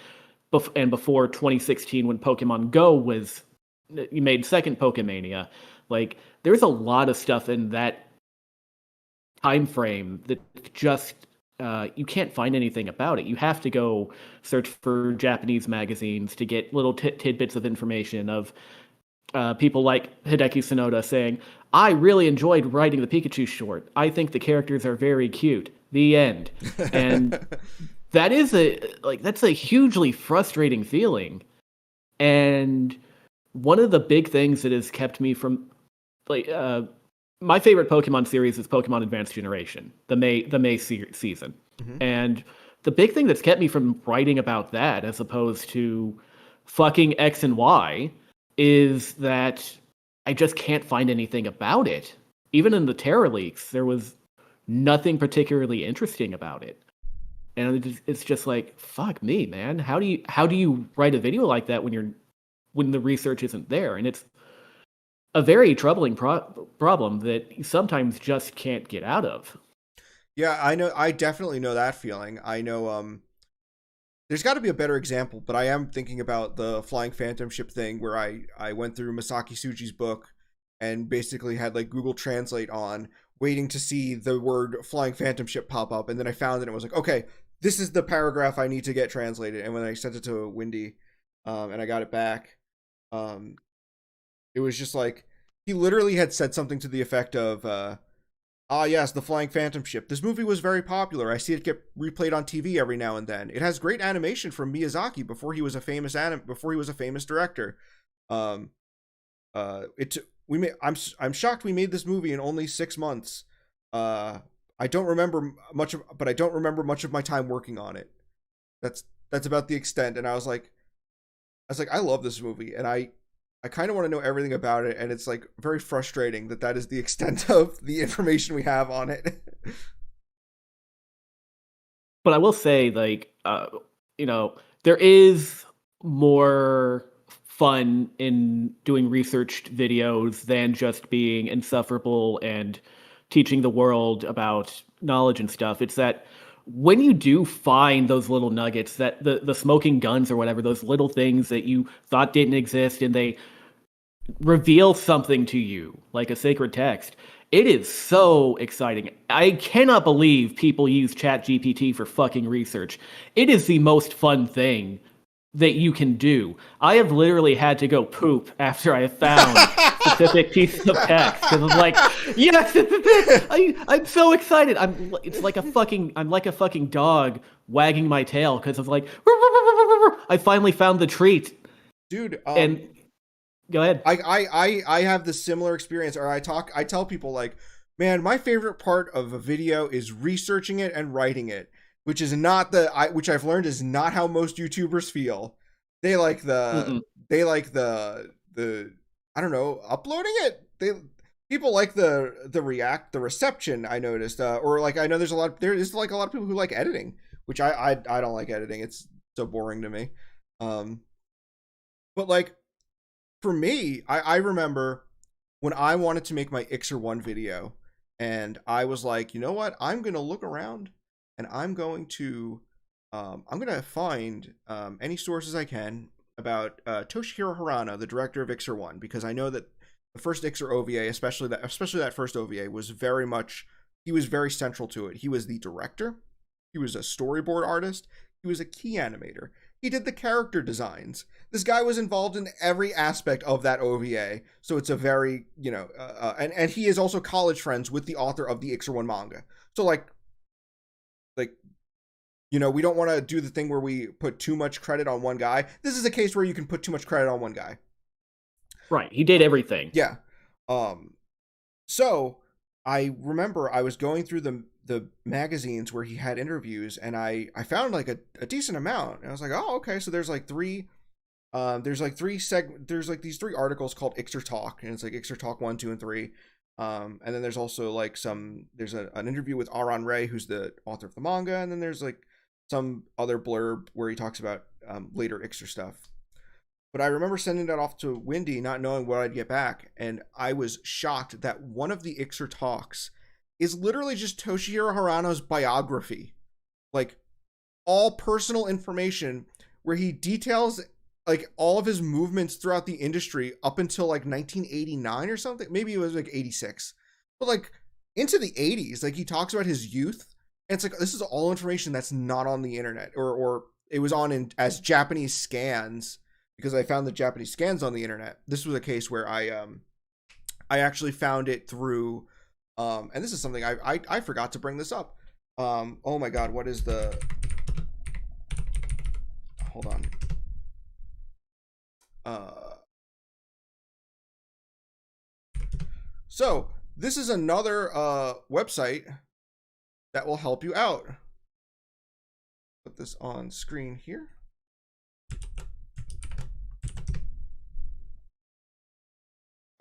S1: and before 2016, when Pokemon Go you made second Pokemania, like there's a lot of stuff in that time frame that just you can't find anything about it. You have to go search for Japanese magazines to get little tidbits of information of people like Hideki Sonoda saying, "I really enjoyed writing the Pikachu short. I think the characters are very cute." The end. And that's a hugely frustrating feeling. And one of the big things that has kept me from my favorite Pokemon series is Pokemon Advanced Generation, the May season. Mm-hmm. And the big thing that's kept me from writing about that, as opposed to fucking X and Y, is that I just can't find anything about it. Even in the Terra leaks, there was nothing particularly interesting about it. And it's just like, fuck me, man. How do you write a video like that when the research isn't there? And it's a very troubling problem that you sometimes just can't get out of.
S2: Yeah, I know. I definitely know that feeling. I know. There's got to be a better example, but I am thinking about the Flying Phantom Ship thing, where I went through Masaki Tsuji's book and basically had like Google Translate on, waiting to see the word Flying Phantom Ship pop up, and then I found it and was like, okay, this is the paragraph I need to get translated. And when I sent it to Windy, and I got it back, it was just like, he literally had said something to the effect of, yes, the Flying Phantom Ship. This movie was very popular. I see it get replayed on TV every now and then. It has great animation from Miyazaki before he was a famous director. I'm shocked we made this movie in only 6 months. I don't remember much of my time working on it. That's about the extent. And I was like, I love this movie, and I kind of want to know everything about it, and it's like very frustrating that is the extent of the information we have on it.
S1: But I will say, like, there is more fun in doing researched videos than just being insufferable and teaching the world about knowledge and stuff. It's that when you do find those little nuggets, that the smoking guns or whatever, those little things that you thought didn't exist, and they reveal something to you, like a sacred text, it is so exciting. I cannot believe people use ChatGPT for fucking research. It is the most fun thing that you can do. I have literally had to go poop after I have found specific pieces of text, because I'm like, yes, I'm so excited. I'm like a fucking dog wagging my tail because of like, I finally found the treat,
S2: dude.
S1: And go ahead.
S2: I have the similar experience, or I tell people like, man, my favorite part of a video is researching it and writing it, which is not which I've learned is not how most YouTubers feel. They like the I don't know, uploading it. People like the reception, I noticed, or like I know there is like a lot of people who like editing, which I don't like editing. It's so boring to me. But like for me, I remember when I wanted to make my Ixer 1 video, and I was like, you know what? I'm going to look around and I'm going to I'm gonna find any sources I can about Toshihiro Harano, the director of Ixer One, because I know that the first Ixer OVA, especially that first OVA, was very much, he was very central to it. He was the director, he was a storyboard artist, he was a key animator. He did the character designs. This guy was involved in every aspect of that OVA. So it's a very, and he is also college friends with the author of the Ixer One manga. So like we don't want to do the thing where we put too much credit on one guy. This is a case where you can put too much credit on one guy.
S1: Right. He did everything.
S2: Yeah. So I remember I was going through the magazines where he had interviews, and I found like a decent amount. And I was like, oh, okay. So there's like there's these three articles called Ixer Talk, and it's like Ixer Talk 1, 2, and 3. And then there's also like there's an interview with Aran Ray, who's the author of the manga, and then there's like some other blurb where he talks about later Ixer stuff. But I remember sending that off to Wendy, not knowing what I'd get back, and I was shocked that one of the Ixer talks is literally just Toshihiro Harano's biography, like all personal information, where he details like all of his movements throughout the industry up until like 1989 or something. Maybe it was like 86, but like into the 80s. Like he talks about his youth, and it's like, this is all information that's not on the internet, or it was on as Japanese scans, because I found the Japanese scans on the internet. This was a case where I actually found it through, and this is something I forgot to bring this up. Oh my God, what is the, hold on. So this is another website that will help you out. Put this on screen here.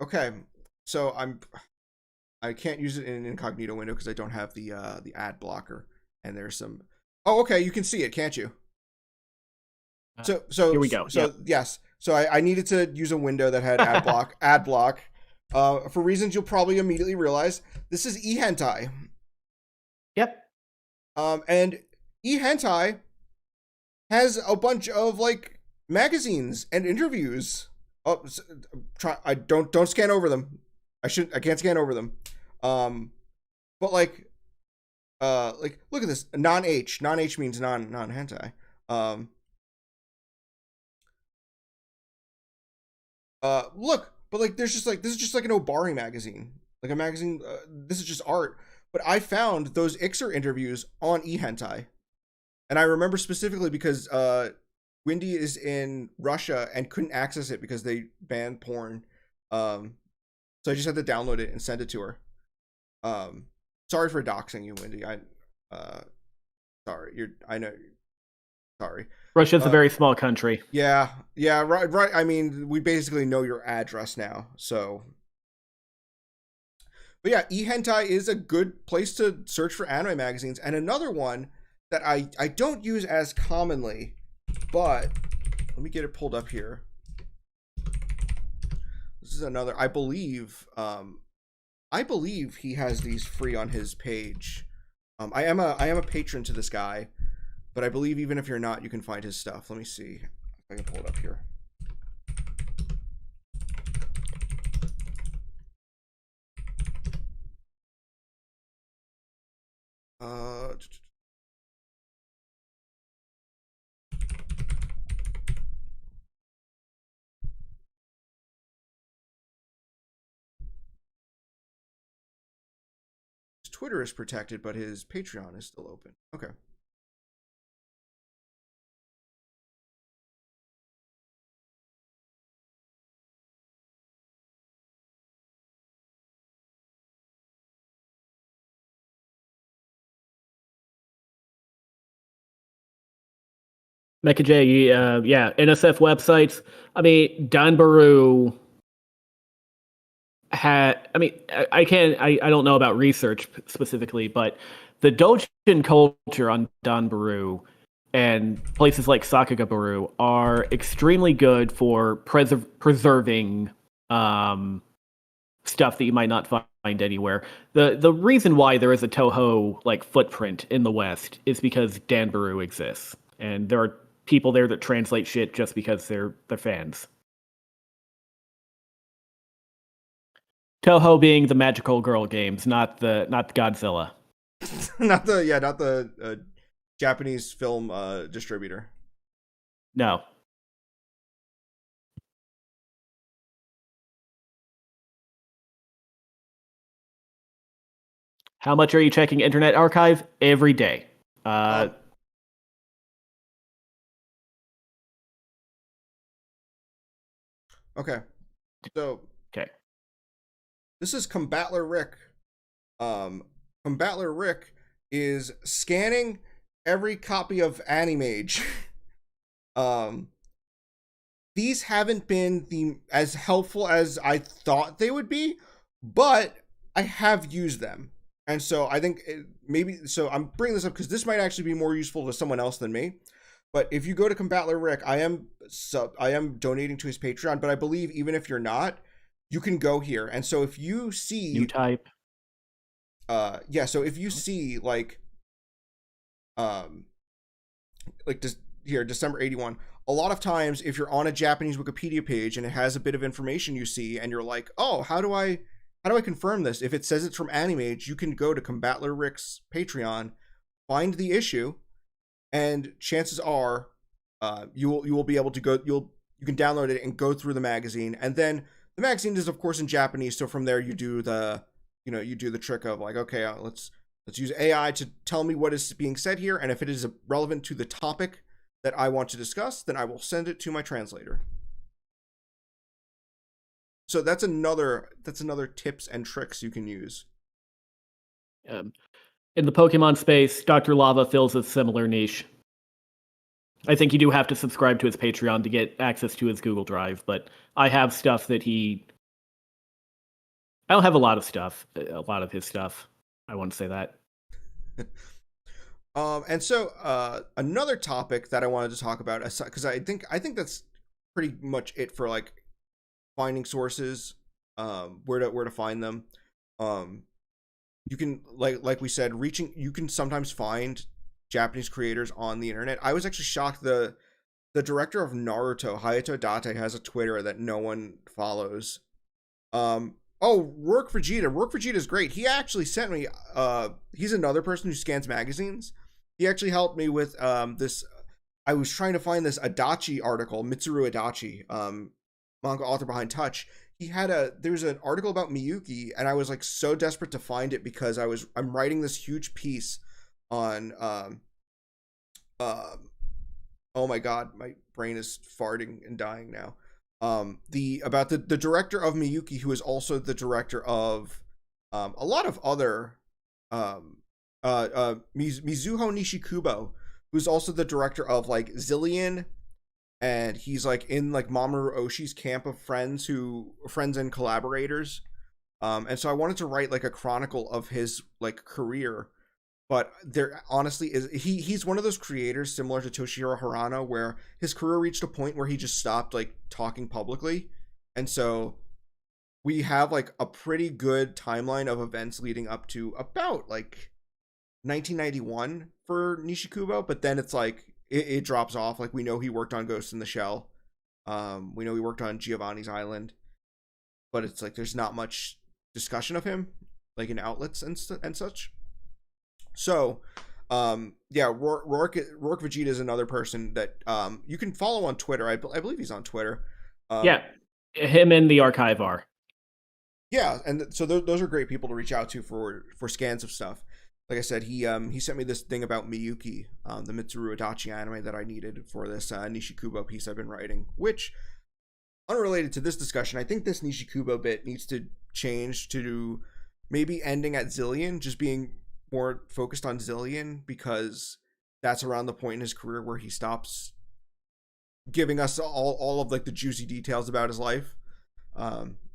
S2: Okay, so I can't use it in an incognito window because I don't have the ad blocker, and there's some. Oh, okay, you can see it, can't you? So
S1: here we go.
S2: So yep. Yes, so I needed to use a window that had ad block. For reasons you'll probably immediately realize, this is eHentai.
S1: Yep.
S2: And eHentai has a bunch of like magazines and interviews. Oh, don't scan over them. I can't scan over them. But like look at this. Non-H means non-hentai. Look, but like there's just like, this is just like an Obari magazine, like a magazine. This is just art. But I found those Ixer interviews on eHentai, and I remember specifically because Wendy is in Russia and couldn't access it because they banned porn. So I just had to download it and send it to her. Sorry for doxing you, Wendy. Sorry. I know. Sorry.
S1: Russia's a very small country.
S2: Yeah, right. I mean, we basically know your address now, so. But yeah, eHentai is a good place to search for anime magazines, and another one that I don't use as commonly, but let me get it pulled up here. This is another. I believe he has these free on his page. I am a patron to this guy, but I believe even if you're not, you can find his stuff. Let me see if I can pull it up here. His Twitter is protected, but his Patreon is still open. Okay.
S1: Mecha J, yeah, NSF websites. I mean, Danbaru had. I mean, I don't know about research specifically, but the Dojin culture on Danbaru and places like Sakagabaru are extremely good for preserving stuff that you might not find anywhere. The reason why there is a Toho like footprint in the West is because Danbaru exists. and there are people there that translate shit just because they're fans. Toho being the magical girl games, not Godzilla.
S2: not the Japanese film distributor.
S1: No. How much are you checking Internet Archive? Every day.
S2: Okay. So
S1: okay.
S2: This is ComattlerRick. ComattlerRick is scanning every copy of animage. These haven't been as helpful as I thought they would be, but I have used them. And so I think I'm bringing this up because this might actually be more useful to someone else than me. But if you go to ComattlerRick, I am donating to his Patreon, but I believe even if you're not, you can go here. And so if you see
S1: new type,
S2: so if you see December 81, a lot of times if you're on a Japanese Wikipedia page and it has a bit of information you see and you're like, oh, how do I confirm this? If it says it's from Animage, you can go to ComattlerRick's Patreon, find the issue, and chances are you will be able to go, you can download it and go through the magazine. And then the magazine is of course in Japanese, so from there you do the trick of like, okay, let's use AI to tell me what is being said here, and if it is relevant to the topic that I want to discuss, then I will send it to my translator. So that's another tips and tricks you can use.
S1: In the Pokemon space, Dr. Lava fills a similar niche. I think you do have to subscribe to his Patreon to get access to his Google Drive, but I have stuff that I don't have a lot of his stuff. I want to say that.
S2: And so another topic that I wanted to talk about, because I think that's pretty much it for like finding sources, where to find them. You can like we said, you can sometimes find Japanese creators on the internet. I was actually shocked the director of Naruto, Hayato Date, has a Twitter that no one follows. Rourke Vegeta is great. He actually sent me he's another person who scans magazines. He actually helped me with this. I was trying to find this Adachi article, Mitsuru Adachi, manga author behind Touch. There's an article about Miyuki, and I was like so desperate to find it because I'm writing this huge piece on oh my god, my brain is farting and dying now. About the director of Miyuki, who is also the director of a lot of other Mizuho Nishikubo, who's also the director of like Zillion, and he's like in like Mamoru Oshii's camp of friends and collaborators. And so I wanted to write like a chronicle of his like career, but there honestly is he's one of those creators similar to Toshihiro Harano where his career reached a point where he just stopped like talking publicly. And so we have like a pretty good timeline of events leading up to about like 1991 for Nishikubo, but then it's like it drops off. Like we know he worked on Ghost in the Shell. We know he worked on Giovanni's Island, but it's like there's not much discussion of him like in outlets and such. So Rourke Vegeta is another person that you can follow on Twitter. I believe he's on Twitter.
S1: Yeah, him and the archive are.
S2: Yeah, and so those are great people to reach out to for scans of stuff. Like I said, he sent me this thing about Miyuki, the Mitsuru Adachi anime that I needed for this Nishikubo piece I've been writing, which, unrelated to this discussion, I think this Nishikubo bit needs to change to maybe ending at Zillion, just being more focused on Zillion, because that's around the point in his career where he stops giving us all of like the juicy details about his life.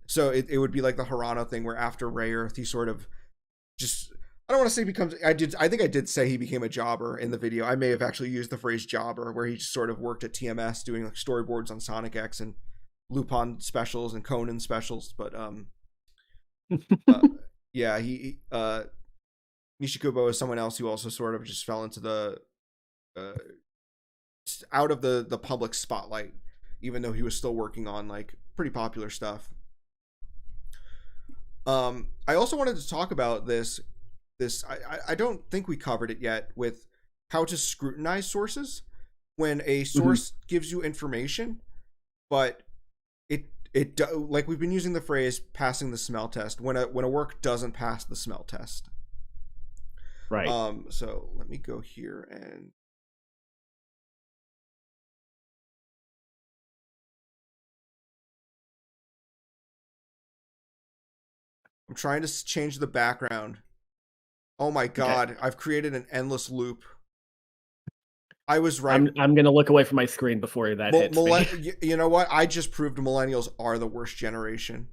S2: So it would be like the Harano thing where after Ray Earth, he sort of just, I don't want to say becomes, I think I did say he became a jobber in the video. I may have actually used the phrase jobber, where he just sort of worked at TMS doing like storyboards on Sonic X and Lupin specials and Conan specials. But yeah, he Nishikubo is someone else who also sort of just fell into the out of the public spotlight, even though he was still working on like pretty popular stuff. I also wanted to talk about this. I don't think we covered it yet with how to scrutinize sources when a source gives you information, but it like we've been using the phrase passing the smell test when a work doesn't pass the smell test.
S1: Right.
S2: So let me go here and I'm trying to change the background. Oh my god, okay. I've created an endless loop. I was right.
S1: I'm gonna look away from my screen before that hits me.
S2: You know what? I just proved millennials are the worst generation.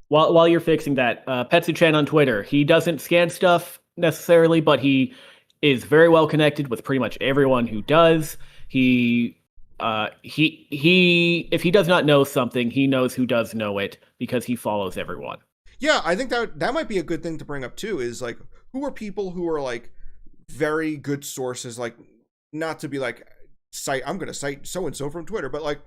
S1: While you're fixing that, Petsu-chan on Twitter, he doesn't scan stuff necessarily, but he is very well connected with pretty much everyone who does. He if he does not know something, he knows who does know it because he follows everyone.
S2: Yeah, I think that might be a good thing to bring up too, is like, who are people who are like very good sources, like, not to be like I'm gonna cite so and so from Twitter, but like,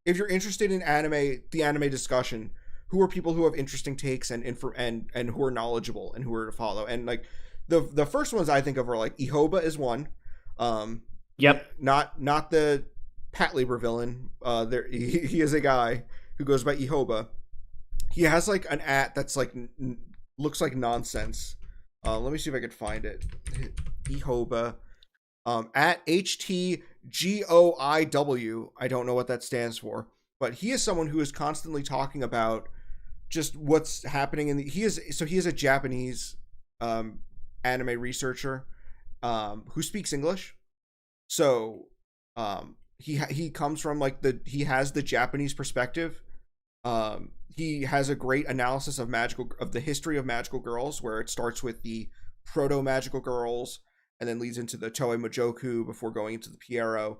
S2: if you're interested in the anime discussion, who are people who have interesting takes and who are knowledgeable and who are to follow? And like the first ones I think of are like Ihoba is one.
S1: Yep.
S2: Not the Pat Lieber villain. He is a guy who goes by Ihoba. He has like an that's like looks like nonsense. Let me see if I can find it. Ihoba. At HTGOIW. I don't know what that stands for, but he is someone who is constantly talking about just what's happening he is a Japanese anime researcher who speaks English. So he comes from like he has the Japanese perspective. He has a great analysis of the history of magical girls, where it starts with the proto magical girls and then leads into the Toei Mojoku before going into the Pierrot.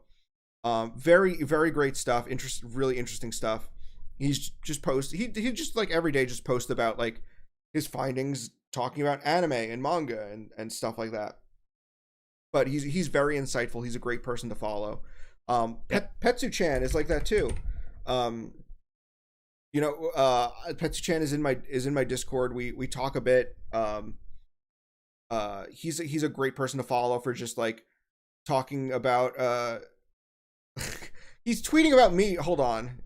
S2: Very, very great stuff. Really interesting stuff. He's just he just like every day just posts about like his findings, talking about anime and manga and stuff like that. But he's very insightful. He's a great person to follow. Petsu-chan is like that too. Petsu-chan is in my Discord. We talk a bit. He's a great person to follow for just like talking about he's tweeting about me. Hold on.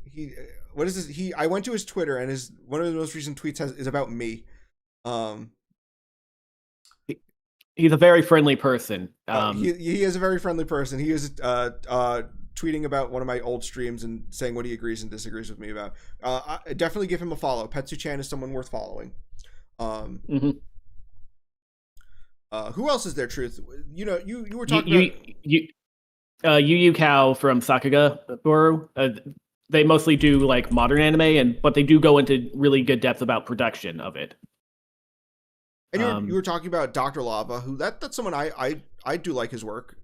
S2: What is this? I went to his Twitter and one of the most recent tweets is about me.
S1: He's a very friendly person.
S2: He is a very friendly person. He is tweeting about one of my old streams and saying what he agrees and disagrees with me about. I definitely give him a follow. Petsu-chan is someone worth following. Who else is there, Truth? You know, you were talking
S1: about Yu Cow from Sakuga Boru. They mostly do like modern anime, but they do go into really good depth about production of it.
S2: And you were talking about Dr. Lava, who that's someone I do like his work.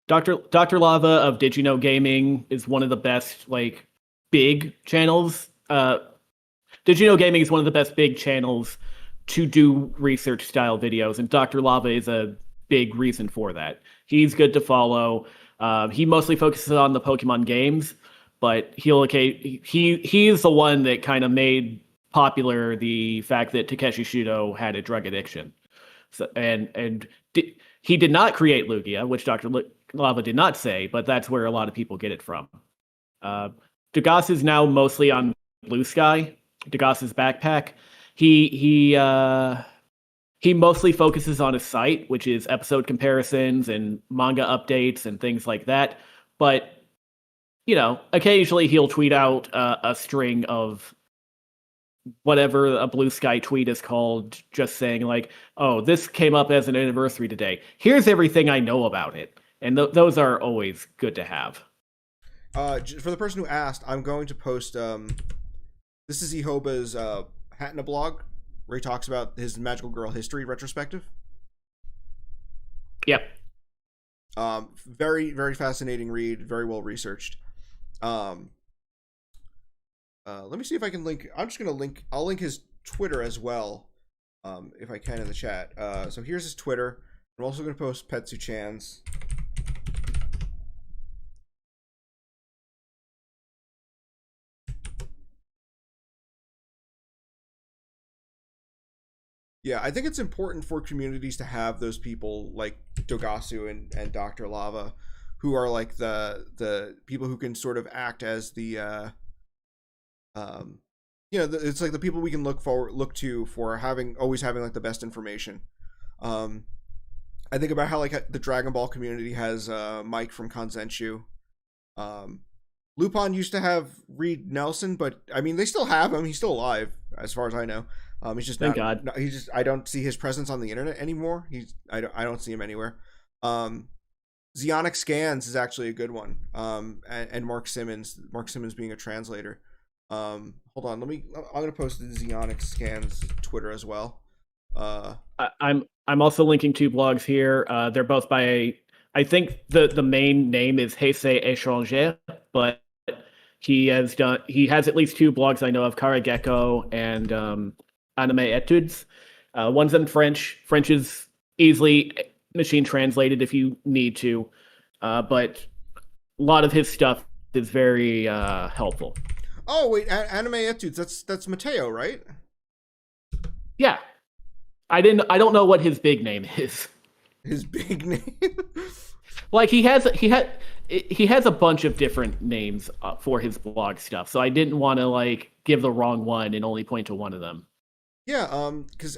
S1: Dr. Lava of Did You Know Gaming is one of the best like big channels. Did You Know Gaming is one of the best big channels to do research style videos, and Dr. Lava is a big reason for that. He's good to follow. He mostly focuses on the Pokemon games, but he's the one that kind of made popular the fact that Takeshi Shudo had a drug addiction. So he did not create Lugia, which Dr. Lava did not say, but that's where a lot of people get it from. Degas is now mostly on Blue Sky, Degas's backpack. He mostly focuses on his site, which is episode comparisons and manga updates and things like that. But, you know, occasionally he'll tweet out a string of whatever a Blue Sky tweet is called, just saying like, oh, this came up as an anniversary today. Here's everything I know about it. And those are always good to have.
S2: For the person who asked, I'm going to post, this is Ihoba's Hat in a blog, where he talks about his Magical Girl history retrospective.
S1: Yep.
S2: Very, very fascinating read, very well researched. Let me see if I can link. I'll link his Twitter as well, if I can in the chat. So here's his Twitter. I'm also going to post Petsu-chan's. Yeah, I think it's important for communities to have those people like Dogasu and Dr. Lava, who are like the people who can sort of act as the um it's like the people we can look to for having always having like the best information. Um, I think about how like the Dragon Ball community has Mike from Kanzenshu. Um, Lupin used to have Reed Nelson, but I mean they still have him. He's still alive, as far as I know. He's just
S1: Thank
S2: not.
S1: God.
S2: He's just. I don't see his presence on the internet anymore. I don't see him anywhere. Um, Zionic Scans is actually a good one. And Mark Simmons. Mark Simmons being a translator. Hold on. I'm gonna post the Zionic Scans Twitter as well.
S1: I'm also linking two blogs here. They're both by I think the main name is Heisei Étranger, but he has at least two blogs I know of, Karageko and Anime Etudes. One's in French. French is easily machine translated if you need to, but a lot of his stuff is very helpful.
S2: Oh wait, Anime Etudes. That's Mateo, right?
S1: Yeah, I don't know what his big name is.
S2: His big name.
S1: Like he has a bunch of different names for his blog stuff, so I didn't want to like give the wrong one and only point to one of them.
S2: Yeah, because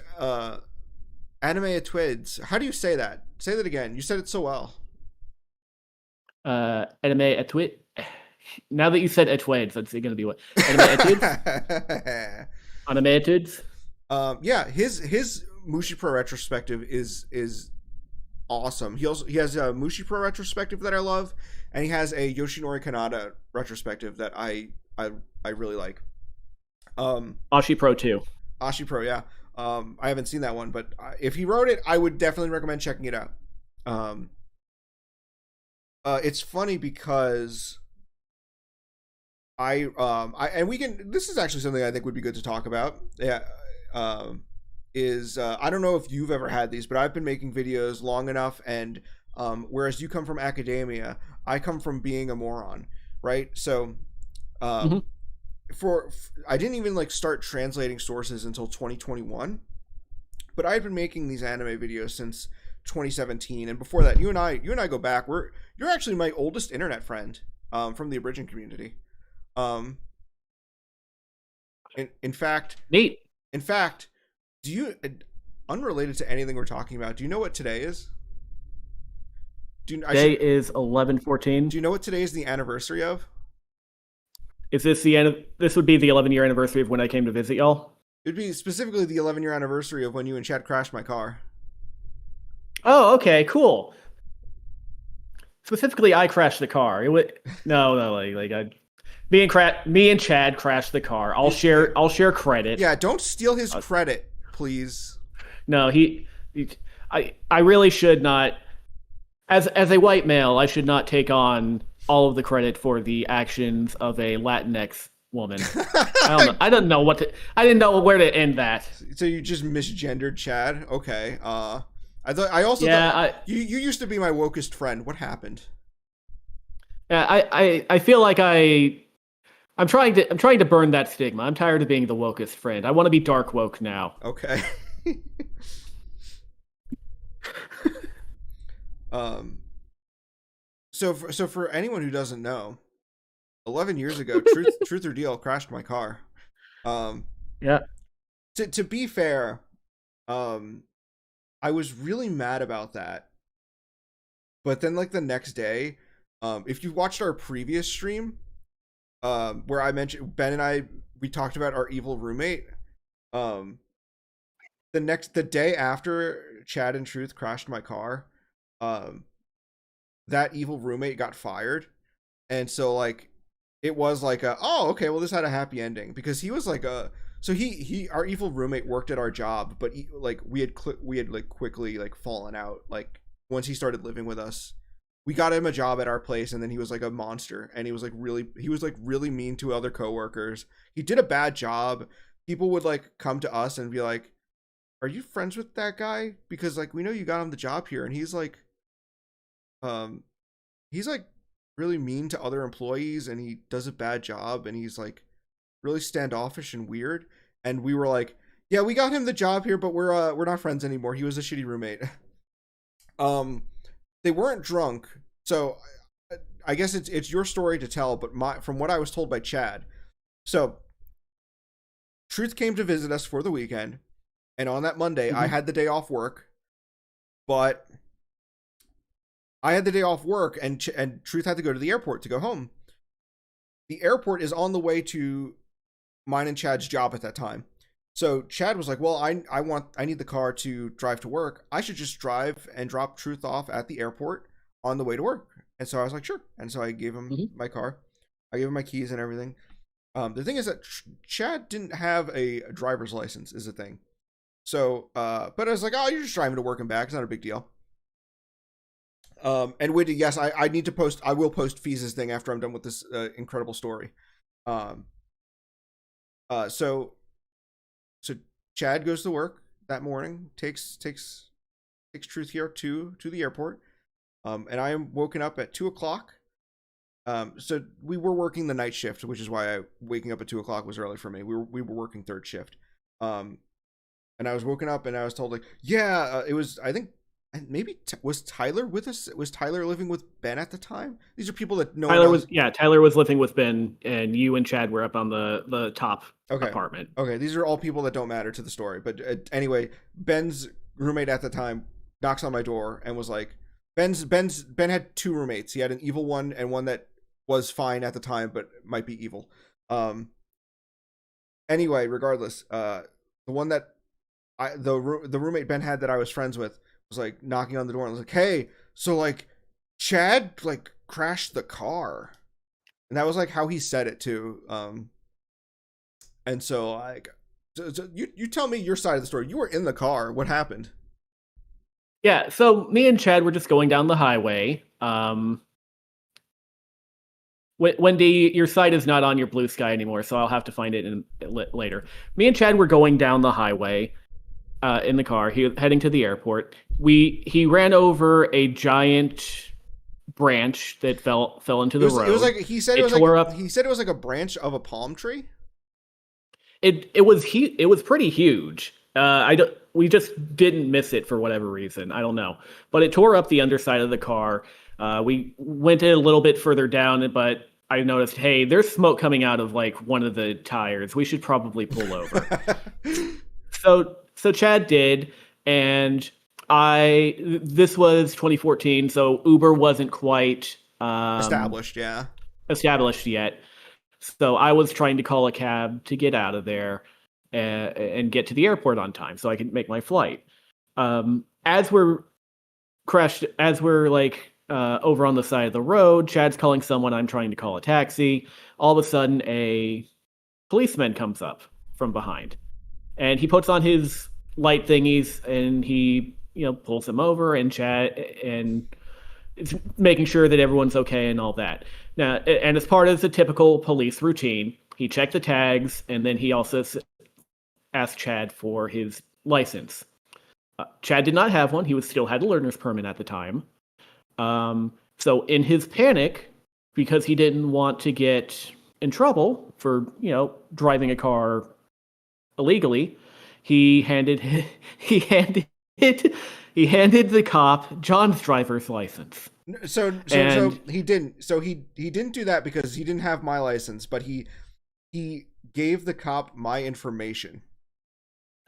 S2: Anime Etudes. How do you say that? Say that again. You said it so well.
S1: Anime Etude. Now that you said Etudes, that's going to be what? Anime Etudes? Anime Etudes?
S2: Yeah, his Mushi Pro retrospective is awesome. He has a Mushi Pro retrospective that I love, and he has a Yoshinori Kanata retrospective that I really like.
S1: Ashi Pro 2.
S2: Ashi Pro, yeah. I haven't seen that one, but if he wrote it, I would definitely recommend checking it out. It's funny because and we can. This is actually something I think would be good to talk about. Yeah. I don't know if you've ever had these, but I've been making videos long enough, and whereas you come from academia, I come from being a moron, right? So, I didn't even like start translating sources until 2021, but I've been making these anime videos since 2017, and before that, you and I go back. You're actually my oldest internet friend from the Abridging community. In fact,
S1: neat.
S2: In fact, do you, unrelated to anything we're talking about, do you know what today is?
S1: Today is 11/14.
S2: Do you know what today is the anniversary of?
S1: Is this the end? This would be the 11-year anniversary of when I came to visit y'all.
S2: It'd be specifically the 11-year anniversary of when you and Chad crashed my car.
S1: Oh, okay, cool. Specifically, I crashed the car. It would me and Chad crashed the car. I'll share credit.
S2: Yeah, don't steal his credit, please.
S1: No, I really should not. As a white male, I should not take on all of the credit for the actions of a Latinx woman. I didn't know where to end that.
S2: So you just misgendered Chad? Okay. I thought you used to be my wokest friend. What happened?
S1: Yeah, I feel like I'm trying to burn that stigma. I'm tired of being the wokest friend. I want to be dark woke now.
S2: Okay. So for anyone who doesn't know, 11 years ago, Truth or Deal crashed my car.
S1: Yeah.
S2: To be fair, I was really mad about that. But then like the next day, if you watched our previous stream, where I mentioned Ben and we talked about our evil roommate. The day after Chad and Truth crashed my car, that evil roommate got fired, and so like it was like okay, well this had a happy ending because he was like our evil roommate worked at our job, but we had quickly like fallen out. Like once he started living with us, we got him a job at our place, and then he was like a monster, and he was really mean to other coworkers. He did a bad job. People would like come to us and be like, "Are you friends with that guy? Because like we know you got him the job here," and he's like really mean to other employees, and he does a bad job, and he's like really standoffish and weird. And we were like, Yeah, we got him the job here, but we're not friends anymore. He was a shitty roommate. Um, they weren't drunk, so I guess it's your story to tell. But from what I was told by Chad, so Truth came to visit us for the weekend, and on that Monday, I
S1: Hmm.
S2: had the day off work, but I had the day off work, and Truth had to go to the airport to go home. The airport is on the way to mine and Chad's job at that time. So Chad was like, "Well, I need the car to drive to work. I should just drive and drop Truth off at the airport on the way to work." And so I was like, "Sure." And so I gave him
S1: Hmm.
S2: my car. I gave him my keys and everything. The thing is that Chad didn't have a driver's license, is the thing. So, but I was like, "Oh, you're just driving to work and back. It's not a big deal." And Wendy, yes, I need to post. I will post Fee's thing after I'm done with this incredible story. Um, so so Chad goes to work that morning, takes Truth here to the airport, and I am woken up at 2 o'clock. So we were working the night shift, which is why waking up at 2 o'clock was early for me. We were working third shift, um, and I was woken up and I was told like, yeah, it was I think maybe was Tyler with us? Was Tyler living with Ben at the time? These are people that no one else.
S1: Tyler was living with Ben, and you and Chad were up on the top
S2: Okay.
S1: apartment.
S2: Okay. These are all people that don't matter to the story. But anyway, Ben's roommate at the time knocks on my door and was like, Ben had two roommates. He had an evil one and one that was fine at the time, but might be evil. Um. Anyway, regardless, the one that the roommate Ben had that I was friends with was like knocking on the door and was like, "Hey, so like, Chad like crashed the car," and that was like how he said it too. And so like, so you tell me your side of the story. You were in the car. What happened?
S1: Yeah, so me and Chad were just going down the highway. Wendy, your site is not on your blue sky anymore, so I'll have to find it later. Me and Chad were going down the highway in the car. He was heading to the airport. He ran over a giant branch that fell into the
S2: It was
S1: road.
S2: like he said
S1: It tore up.
S2: he said it was like a branch of a palm tree.
S1: It was pretty huge. I don't. We just didn't miss it for whatever reason. I don't know, but it tore up the underside of the car. We went a little bit further down, but I noticed, hey, there's smoke coming out of like one of the tires. We should probably pull over. So Chad did, and I. This was 2014, so Uber wasn't quite
S2: Established, yeah.
S1: established yet. So I was trying to call a cab to get out of there and get to the airport on time so I could make my flight. As we're like over on the side of the road, Chad's calling someone. I'm trying to call a taxi. All of a sudden, a policeman comes up from behind, and he puts on his light thingies and he pulls him over, and Chad and it's making sure that everyone's okay and all that. Now, and as part of the typical police routine, he checked the tags and then he also asked Chad for his license. Chad did not have one. He was still had a learner's permit at the time. So in his panic, because he didn't want to get in trouble for driving a car illegally, he handed he handed he handed the cop John's driver's license.
S2: So
S1: And
S2: he didn't. So he didn't do that because he didn't have my license, but he gave the cop my information.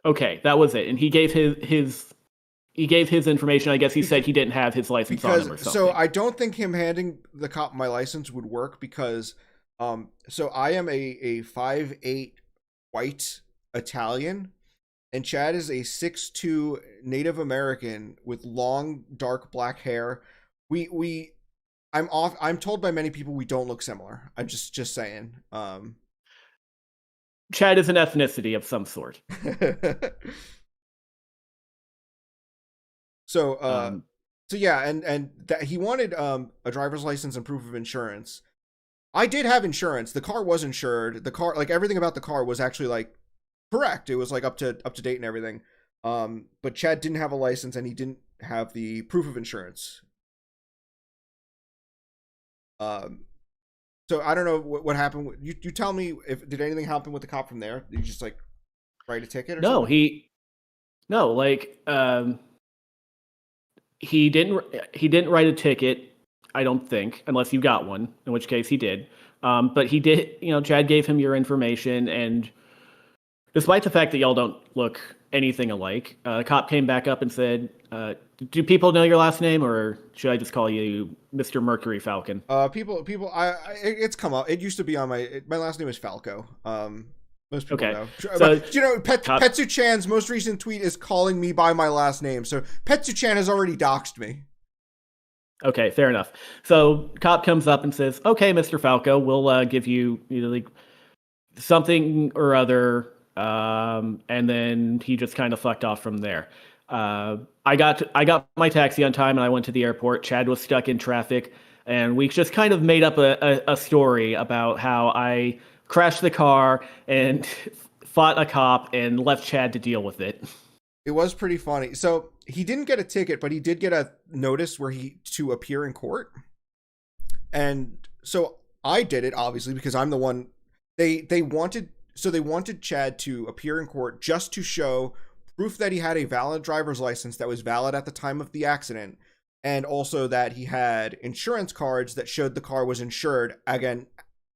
S1: okay, that was it. And he gave his information. I guess he said he didn't have his license on
S2: Because
S1: him or
S2: so
S1: something.
S2: I don't think him handing the cop my license would work because so I am a 5'8" white Italian and Chad is a 6'2" Native American with long dark black hair. We I'm told by many people we don't look similar. I'm just saying.
S1: Chad is an ethnicity of some sort.
S2: so
S1: Um,
S2: so yeah, and that he wanted a driver's license and proof of insurance. I did have insurance. The car was insured. The car, like everything about the car was actually like correct. It was like up to date and everything. But Chad didn't have a license and he didn't have the proof of insurance. Um, so I don't know what happened. You tell me if did anything happen with the cop from there? You just like write a ticket or
S1: No,
S2: something?
S1: he no like he didn't write a ticket. I don't think, unless you got one, in which case he did. But he did. You know, Chad gave him your information, and despite the fact that y'all don't look anything alike, the cop came back up and said, "Do people know your last name, or should I just call you Mr. Mercury Falcon?"
S2: People, it's come up. It used to be on my last name is Falco. Most people
S1: Okay,
S2: know.
S1: so
S2: But, you know,
S1: cop.
S2: Petsu Chan's most recent tweet is calling me by my last name. So Petsu Chan has already doxed me.
S1: Okay, fair enough. So cop comes up and says, "Okay, Mr. Falco, we'll give you, you know, like something or other," and then he just kind of fucked off from there. I got my taxi on time and I went to the airport. Chad was stuck in traffic, and we just kind of made up a story about how I crashed the car and fought a cop and left Chad to deal with it.
S2: It was pretty funny. So he didn't get a ticket, but he did get a notice where he to appear in court. And so I did it obviously because I'm the one they wanted. So they wanted Chad to appear in court just to show proof that he had a valid driver's license that was valid at the time of the accident, and also that he had insurance cards that showed the car was insured again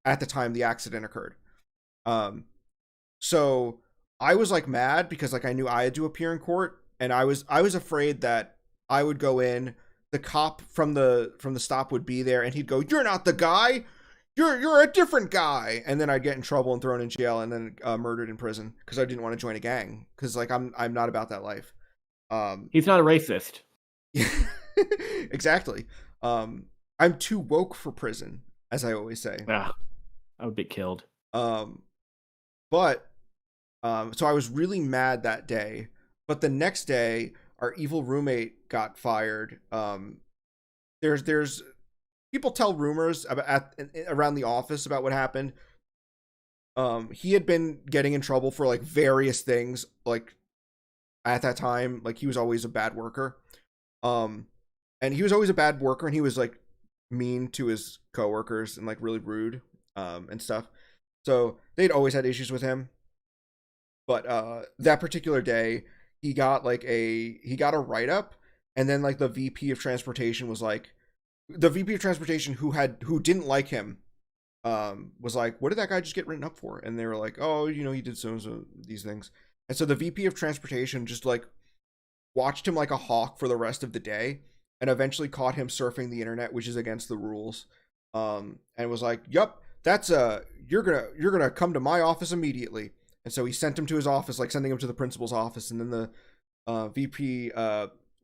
S2: at the time the accident occurred. Um, so I was like mad because like I knew I had to appear in court, and I was afraid that I would go in, the cop from the stop would be there, and he'd go, "You're not the guy. You're a different guy," and then I'd get in trouble and thrown in jail and then murdered in prison because I didn't want to join a gang because like I'm not about that life. Um,
S1: He's not a racist.
S2: exactly. I'm too woke for prison, as I always say.
S1: Ah, I would be killed.
S2: Um, but so I was really mad that day. But the next day, our evil roommate got fired. There's people tell rumors about around the office about what happened. He had been getting in trouble for like various things, like at that time, like he was always a bad worker. Um, and he was always a bad worker, and he was like mean to his coworkers and like really rude, and stuff. So they'd always had issues with him. But that particular day, he got a write up, and then like the VP of transportation was like, the VP of transportation who didn't like him, was like, "What did that guy just get written up for?" And they were like, "Oh, you know, he did so these things." And so the VP of transportation just like watched him like a hawk for the rest of the day, and eventually caught him surfing the internet, which is against the rules. And was like, "Yup, that's you're gonna come to my office immediately." And so he sent him to his office, like sending him to the principal's office, and then the VP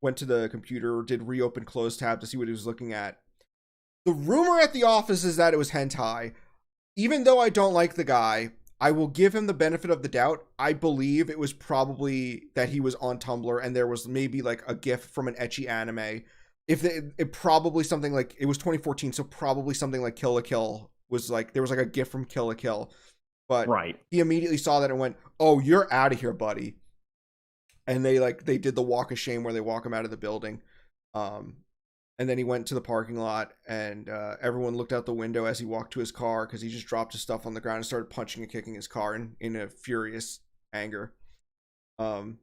S2: went to the computer, did reopen close tab to see what he was looking at. The rumor at the office is that it was hentai. Even though I don't like the guy, I will give him the benefit of the doubt. I believe it was probably that he was on Tumblr and there was maybe like a GIF from an ecchi anime. It probably something like, it was 2014, so probably something like Kill la Kill was like, there was like a GIF from Kill la Kill. But
S1: Right.
S2: he immediately saw that and went, "Oh, you're out of here, buddy." And they did the walk of shame where they walk him out of the building. Um, and then he went to the parking lot, and everyone looked out the window as he walked to his car because he just dropped his stuff on the ground and started punching and kicking his car in a furious anger. Um,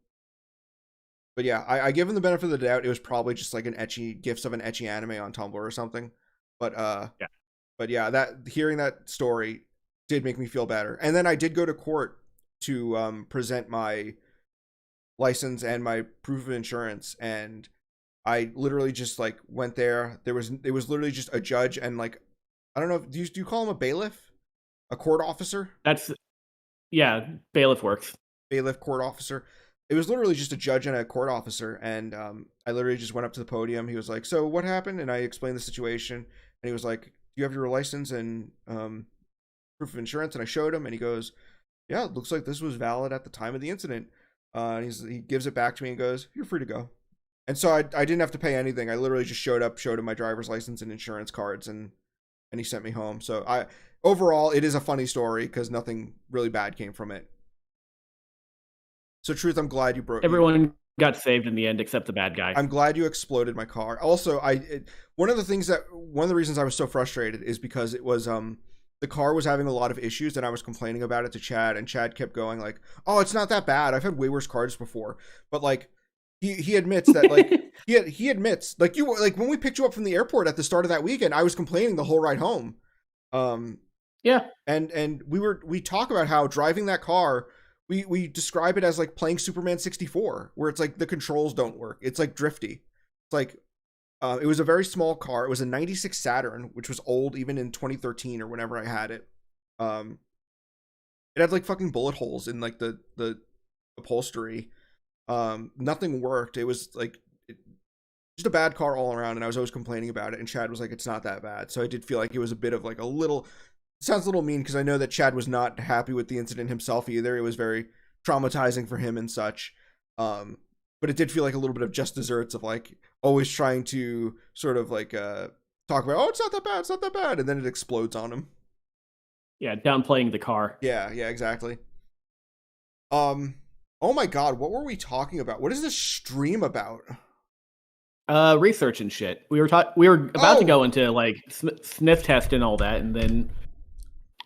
S2: but yeah, I give him the benefit of the doubt. It was probably just like an ecchi gifs of an ecchi anime on Tumblr or something. But
S1: Yeah.
S2: but yeah, that hearing that story did make me feel better. And then I did go to court to present my license and my proof of insurance, and I literally just like went there. It was literally just a judge and like, I don't know, do you call him a bailiff? A court officer?
S1: That's yeah. Bailiff works.
S2: Bailiff, court officer. It was literally just a judge and a court officer, and I literally just went up to the podium. He was like, "So what happened?" And I explained the situation, and he was like, "Do you have your license and proof of insurance?" And I showed him, and he goes, "Yeah, it looks like this was valid at the time of the incident." And he gives it back to me and goes, "You're free to go." And so I didn't have to pay anything. I literally just showed up, showed him my driver's license and insurance cards, and he sent me home. So overall, it is a funny story because nothing really bad came from it. So Truth, I'm glad you broke.
S1: Everyone got saved in the end except the bad guy.
S2: I'm glad you exploded my car. Also, one of the reasons I was so frustrated is because it was the car was having a lot of issues, and I was complaining about it to Chad, and Chad kept going like, "Oh, it's not that bad. I've had way worse cars before." But like, he admits that like he admits like when we picked you up from the airport at the start of that weekend, I was complaining the whole ride home.
S1: Yeah.
S2: And we talk about how driving that car, we describe it as like playing Superman 64, where it's like the controls don't work. It's like drifty. It's like it was a very small car. It was a 96 Saturn, which was old even in 2013 or whenever I had it. It had like fucking bullet holes in like the upholstery. Nothing worked. It was like just a bad car all around, and I was always complaining about it. And Chad was like, "It's not that bad." So I did feel like it was a bit of like a little. It sounds a little mean because I know that Chad was not happy with the incident himself either. It was very traumatizing for him and such. But it did feel like a little bit of just desserts of like always trying to sort of like talk about, oh, it's not that bad, and then it explodes on him.
S1: Yeah, downplaying the car.
S2: Yeah, exactly. Oh my god, what were we talking about? What is this stream about?
S1: Research and shit. We were about to go into like sniff test and all that, and then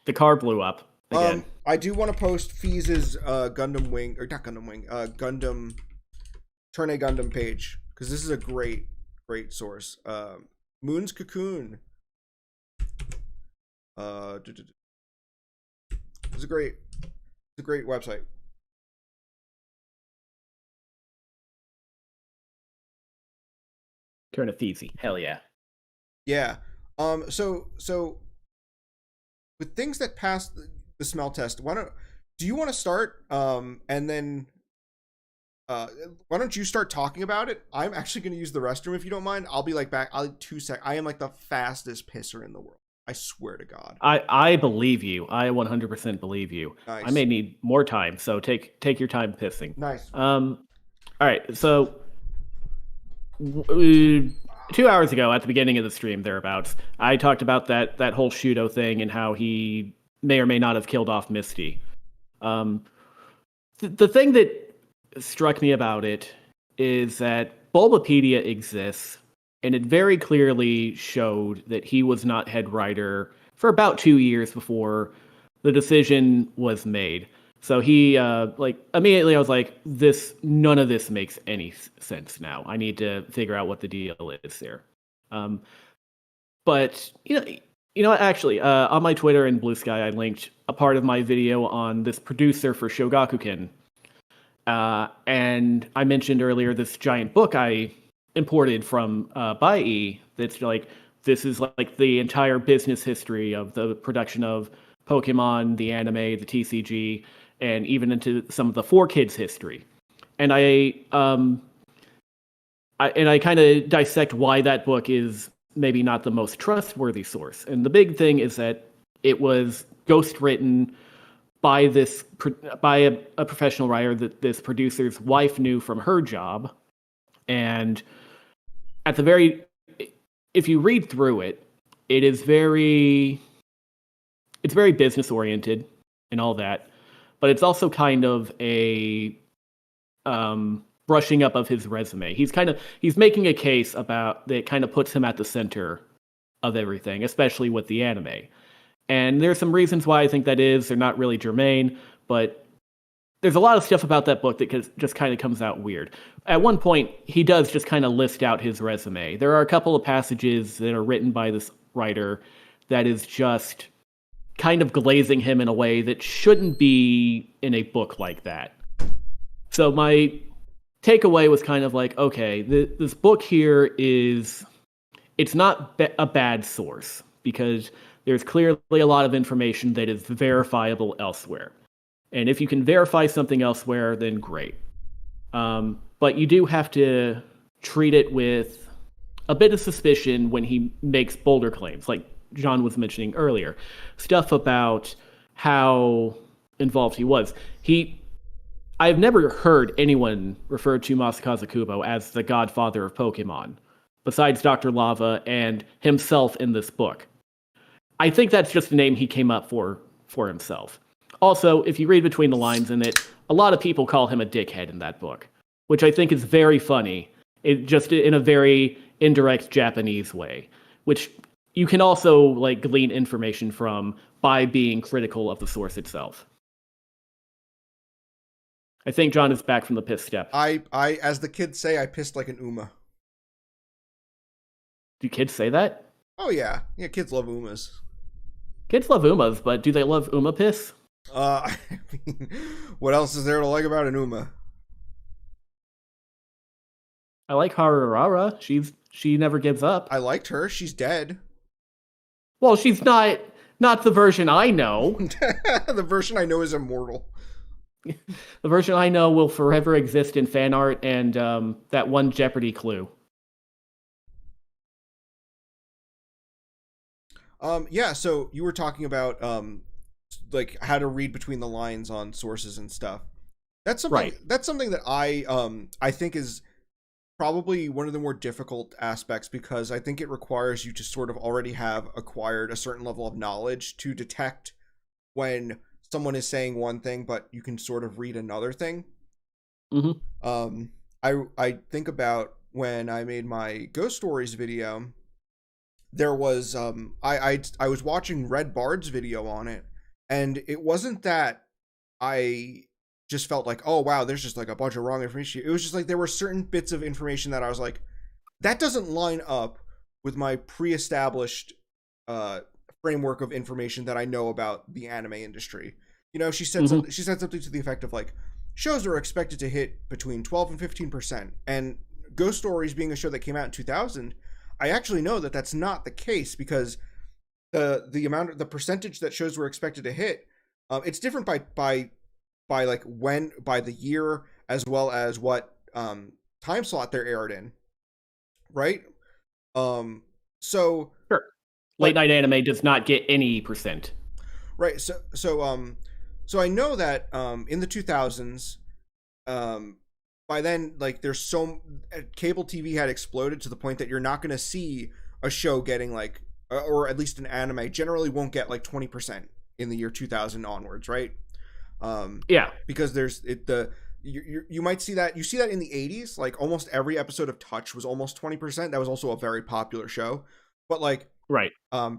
S1: the car blew up again.
S2: I do want to post Feez's Gundam Wing, or not Gundam Wing, Gundam Turn A Gundam page, because this is a great source. Moon's Cocoon. It's a great website.
S1: Turn a Feezy. Hell yeah.
S2: Yeah. So with things that pass the smell test, do you want to start? And then why don't you start talking about it? I'm actually going to use the restroom if you don't mind. I'll be like back. I'll 2 seconds. I am like the fastest pisser in the world. I swear to God.
S1: I believe you. I 100% believe you.
S2: Nice.
S1: I may need more time, so take your time pissing.
S2: Nice.
S1: All right. So 2 hours ago, at the beginning of the stream, thereabouts, I talked about that whole Shudo thing and how he may or may not have killed off Misty. The thing that struck me about it is that Bulbapedia exists, and it very clearly showed that he was not head writer for about 2 years before the decision was made. So he immediately I was like, none of this makes any sense now. I need to figure out what the deal is there. But you know what, actually, on my Twitter and Blue Sky, I linked a part of my video on this producer for Shogakukan. And I mentioned earlier this giant book I imported from Bai. That's like, this is like the entire business history of the production of Pokemon, the anime, the TCG, and even into some of the 4Kids history. And I kind of dissect why that book is maybe not the most trustworthy source. And the big thing is that it was ghostwritten by a professional writer that this producer's wife knew from her job. And if you read through it, it's very business oriented and all that, but it's also kind of a brushing up of his resume. He's making a case about that kind of puts him at the center of everything, especially with the anime. And there's some reasons why I think that is. They're not really germane, but there's a lot of stuff about that book that just kind of comes out weird. At one point, he does just kind of list out his resume. There are a couple of passages that are written by this writer that is just kind of glazing him in a way that shouldn't be in a book like that. So my takeaway was kind of like, okay, this book here it's not a bad source, because there's clearly a lot of information that is verifiable elsewhere. And if you can verify something elsewhere, then great. But you do have to treat it with a bit of suspicion when he makes bolder claims, like John was mentioning earlier. Stuff about how involved he was. I've never heard anyone refer to Masakazu Kubo as the godfather of Pokemon, besides Dr. Lava and himself in this book. I think that's just a name he came up for himself. Also, if you read between the lines in it, a lot of people call him a dickhead in that book, which I think is very funny, just in a very indirect Japanese way, which you can also like glean information from by being critical of the source itself. I think John is back from the piss step.
S2: I as the kids say, I pissed like an Uma.
S1: Do kids say that?
S2: Oh yeah, kids love Umas.
S1: Kids love Umas, but do they love Uma piss?
S2: I mean, what else is there to like about an Uma?
S1: I like Harurara. She never gives up.
S2: I liked her. She's dead.
S1: Well, she's not the version I know.
S2: The version I know is immortal.
S1: The version I know will forever exist in fan art and that one Jeopardy clue.
S2: Yeah, so you were talking about like how to read between the lines on sources and stuff. That's something
S1: Right.
S2: that's something that I think is probably one of the more difficult aspects, because I think it requires you to sort of already have acquired a certain level of knowledge to detect when someone is saying one thing but you can sort of read another thing.
S1: Mm-hmm.
S2: I think about when I made my ghost stories video, there was I was watching Red Bard's video on it, and it wasn't that I just felt like, oh wow, there's just like a bunch of wrong information. It was just like there were certain bits of information that I was like, that doesn't line up with my pre-established framework of information that I know about the anime industry. You know, she said something to the effect of like, shows are expected to hit between 12 and 15%, and Ghost Stories being a show that came out in 2000, I actually know that that's not the case, because the percentage that shows were expected to hit, it's different by like when, by the year, as well as what time slot they're aired in, right? So
S1: Sure. Late night anime does not get any percent.
S2: Right. So I know that in the 2000s, by then, like, there's so cable TV had exploded to the point that you're not going to see a show getting like, or at least an anime generally won't get like 20% in the year 2000 onwards, right?
S1: Yeah.
S2: Because there's you might see that, you see that in the 80s, like almost every episode of Touch was almost 20%. That was also a very popular show, but like,
S1: right.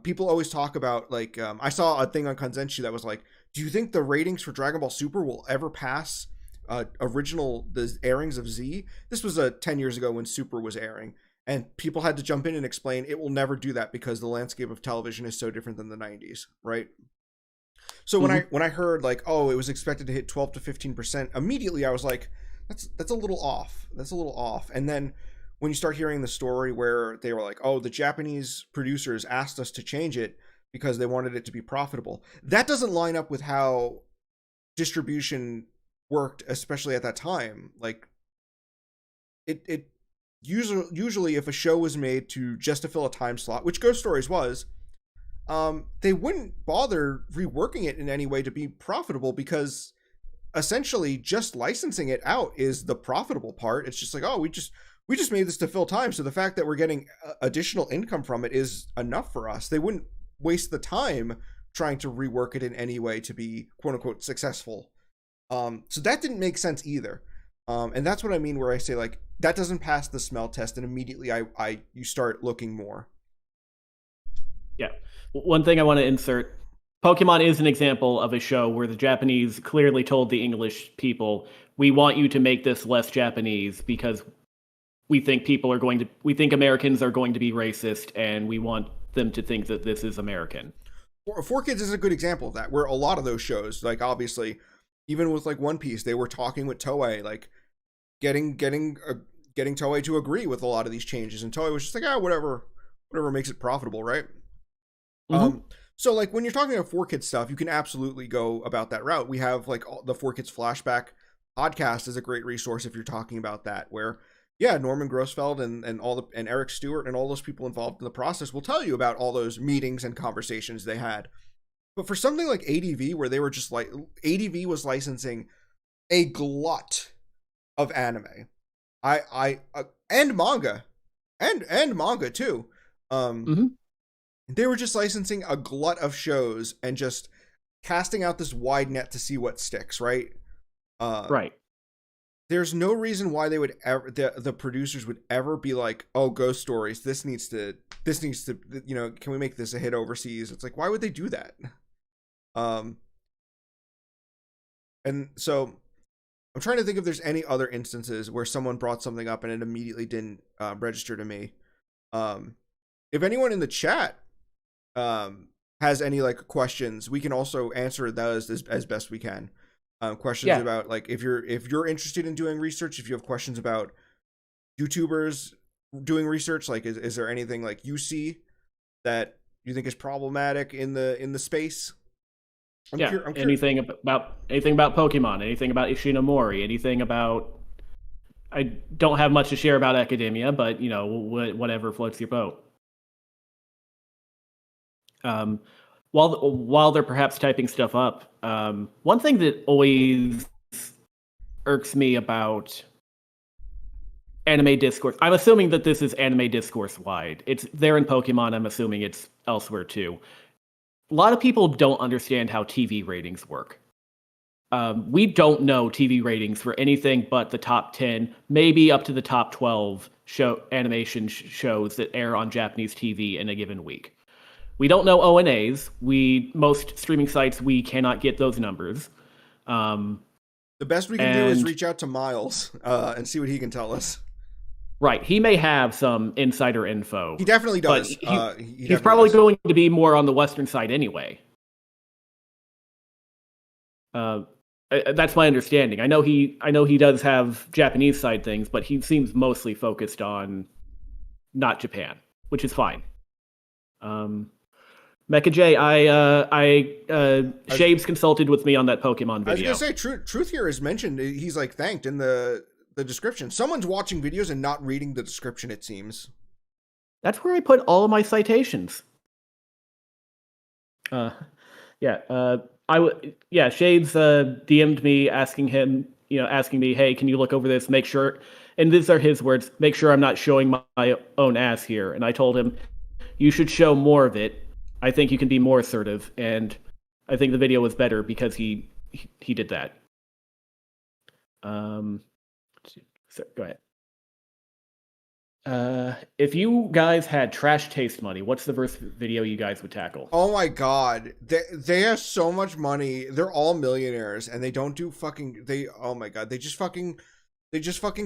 S2: People always talk about like, I saw a thing on Kanzenshi that was like, do you think the ratings for Dragon Ball Super will ever pass the airings of Z? This was 10 years ago when Super was airing, and people had to jump in and explain it will never do that because the landscape of television is so different than the 90s, right? So when I heard like, oh, it was expected to hit 12 to 15%, immediately I was like, that's a little off. That's a little off. And then when you start hearing the story where they were like, oh, the Japanese producers asked us to change it because they wanted it to be profitable, that doesn't line up with how distribution worked, especially at that time. Like, it usually if a show was made just to fill a time slot, which Ghost Stories was, they wouldn't bother reworking it in any way to be profitable, because essentially just licensing it out is the profitable part. It's just like, oh, we just made this to fill time, so the fact that we're getting additional income from it is enough for us. They wouldn't waste the time trying to rework it in any way to be quote unquote successful. So that didn't make sense either. And that's what I mean where I say like, that doesn't pass the smell test, and immediately you start looking more.
S1: Yeah. One thing I want to insert, Pokemon is an example of a show where the Japanese clearly told the English people, we want you to make this less Japanese because we think Americans are going to be racist, and we want them to think that this is American.
S2: Four Kids is a good example of that, where a lot of those shows, like obviously, even with like One Piece, they were talking with Toei, like getting Toei to agree with a lot of these changes, and Toei was just like, whatever makes it profitable, right? So like when you're talking about Four Kids stuff, you can absolutely go about that route. We have like the Four Kids Flashback podcast is a great resource if you're talking about that, where Norman Grossfeld and Eric Stewart and all those people involved in the process will tell you about all those meetings and conversations they had. But for something like ADV, where they were just like, ADV was licensing a glut of anime, and manga, and manga too. They were just licensing a glut of shows and just casting out this wide net to see what sticks, right?
S1: Right.
S2: There's no reason why they would ever, the producers would ever be like, oh, Ghost Stories, this needs to, can we make this a hit overseas? It's like, why would they do that? Um, and so I'm trying to think if there's any other instances where someone brought something up and it immediately didn't register to me. Um, if anyone in the chat has any like questions, we can also answer those as best we can. Questions
S1: Yeah,
S2: about like if you're interested in doing research, if you have questions about YouTubers doing research, like is there anything like you see that you think is problematic in the space?
S1: yeah.
S2: I'm curious.
S1: Anything about Pokemon, anything about Ishinomori, anything about. I don't have much to share about academia, but you know, whatever floats your boat. Um, while they're perhaps typing stuff up, one thing that always irks me about anime discourse. I'm assuming that this is anime discourse wide. It's there in Pokemon. I'm assuming it's elsewhere too. A lot of people don't understand how TV ratings work. We don't know TV ratings for anything but the top 10, maybe up to the top 12 animation shows that air on Japanese TV in a given week. We don't know ONAs. Most streaming sites, we cannot get those numbers.
S2: The best we can do is reach out to Miles and see what he can tell us.
S1: Right, he may have some insider info.
S2: He definitely does.
S1: He's probably going to be more on the Western side anyway. That's my understanding. I know he does have Japanese side things, but he seems mostly focused on not Japan, which is fine. Mecha J, Shaves consulted with me on that Pokemon video.
S2: I was gonna say, Truth here is mentioned. He's like thanked in the description. Someone's watching videos and not reading the description, it seems.
S1: That's where I put all of my citations. Shades DM'd me asking me, hey, can you look over this, make sure, and these are his words, make sure I'm not showing my own ass here. And I told him, you should show more of it. I think you can be more assertive, and I think the video was better because he did that. So go ahead. If you guys had trash taste money, what's the first video you guys would tackle?
S2: Oh my god, they have so much money. They're all millionaires, and they don't do fucking. Oh my god, they just fucking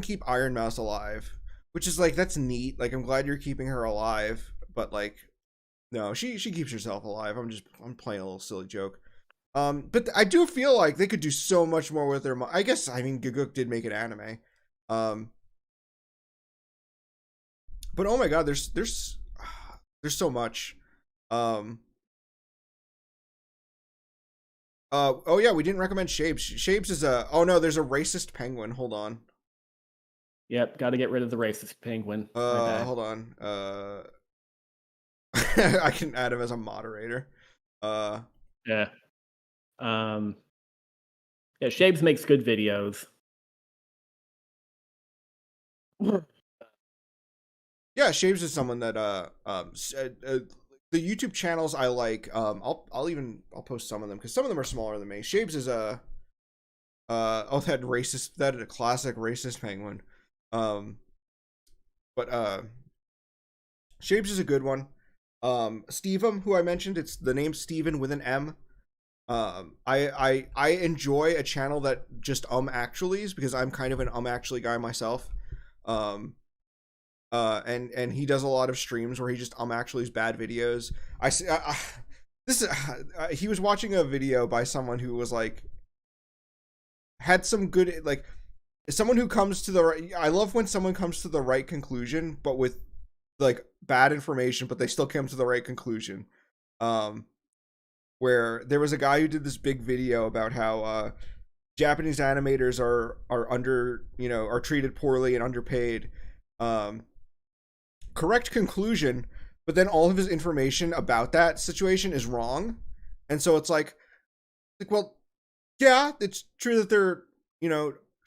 S2: keep Iron Mouse alive, which is like that's neat. Like I'm glad you're keeping her alive, but like, no, she keeps herself alive. I'm playing a little silly joke. But I do feel like they could do so much more with their money. I guess Guguk did make an anime. But oh my god, there's so much. Oh yeah, we didn't recommend Shapes. Shapes is oh no, there's a racist penguin. Hold on.
S1: Yep, got to get rid of the racist penguin.
S2: Hold on. I can add him as a moderator.
S1: Yeah. Shapes makes good videos.
S2: Yeah, Shaves is someone that the YouTube channels I like. I'll post some of them because some of them are smaller than me. Shaves is that a classic racist penguin. But Shaves is a good one. Stevem, who I mentioned, it's the name Steven with an M. I enjoy a channel that just actuallys because I'm kind of an actually guy myself. And he does a lot of streams where he just actually bad videos. He was watching a video by someone who was like had some good like someone who comes to the right. I love when someone comes to the right conclusion, but with like bad information, but they still come to the right conclusion. Where there was a guy who did this big video about how Japanese animators are are treated poorly and underpaid. Correct conclusion, but then all of his information about that situation is wrong. And so it's like well, yeah, it's true that they're,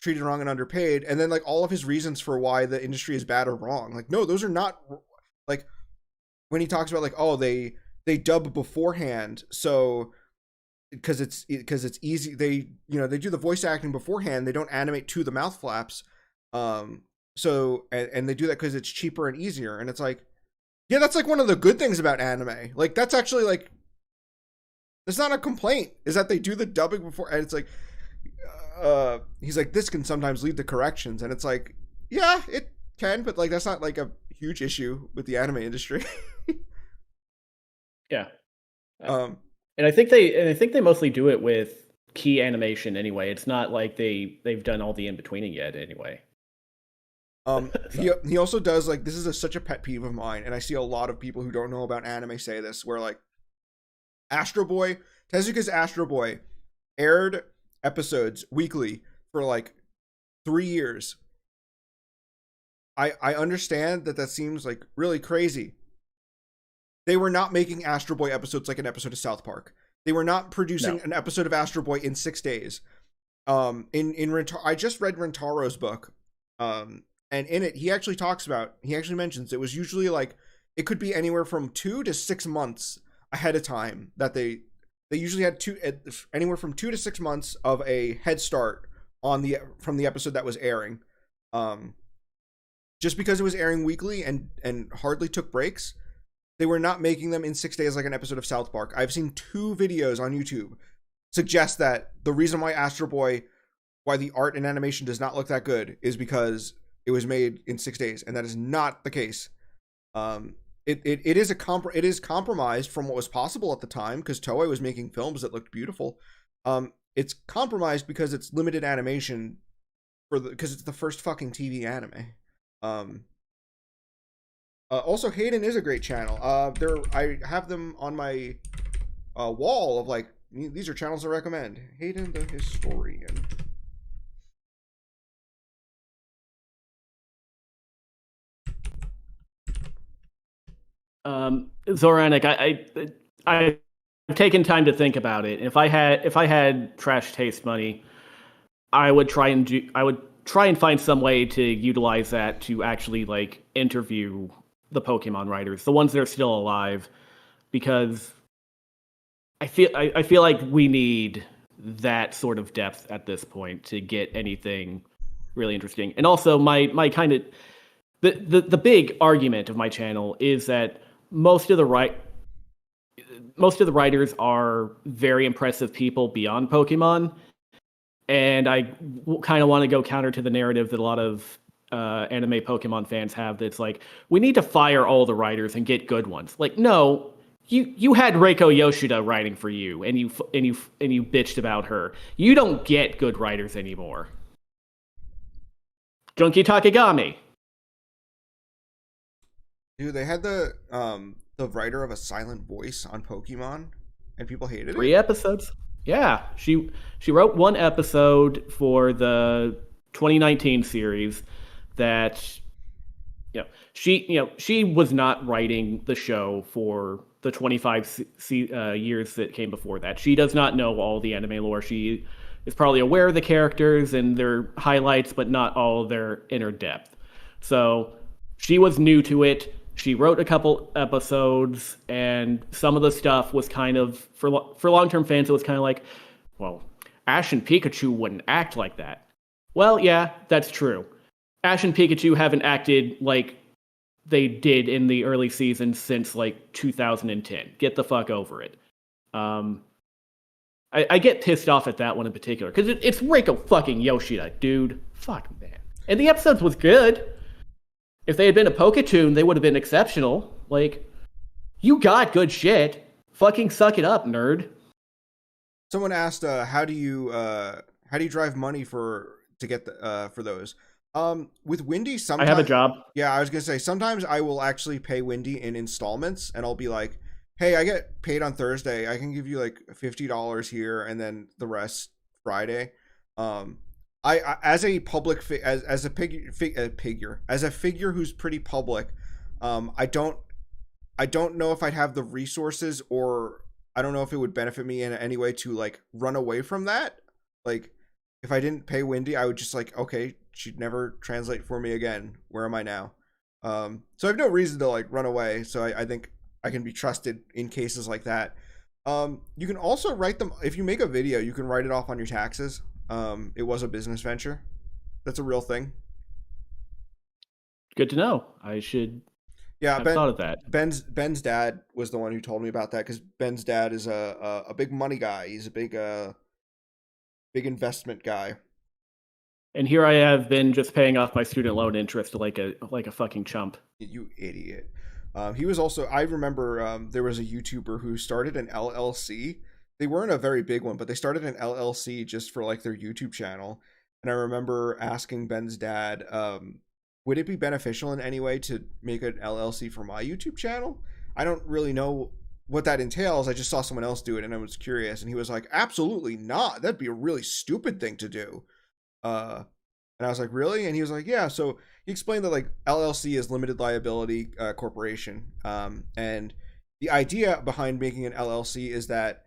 S2: treated wrong and underpaid. And then like all of his reasons for why the industry is bad are wrong. Like, no, those are not like when he talks about like, oh, they dub beforehand. So because it's easy. They do the voice acting beforehand. They don't animate to the mouth flaps. So and they do that because it's cheaper and easier. And it's like, yeah, that's like one of the good things about anime. Like that's actually like It's not a complaint. Is that they do the dubbing before, and it's like, he's like, this can sometimes lead to corrections, and it's like, yeah, it can, but like that's not like a huge issue with the anime industry.
S1: Yeah.
S2: um,
S1: And I think they mostly do it with key animation anyway. It's not like they've done all the in betweening yet anyway.
S2: he also does like, this is such a pet peeve of mine, and I see a lot of people who don't know about anime say this, where like Astro Boy, Tezuka's Astro Boy aired episodes weekly for like 3 years. I understand that seems like really crazy. They were not making Astro Boy episodes like an episode of South Park. They were not producing an episode of Astro Boy in 6 days. I just read Rentaro's book, and in it he actually mentions it was usually like, it could be anywhere from 2 to 6 months ahead of time that they usually had anywhere from 2 to 6 months of a head start from the episode that was airing. Just because it was airing weekly and hardly took breaks, they were not making them in 6 days like an episode of South Park. I've seen 2 videos on YouTube suggest that the reason why Astro Boy, why the art and animation does not look that good, is because it was made in 6 days, and that is not the case. It is compromised from what was possible at the time, because Toei was making films that looked beautiful. It's compromised because it's limited animation because it's the first fucking TV anime. Also, Hayden is a great channel. I have them on my wall of like, these are channels I recommend. Hayden the Historian.
S1: Zoranic, I've taken time to think about it. If I had trash taste money, I would try and find some way to utilize that to actually like interview the Pokemon writers, the ones that are still alive, because I feel like we need that sort of depth at this point to get anything really interesting. And also my kind of the big argument of my channel is that most of the writers are very impressive people beyond Pokemon, and I kind of want to go counter to the narrative that a lot of anime Pokemon fans have. That's like, we need to fire all the writers and get good ones. Like, no, you had Reiko Yoshida writing for you, and you bitched about her. You don't get good writers anymore. Junki Takegami.
S2: Dude, they had the writer of A Silent Voice on Pokemon, and people hated it.
S1: 3 episodes. Yeah, she wrote 1 episode for the 2019 series that she was not writing the show for the 25 years that came before that. She does not know all the anime lore. She is probably aware of the characters and their highlights, but not all of their inner depth. So she was new to it. She wrote a couple episodes, and some of the stuff was kind of, for long-term fans, it was kind of like, well, Ash and Pikachu wouldn't act like that. Well, yeah, that's true. Ash and Pikachu haven't acted like they did in the early seasons since like 2010. Get the fuck over it. I get pissed off at that one in particular, because it's Reiko fucking Yoshida, dude. Fuck, man. And the episodes was good. If they had been a Poketoon, they would have been exceptional. Like, you got good shit. Fucking suck it up, nerd.
S2: Someone asked, how do you drive money for those? With Windy, sometimes
S1: I have a job.
S2: Yeah, I was gonna say, sometimes I will actually pay Windy in installments, and I'll be like, hey, I get paid on Thursday. I can give you like $50 here, and then the rest Friday. I as a public as a figure who's pretty public, I don't know if I'd have the resources, or I don't know if it would benefit me in any way to like run away from that. Like, if I didn't pay Windy, I would just like, okay, she'd never translate for me again. Where am I now? So I have no reason to like run away. So I think I can be trusted in cases like that. You can also write them, if you make a video, you can write it off on your taxes. It was a business venture. That's a real thing.
S1: Good to know. I should
S2: Yeah,
S1: I've thought of that.
S2: Ben's dad was the one who told me about that because Ben's dad is a big money guy. He's a big investment guy.
S1: And here I have been just paying off my student loan interest like a fucking chump.
S2: You idiot. He was also, I remember there was a YouTuber who started an LLC. They weren't a very big one, but they started an LLC just for like their YouTube channel. And I remember asking Ben's dad, would it be beneficial in any way to make an LLC for my YouTube channel? I don't really know what that entails. I just saw someone else do it and I was curious. And he was like, absolutely not. That'd be a really stupid thing to do. And I was like, really? And he was like, yeah. So he explained that like LLC is limited liability corporation. And the idea behind making an LLC is that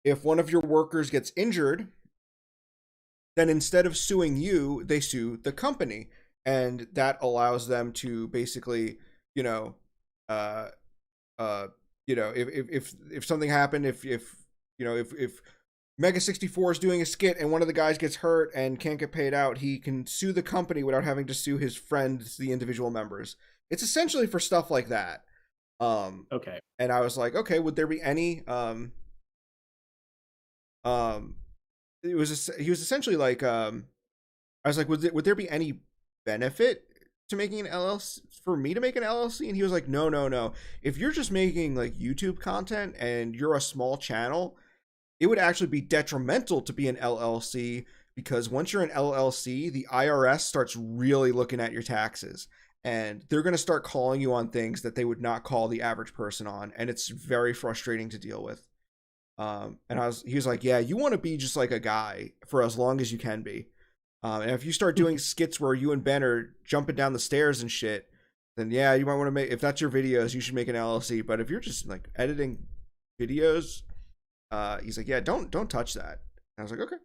S2: if one of your workers gets injured, then instead of suing you, they sue the company. And that allows them to basically, you know, if something happened, if Mega 64 is doing a skit and one of the guys gets hurt and can't get paid out, he can sue the company without having to sue his friends, the individual members. It's essentially for stuff like that.
S1: Okay.
S2: And I was like, okay, would there be any he was essentially like I was like, would there be any benefit to making an LLC for me to make an LLC? And he was like, no. If you're just making like YouTube content and you're a small channel, it would actually be detrimental to be an LLC because once you're an LLC, the IRS starts really looking at your taxes and they're going to start calling you on things that they would not call the average person on. And it's very frustrating to deal with. And he was like, yeah, you want to be just like a guy for as long as you can be. And if you start doing skits where you and Ben are jumping down the stairs and shit, then yeah, you might want to make, if that's your videos, you should make an LLC. But if you're just like editing videos, he's like, yeah, don't touch that. And I was like, okay.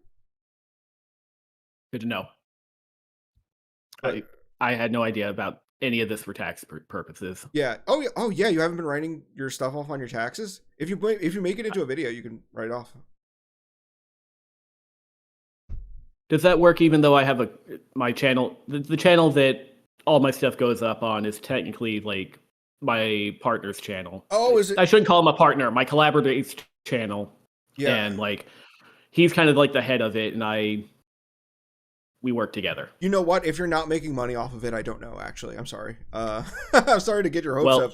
S1: Good to know. I had no idea about any of this for tax purposes.
S2: Yeah. Oh yeah. You haven't been writing your stuff off on your taxes. If you make it into a video, you can write off.
S1: Does that work even though I have my channel? The channel that all my stuff goes up on is technically like my partner's channel.
S2: Oh, is it?
S1: I shouldn't call him a partner. My collaborator's channel. Yeah. And like, he's kind of like the head of it, and we work together.
S2: You know what? If you're not making money off of it, I don't know. Actually, I'm sorry. I'm sorry to get your hopes up.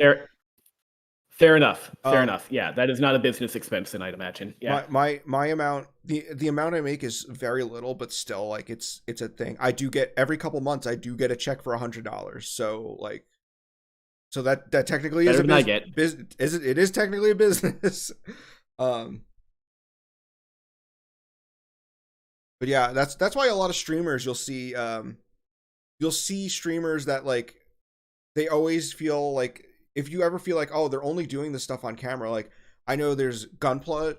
S1: Fair enough. Fair enough. Yeah, that is not a business expense, then I'd imagine. Yeah.
S2: My amount, the amount I make is very little, but still, like it's a thing. I do get every couple months. I do get a check for $100. So like, that technically is a business. It is technically a business. But yeah, that's why a lot of streamers you'll see streamers that like they always feel like, if you ever feel like, oh, they're only doing this stuff on camera, like I know there's Gunpla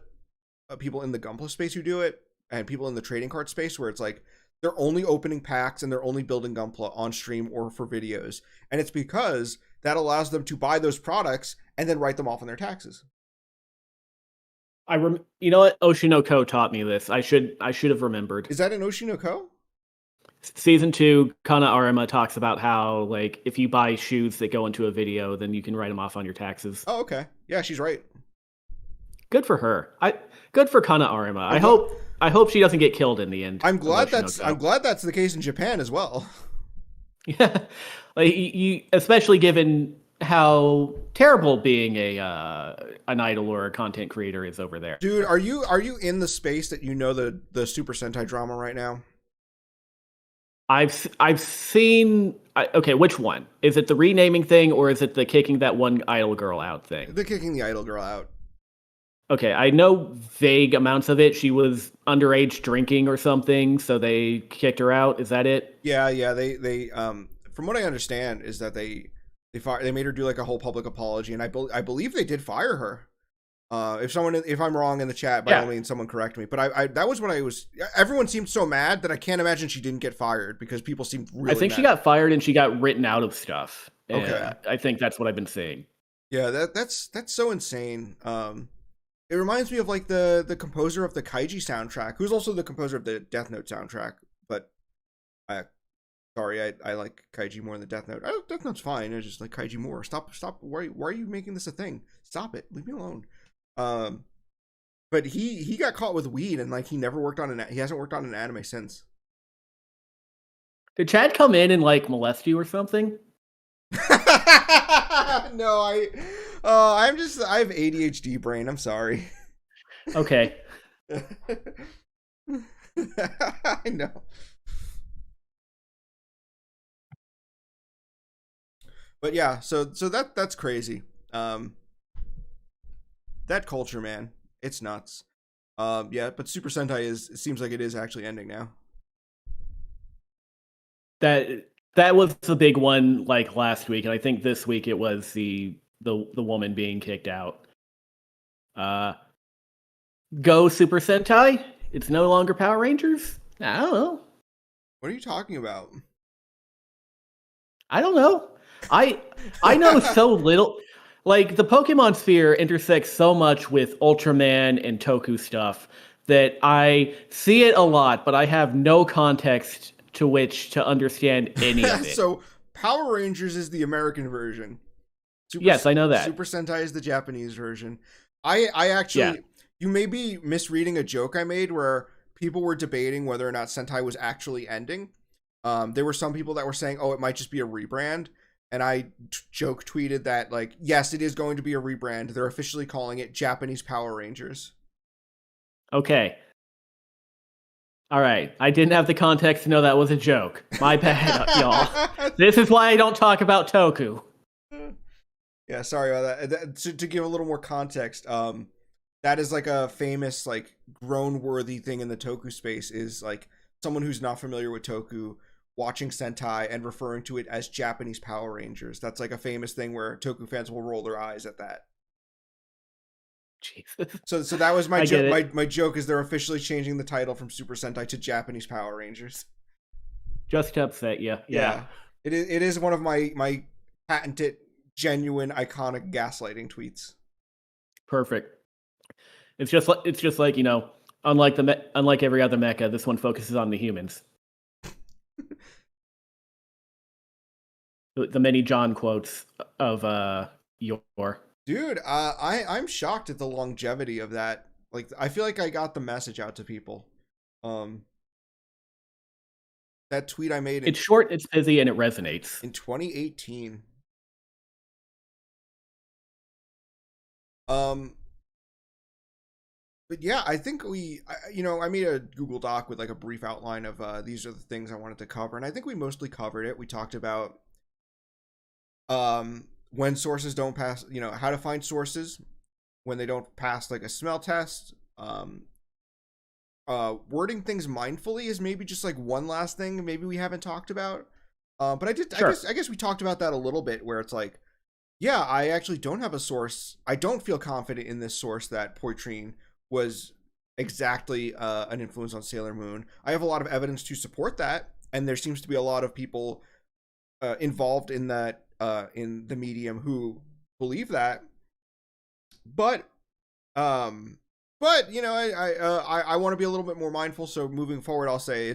S2: people in the Gunpla space who do it, and people in the trading card space where it's like they're only opening packs and they're only building Gunpla on stream or for videos, and it's because that allows them to buy those products and then write them off on their taxes.
S1: You know what? Oshinoko taught me this. I should have remembered.
S2: Is that an Oshinoko?
S1: Season 2, Kana Arima talks about how like if you buy shoes that go into a video, then you can write them off on your taxes.
S2: Oh, okay. Yeah, she's right.
S1: Good for her. Good for Kana Arima. I hope she doesn't get killed in the end.
S2: I'm glad that's the case in Japan as well.
S1: Yeah, like you, especially given how terrible being an idol or a content creator is over there.
S2: Dude, are you in the space that you know the Super Sentai drama right now?
S1: I've seen. Okay, which one? Is it the renaming thing or is it the kicking that one idol girl out thing?
S2: The kicking the idol girl out.
S1: Okay, I know vague amounts of it. She was underage drinking or something, so they kicked her out. Is that it?
S2: Yeah. They from what I understand is that they made her do like a whole public apology, and I believe they did fire her. If I'm wrong in the chat, by all means, someone correct me. But I that was when everyone seemed so mad that I can't imagine she didn't get fired because people seemed really
S1: I think
S2: mad.
S1: She got fired and she got written out of stuff.
S2: Okay.
S1: I think that's what I've been seeing.
S2: Yeah, that's so insane. It reminds me of like the composer of the Kaiji soundtrack, who's also the composer of the Death Note soundtrack. But Sorry, I like Kaiji more than Death Note. Death Note's fine. I just like Kaiji more. Stop. Why are you making this a thing? Stop it. Leave me alone. But he got caught with weed and like he hasn't worked on an anime since.
S1: Did Chad come in and like molest you or something?
S2: No, I have ADHD brain. I'm sorry.
S1: Okay.
S2: I know. But yeah, so that's crazy. That culture, man, it's nuts. Yeah, but Super Sentai it seems like it is actually ending now.
S1: That was the big one like last week, and I think this week it was the woman being kicked out. Go Super Sentai. It's no longer Power Rangers. I don't know.
S2: What are you talking about?
S1: I don't know. I know so little. Like the Pokemon sphere intersects so much with Ultraman and Toku stuff that I see it a lot, but I have no context to which to understand any of it.
S2: So Power Rangers is the American version.
S1: Yes, I know that.
S2: Super Sentai is the Japanese version. I actually, you may be misreading a joke I made where people were debating whether or not Sentai was actually ending. There were some people that were saying, oh, it might just be a rebrand. And I joke tweeted that, like, yes, it is going to be a rebrand. They're officially calling it Japanese Power Rangers.
S1: Okay. All right. I didn't have the context to know that was a joke. My bad, y'all. This is why I don't talk about Toku.
S2: Yeah, sorry about that. To give a little more context, that is like a famous, like, groan-worthy thing in the Toku space is, like, someone who's not familiar with Toku watching Sentai and referring to it as Japanese Power Rangers. That's like a famous thing where Toku fans will roll their eyes at that.
S1: Jesus.
S2: So that was my joke. My joke is they're officially changing the title from Super Sentai to Japanese Power Rangers.
S1: Just to upset you. Yeah.
S2: It is one of my patented, genuine, iconic gaslighting tweets.
S1: Perfect. It's just like, you know, unlike every other mecha, this one focuses on the humans. The many John quotes of your.
S2: Dude, I'm shocked at the longevity of that. Like, I feel like I got the message out to people. That tweet I made.
S1: It's short, it's busy, and it resonates.
S2: In 2018. But yeah, I think I made a Google Doc with like a brief outline of these are the things I wanted to cover, and I think we mostly covered it. We talked about when sources don't pass, how to find sources when they don't pass like a smell test. Wording things mindfully is maybe just like one last thing maybe we haven't talked about. But sure. I guess we talked about that a little bit where it's like, yeah, I actually don't have a source. I don't feel confident in this source that Patron was exactly an influence on Sailor Moon. I have a lot of evidence to support that, and there seems to be a lot of people involved in that in the medium who believe that. But I want to be a little bit more mindful. So moving forward, I'll say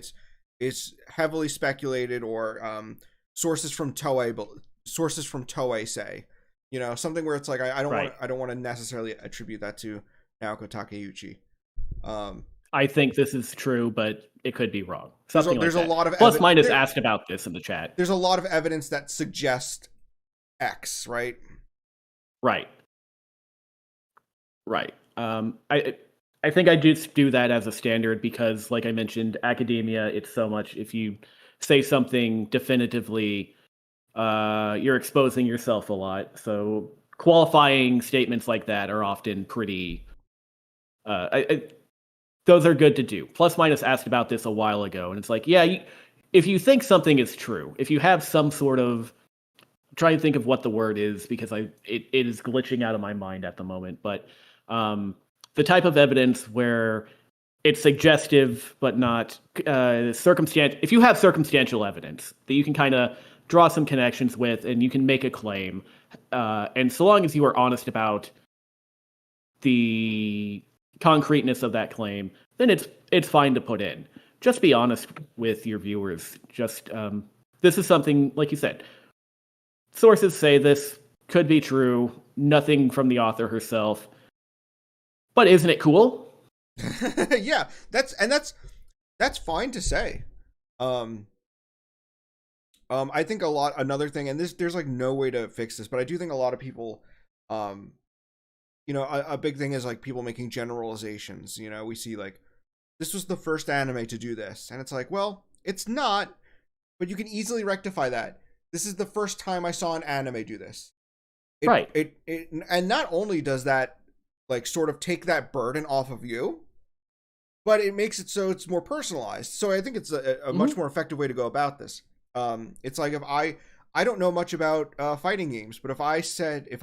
S2: it's heavily speculated or sources from Toei say, something where it's like I don't want to necessarily attribute that to Naoko Takeuchi.
S1: I think this is true, but it could be wrong.
S2: There's a lot of
S1: plus minus asked about this in the chat.
S2: There's a lot of evidence that suggests X, right?
S1: Right. I think I just do that as a standard because, like I mentioned, academia, it's so much. If you say something definitively, you're exposing yourself a lot. So qualifying statements like that are often pretty. Those are good to do. Plus minus asked about this a while ago, and it's like, yeah, if you think something is true, if you have some sort of, I'm trying to think of what the word is because it is glitching out of my mind at the moment, but the type of evidence where it's suggestive but not circumstantial. If you have circumstantial evidence that you can kind of draw some connections with and you can make a claim, and so long as you are honest about the concreteness of that claim, then it's fine to put in. Just be honest with your viewers. Just this is something, like you said, sources say this could be true, nothing from the author herself. But isn't it cool?
S2: Yeah, that's fine to say. I think another thing, and there's like no way to fix this, but I do think a lot of people, a big thing is like people making generalizations. We see like, this was the first anime to do this, and it's like, well, it's not, but you can easily rectify that. This is the first time I saw an anime do this.
S1: Right.
S2: And not only does that like sort of take that burden off of you, but it makes it so it's more personalized. So I think it's a much more effective way to go about this. It's like, if I don't know much about fighting games, but if I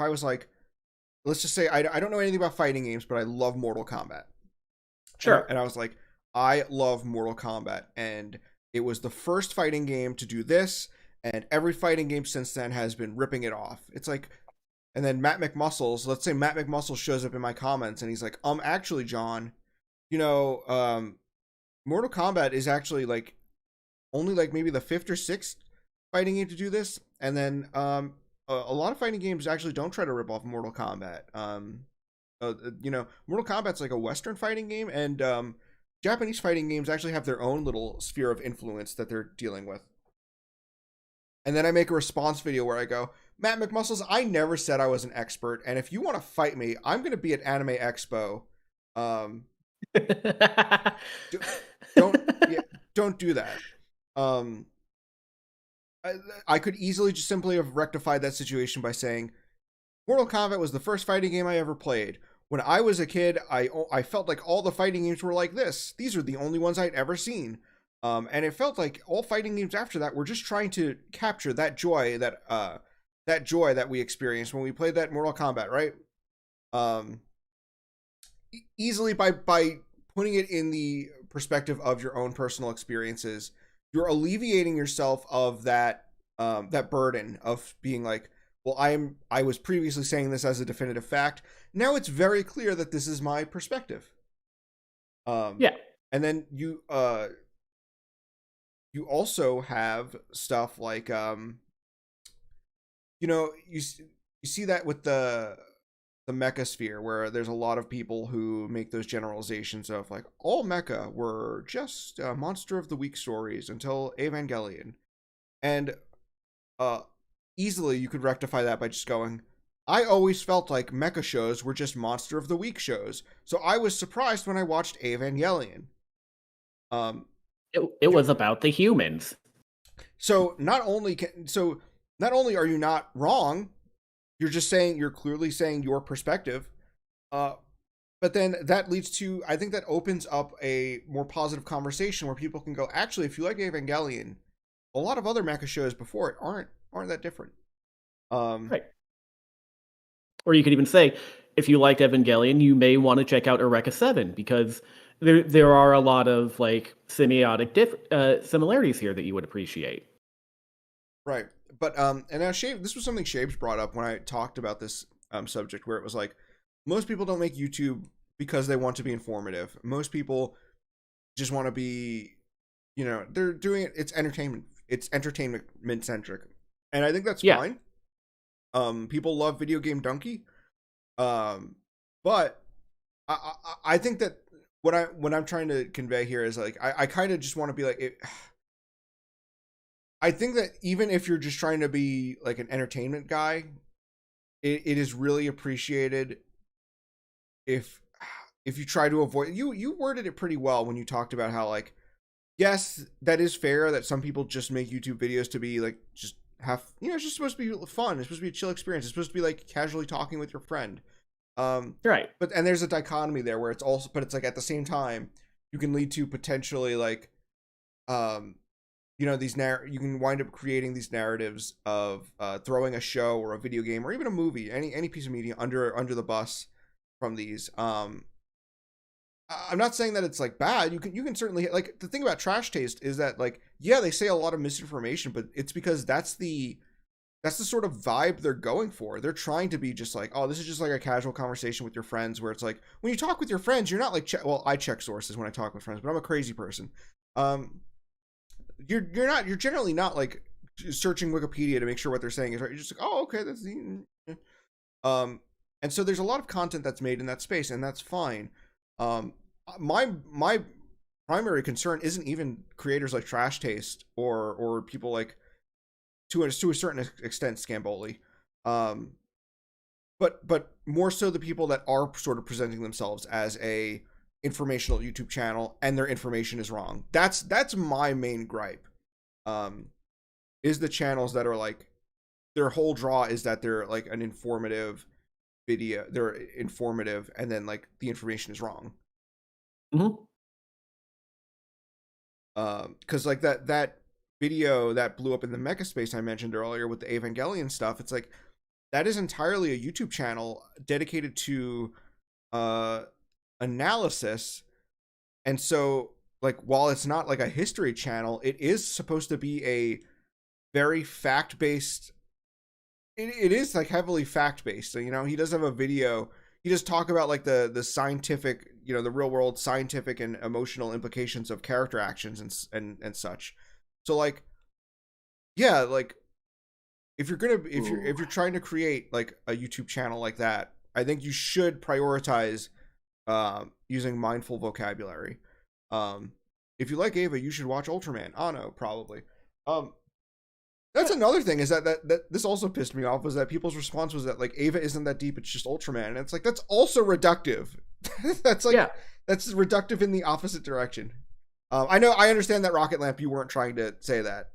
S2: was like, let's just say I don't know anything about fighting games, but I love Mortal Kombat.
S1: Sure.
S2: And I was like, I love Mortal Kombat, and it was the first fighting game to do this, and every fighting game since then has been ripping it off. It's like, and then Matt McMuscles, let's say Matt McMuscles shows up in my comments, and he's like, actually, John, Mortal Kombat is actually like only like maybe the 5th or 6th fighting game to do this, and then a lot of fighting games actually don't try to rip off Mortal Kombat. Mortal Kombat's like a Western fighting game, and Japanese fighting games actually have their own little sphere of influence that they're dealing with. And then I make a response video where I go, Matt McMuscles, I never said I was an expert, and if you want to fight me, I'm going to be at Anime Expo. Don't do that. I could easily just simply have rectified that situation by saying, Mortal Kombat was the first fighting game I ever played. When I was a kid, I felt like all the fighting games were like this. These are the only ones I'd ever seen. And it felt like all fighting games after that were just trying to capture that joy that we experienced when we played that Mortal Kombat, right? Easily by putting it in the perspective of your own personal experiences, you're alleviating yourself of that burden of being like, well, I was previously saying this as a definitive fact. Now it's very clear that this is my perspective.
S1: Yeah.
S2: And then you also have stuff like you see that with the mecha sphere, where there's a lot of people who make those generalizations of like, all mecha were just monster of the week stories until Evangelion, and easily you could rectify that by just going, I always felt like mecha shows were just monster of the week shows, so I was surprised when I watched Evangelion.
S1: It was about the humans.
S2: So not only are you not wrong, you're clearly saying your perspective, but then that leads to, I think that opens up a more positive conversation where people can go, actually, if you like Evangelion, a lot of other mecha shows before it aren't that different.
S1: Right. Or you could even say, if you liked Evangelion, you may want to check out Eureka 7, because there are a lot of like semiotic similarities here that you would appreciate.
S2: Right. But and now this was something Shabes brought up when I talked about this subject, where it was like, most people don't make YouTube because they want to be informative. Most people just want to be, they're doing it. It's entertainment centric, and I think that's fine. People love Video Game Donkey, but I think that what I'm trying to convey here is like, I kind of just want to be like, I think that even if you're just trying to be like an entertainment guy, it is really appreciated if you try to avoid, you worded it pretty well when you talked about how, like, yes, that is fair that some people just make YouTube videos to be like, just have, it's just supposed to be fun. It's supposed to be a chill experience. It's supposed to be like casually talking with your friend.
S1: Right.
S2: And there's a dichotomy there where but it's like, at the same time, you can lead to potentially like, you can wind up creating these narratives of throwing a show or a video game or even a movie, any piece of media under the bus from these. I'm not saying that it's like bad. You can certainly, like, the thing about Trash Taste is that, like, yeah, they say a lot of misinformation, but it's because that's the sort of vibe they're going for. They're trying to be just like, oh, this is just like a casual conversation with your friends, where it's like, when you talk with your friends, you're not like, I check sources when I talk with friends, but I'm a crazy person. You're generally not like searching Wikipedia to make sure what they're saying is right. You're just like, oh, okay, that's the. And so there's a lot of content that's made in that space, and that's fine. My primary concern isn't even creators like Trash Taste or people like to a certain extent Scamboli, but more so the people that are sort of presenting themselves as a informational YouTube channel and their information is wrong. That's my main gripe. Is the channels that are like their whole draw is that they're like an informative video, they're informative, and then like the information is wrong.
S1: Mm-hmm.
S2: Because like that video that blew up in the mecha space I mentioned earlier with the Evangelion stuff, it's like that is entirely a YouTube channel dedicated to analysis. And so like while it's not like a history channel, it is supposed to be a very fact-based, it is like heavily fact-based. So, you know, he does have a video, he does talk about like the scientific, you know, the real world scientific and emotional implications of character actions and such. So like, yeah, like if you're trying to create like a YouTube channel like that, I think you should prioritize using mindful vocabulary. If you like Ava, you should watch Ultraman. Anno, probably. That's another thing is that this also pissed me off, was that people's response was that like Ava isn't that deep, it's just Ultraman. And it's like, that's also reductive. That's like, yeah. That's reductive in the opposite direction. I understand that Rocket Lamp, you weren't trying to say that.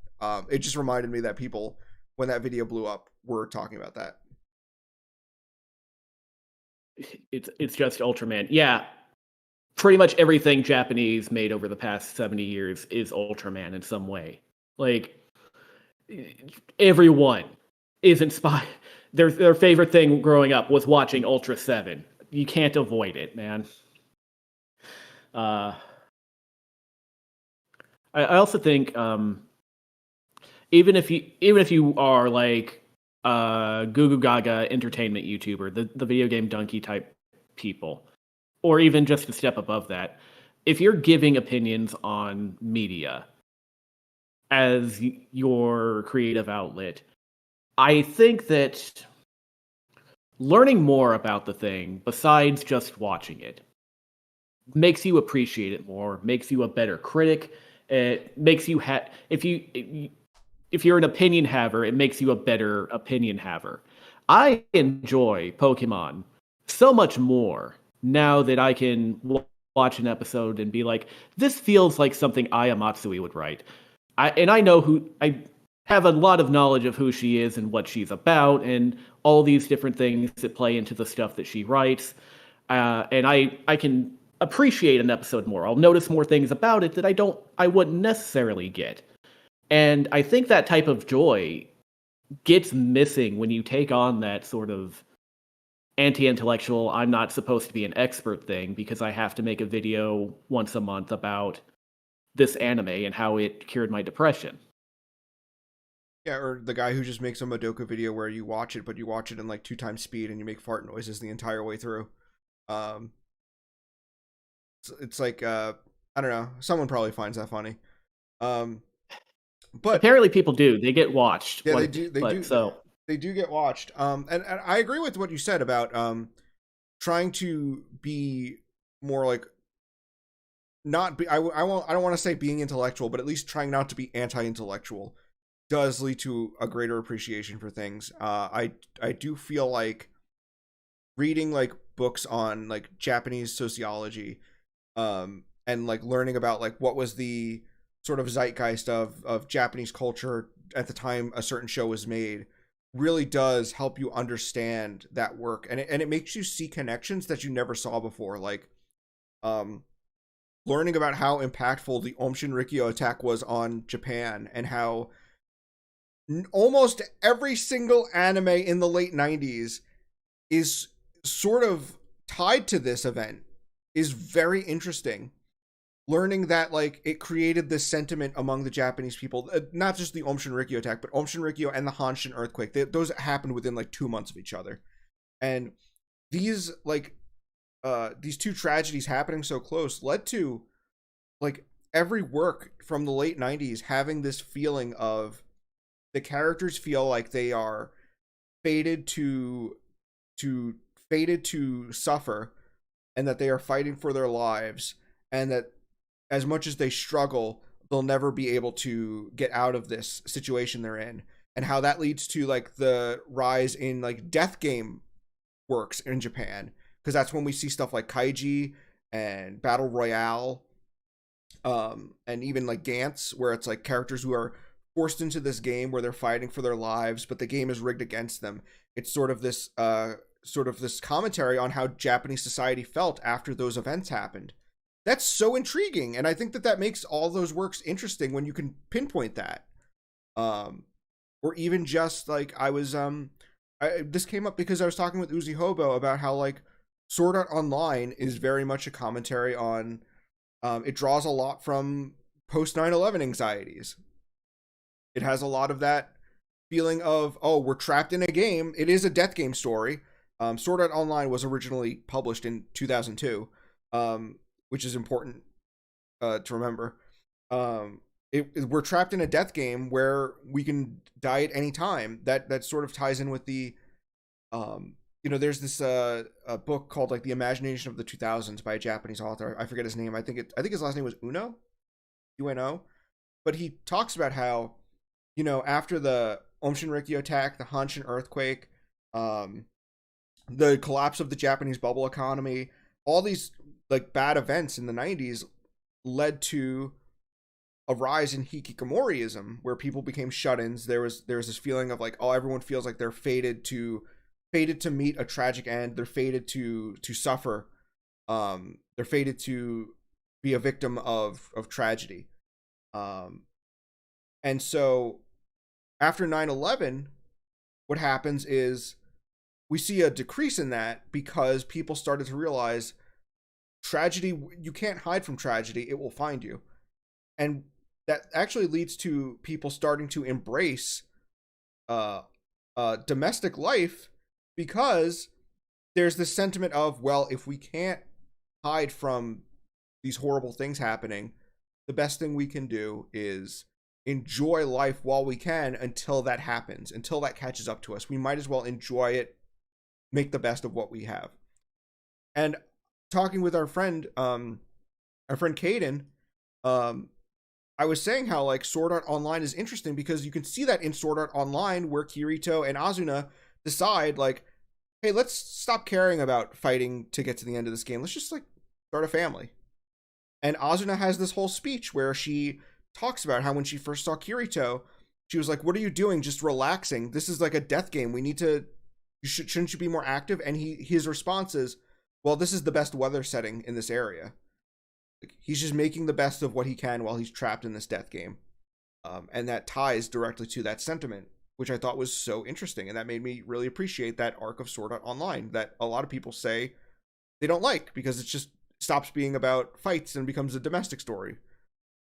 S2: It just reminded me that people, when that video blew up, were talking about that.
S1: It's just Ultraman. Yeah. Pretty much everything Japanese made over the past 70 years is Ultraman in some way. Like, everyone is inspired. Their favorite thing growing up was watching Ultra 7. You can't avoid it, man. I also think even if you are like Goo Goo Gaga entertainment YouTuber, the video game donkey type people, or even just a step above that, if you're giving opinions on media as your creative outlet, I think that learning more about the thing besides just watching it makes you appreciate it more, makes you a better critic. It makes you if you're an opinion haver, it makes you a better opinion haver. I enjoy Pokemon so much more now that I can watch an episode and be like, this feels like something Aya Matsui would write. I have a lot of knowledge of who she is and what she's about and all these different things that play into the stuff that she writes. And I can appreciate an episode more. I'll notice more things about it that I wouldn't necessarily get. And I think that type of joy gets missing when you take on that sort of anti-intellectual, I'm not supposed to be an expert thing because I have to make a video once a month about this anime and how it cured my depression.
S2: Yeah, or the guy who just makes a Madoka video where you watch it, but you watch it in like 2 times speed and you make fart noises the entire way through. It's like I don't know. Someone probably finds that funny. But
S1: apparently people do. They get watched.
S2: Yeah, they do. So they do get watched. And I agree with what you said about trying to be more like not be. I don't want to say being intellectual, but at least trying not to be anti-intellectual does lead to a greater appreciation for things. I do feel like reading like books on like Japanese sociology, and like learning about like what was the sort of zeitgeist of Japanese culture at the time a certain show was made, really does help you understand that work, and it makes you see connections that you never saw before. Like, learning about how impactful the Aum Shinrikyo attack was on Japan, and how almost every single anime in the late 90s is sort of tied to this event, is very interesting. Learning that like it created this sentiment among the Japanese people, not just the Aum Shinrikyo attack, but Aum Shinrikyo and the Hanshin earthquake. Those happened within like 2 months of each other, and these like these two tragedies happening so close led to like every work from the late 90s having this feeling of the characters feel like they are fated to fated to suffer, and that they are fighting for their lives, and that as much as they struggle, they'll never be able to get out of this situation they're in. And how that leads to like the rise in like death game works in Japan, because that's when we see stuff like Kaiji and Battle Royale, and even like Gantz, where it's like characters who are forced into this game where they're fighting for their lives, but the game is rigged against them. It's sort of this commentary on how Japanese society felt after those events happened. That's so intriguing, and I think that that makes all those works interesting when you can pinpoint that. Or even just like this came up because I was talking with Uzi Hobo about how like Sword Art Online is very much a commentary on. It draws a lot from post 9/11 anxieties. It has a lot of that feeling of, oh, we're trapped in a game. It is a death game story. Sword Art Online was originally published in 2002, which is important to remember. We're trapped in a death game where we can die at any time. That sort of ties in with the, there's this a book called like The Imagination of the 2000s by a Japanese author. I forget his name. I think his last name was Uno, but he talks about how, after the Aum Shinrikyo attack, the Hanshin earthquake, the collapse of the Japanese bubble economy, all these like bad events in the 90s led to a rise in hikikomorism, where people became shut-ins. There was this feeling of like, oh, everyone feels like they're fated to meet a tragic end. They're fated to suffer. They're fated to be a victim of tragedy. And so after 9/11, what happens is we see a decrease in that, because people started to realize tragedy, you can't hide from tragedy, it will find you. And that actually leads to people starting to embrace domestic life, because there's this sentiment of, well, if we can't hide from these horrible things happening, the best thing we can do is enjoy life while we can, until that happens, until that catches up to us. We might as well enjoy it, make the best of what we have. And talking with our friend Caden, I was saying how like Sword Art Online is interesting, because you can see that in Sword Art Online, where Kirito and Azuna decide like, hey, let's stop caring about fighting to get to the end of this game. Let's just like start a family. And Azuna has this whole speech where she talks about how when she first saw Kirito, she was like, what are you doing? Just relaxing. This is like a death game. We need to, shouldn't you be more active? And his response is, well, this is the best weather setting in this area. Like, he's just making the best of what he can while he's trapped in this death game. And that ties directly to that sentiment, which I thought was so interesting. And that made me really appreciate that arc of Sword Art Online that a lot of people say they don't like, because it just stops being about fights and becomes a domestic story.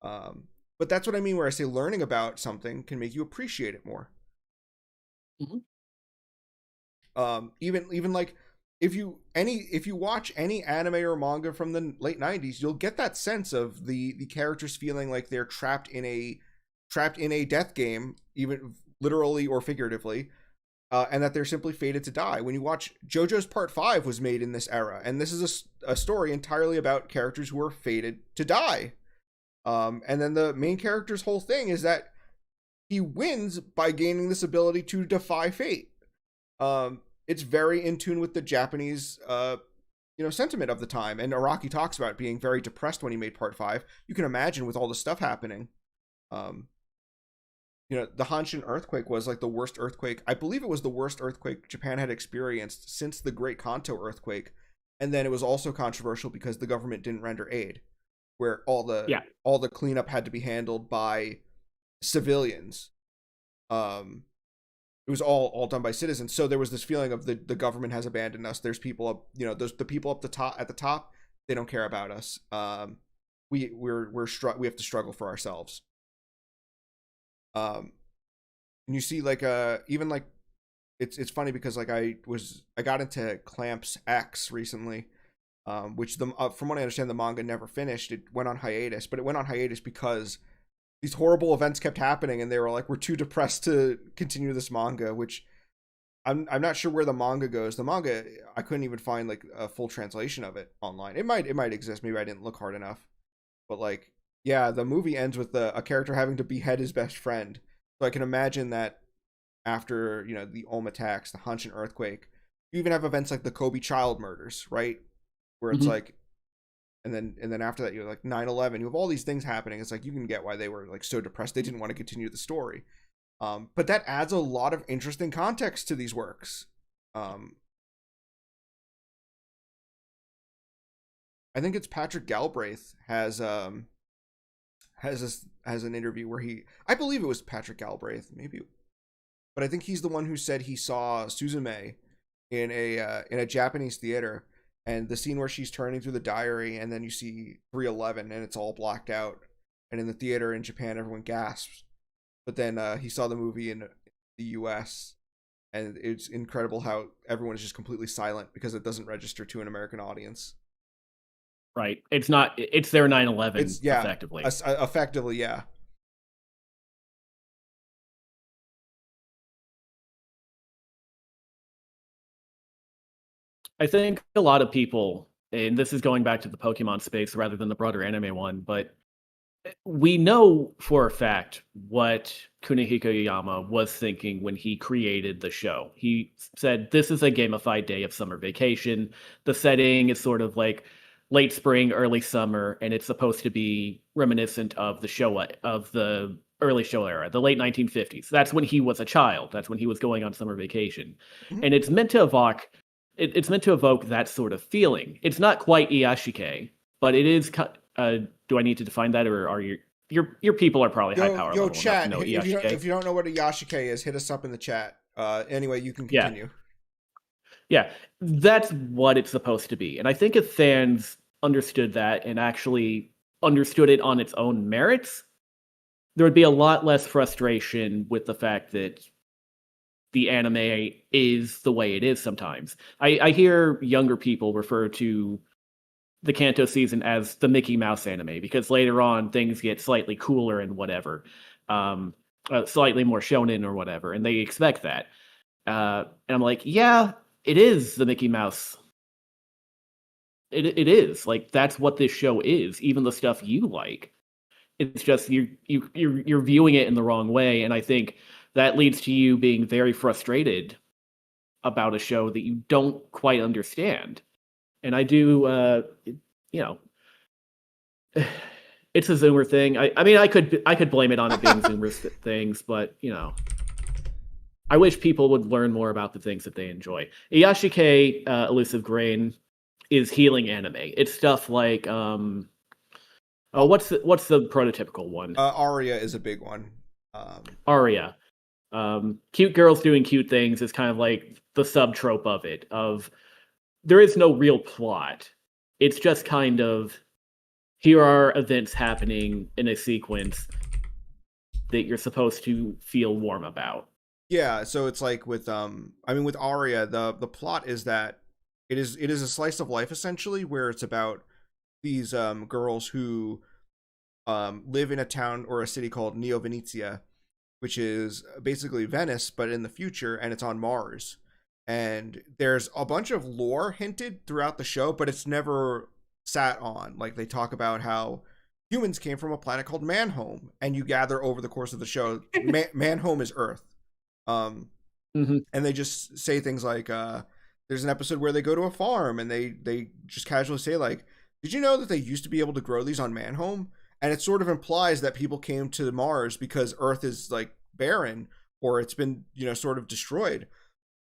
S2: But that's what I mean where I say learning about something can make you appreciate it more. Mm-hmm. Even like if you watch any anime or manga from the late 90s, you'll get that sense of the characters feeling like they're trapped in a death game, even literally or figuratively, and that they're simply fated to die. When you watch JoJo's Part 5 was made in this era, and this is a story entirely about characters who are fated to die. And then the main character's whole thing is that he wins by gaining this ability to defy fate. It's very in tune with the Japanese, sentiment of the time. And Araki talks about being very depressed when he made Part 5. You can imagine with all the stuff happening. The Hanshin earthquake was like the worst earthquake. I believe it was the worst earthquake Japan had experienced since the Great Kanto earthquake. And then it was also controversial because the government didn't render aid, where all the cleanup had to be handled by civilians. It was all done by citizens. So there was this feeling of the government has abandoned us. There's people up, the people up at the top, they don't care about us. We have to struggle for ourselves. And you see like even like it's funny because like I got into Clamps X recently, which from what I understand the manga never finished. It went on hiatus, but it went on hiatus because these horrible events kept happening, and they were like, we're too depressed to continue this manga, which I'm not sure where the manga goes. The manga, I couldn't even find like a full translation of it online. It might exist. Maybe I didn't look hard enough. But like, yeah, the movie ends with a character having to behead his best friend. So I can imagine that after, the Ulm attacks, the Hanshin earthquake, you even have events like the Kobe child murders, right? Where it's
S1: Hmm.
S2: like, and then after that, you're like 9/11. You have all these things happening. It's like you can get why they were like so depressed. They didn't want to continue the story. But that adds a lot of interesting context to these works. Um, I think it's Patrick Galbraith has an interview where I believe it was Patrick Galbraith, maybe, but I think he's the one who said he saw Suzume in a Japanese theater, and the scene where she's turning through the diary, and then you see 311, and it's all blacked out, and in the theater in Japan, everyone gasps. But then he saw the movie in the U.S., and it's incredible how everyone is just completely silent because it doesn't register to an American audience.
S1: Right. It's not. It's their 9/11
S2: It's yeah,
S1: effectively.
S2: effectively yeah.
S1: I think a lot of people, and this is going back to the Pokemon space rather than the broader anime one, but we know for a fact what Kunihiko Yama was thinking when he created the show. He said, "This is a gamified day of summer vacation. The setting is sort of like late spring, early summer, and it's supposed to be reminiscent of the Showa, of the early Showa era, the late 1950s. That's when he was a child. That's when he was going on summer vacation,
S2: Mhm.
S1: and it's meant to evoke. It's meant to evoke that sort of feeling. It's not quite Iyashike, but it is. Do I need to define that, or are your people are probably high power
S2: Yo,
S1: level enough to
S2: chat.
S1: know
S2: If
S1: Iyashike?
S2: you don't know what a Yashike is, hit us up in the chat. Anyway, you can
S1: Yeah,
S2: continue.
S1: yeah, that's what it's supposed to be. And I think if fans understood that and actually understood it on its own merits, there would be a lot less frustration with the fact that the anime is the way it is sometimes. I hear younger people refer to the Kanto season as the Mickey Mouse anime because later on things get slightly cooler and whatever, um, slightly more shonen or whatever, and they expect that. And I'm like, yeah, it is the Mickey Mouse. It is like that's what this show is. Even the stuff you like, it's just you're viewing it in the wrong way, and I think that leads to you being very frustrated about a show that you don't quite understand. And I do, you know, it's a Zoomer thing. I mean, I could blame it on it being Zoomer things, but I wish people would learn more about the things that they enjoy. Iyashike, Elusive Grain, is healing anime. It's stuff like oh, what's the prototypical one?
S2: Aria is a big one.
S1: Aria. Cute girls doing cute things is kind of like the sub trope of it. Of there is no real plot. It's just kind of here are events happening in a sequence that you're supposed to feel warm about.
S2: Yeah, so it's like with I mean with Aria, the plot is that it is a slice of life essentially where it's about these girls who live in a town or a city called Neo Venezia, which is basically Venice but in the future, and it's on Mars. And there's a bunch of lore hinted throughout the show, but it's never sat on. Like they talk about how humans came from a planet called Manhome, and you gather over the course of the show, Manhome is Earth. Um,
S1: Hmm.
S2: and they just say things like, there's an episode where they go to a farm and they just casually say like, "Did you know that they used to be able to grow these on Manhome?" And it sort of implies that people came to Mars because Earth is like barren or it's been sort of destroyed.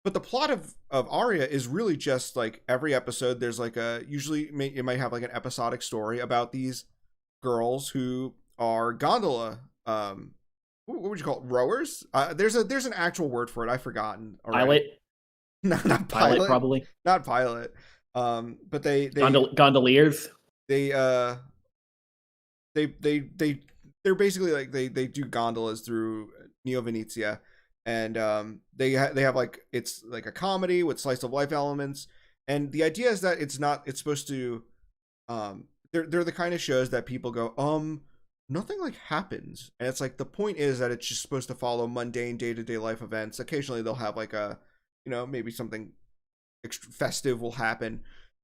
S2: But the plot of Aria is really just like every episode there's like a usually it might have like an episodic story about these girls who are gondola what would you call it, rowers. There's an actual word for it, I've forgotten already.
S1: Pilot,
S2: Not
S1: pilot
S2: pilot,
S1: probably.
S2: not pilot. But
S1: Gondoliers.
S2: they they they're basically like they do gondolas through Neo Venezia, and they have like it's like a comedy with slice of life elements, and the idea is that it's supposed to they're the kind of shows that people go nothing like happens. And it's like the point is that it's just supposed to follow mundane day-to-day life events. Occasionally they'll have like a, maybe something festive will happen,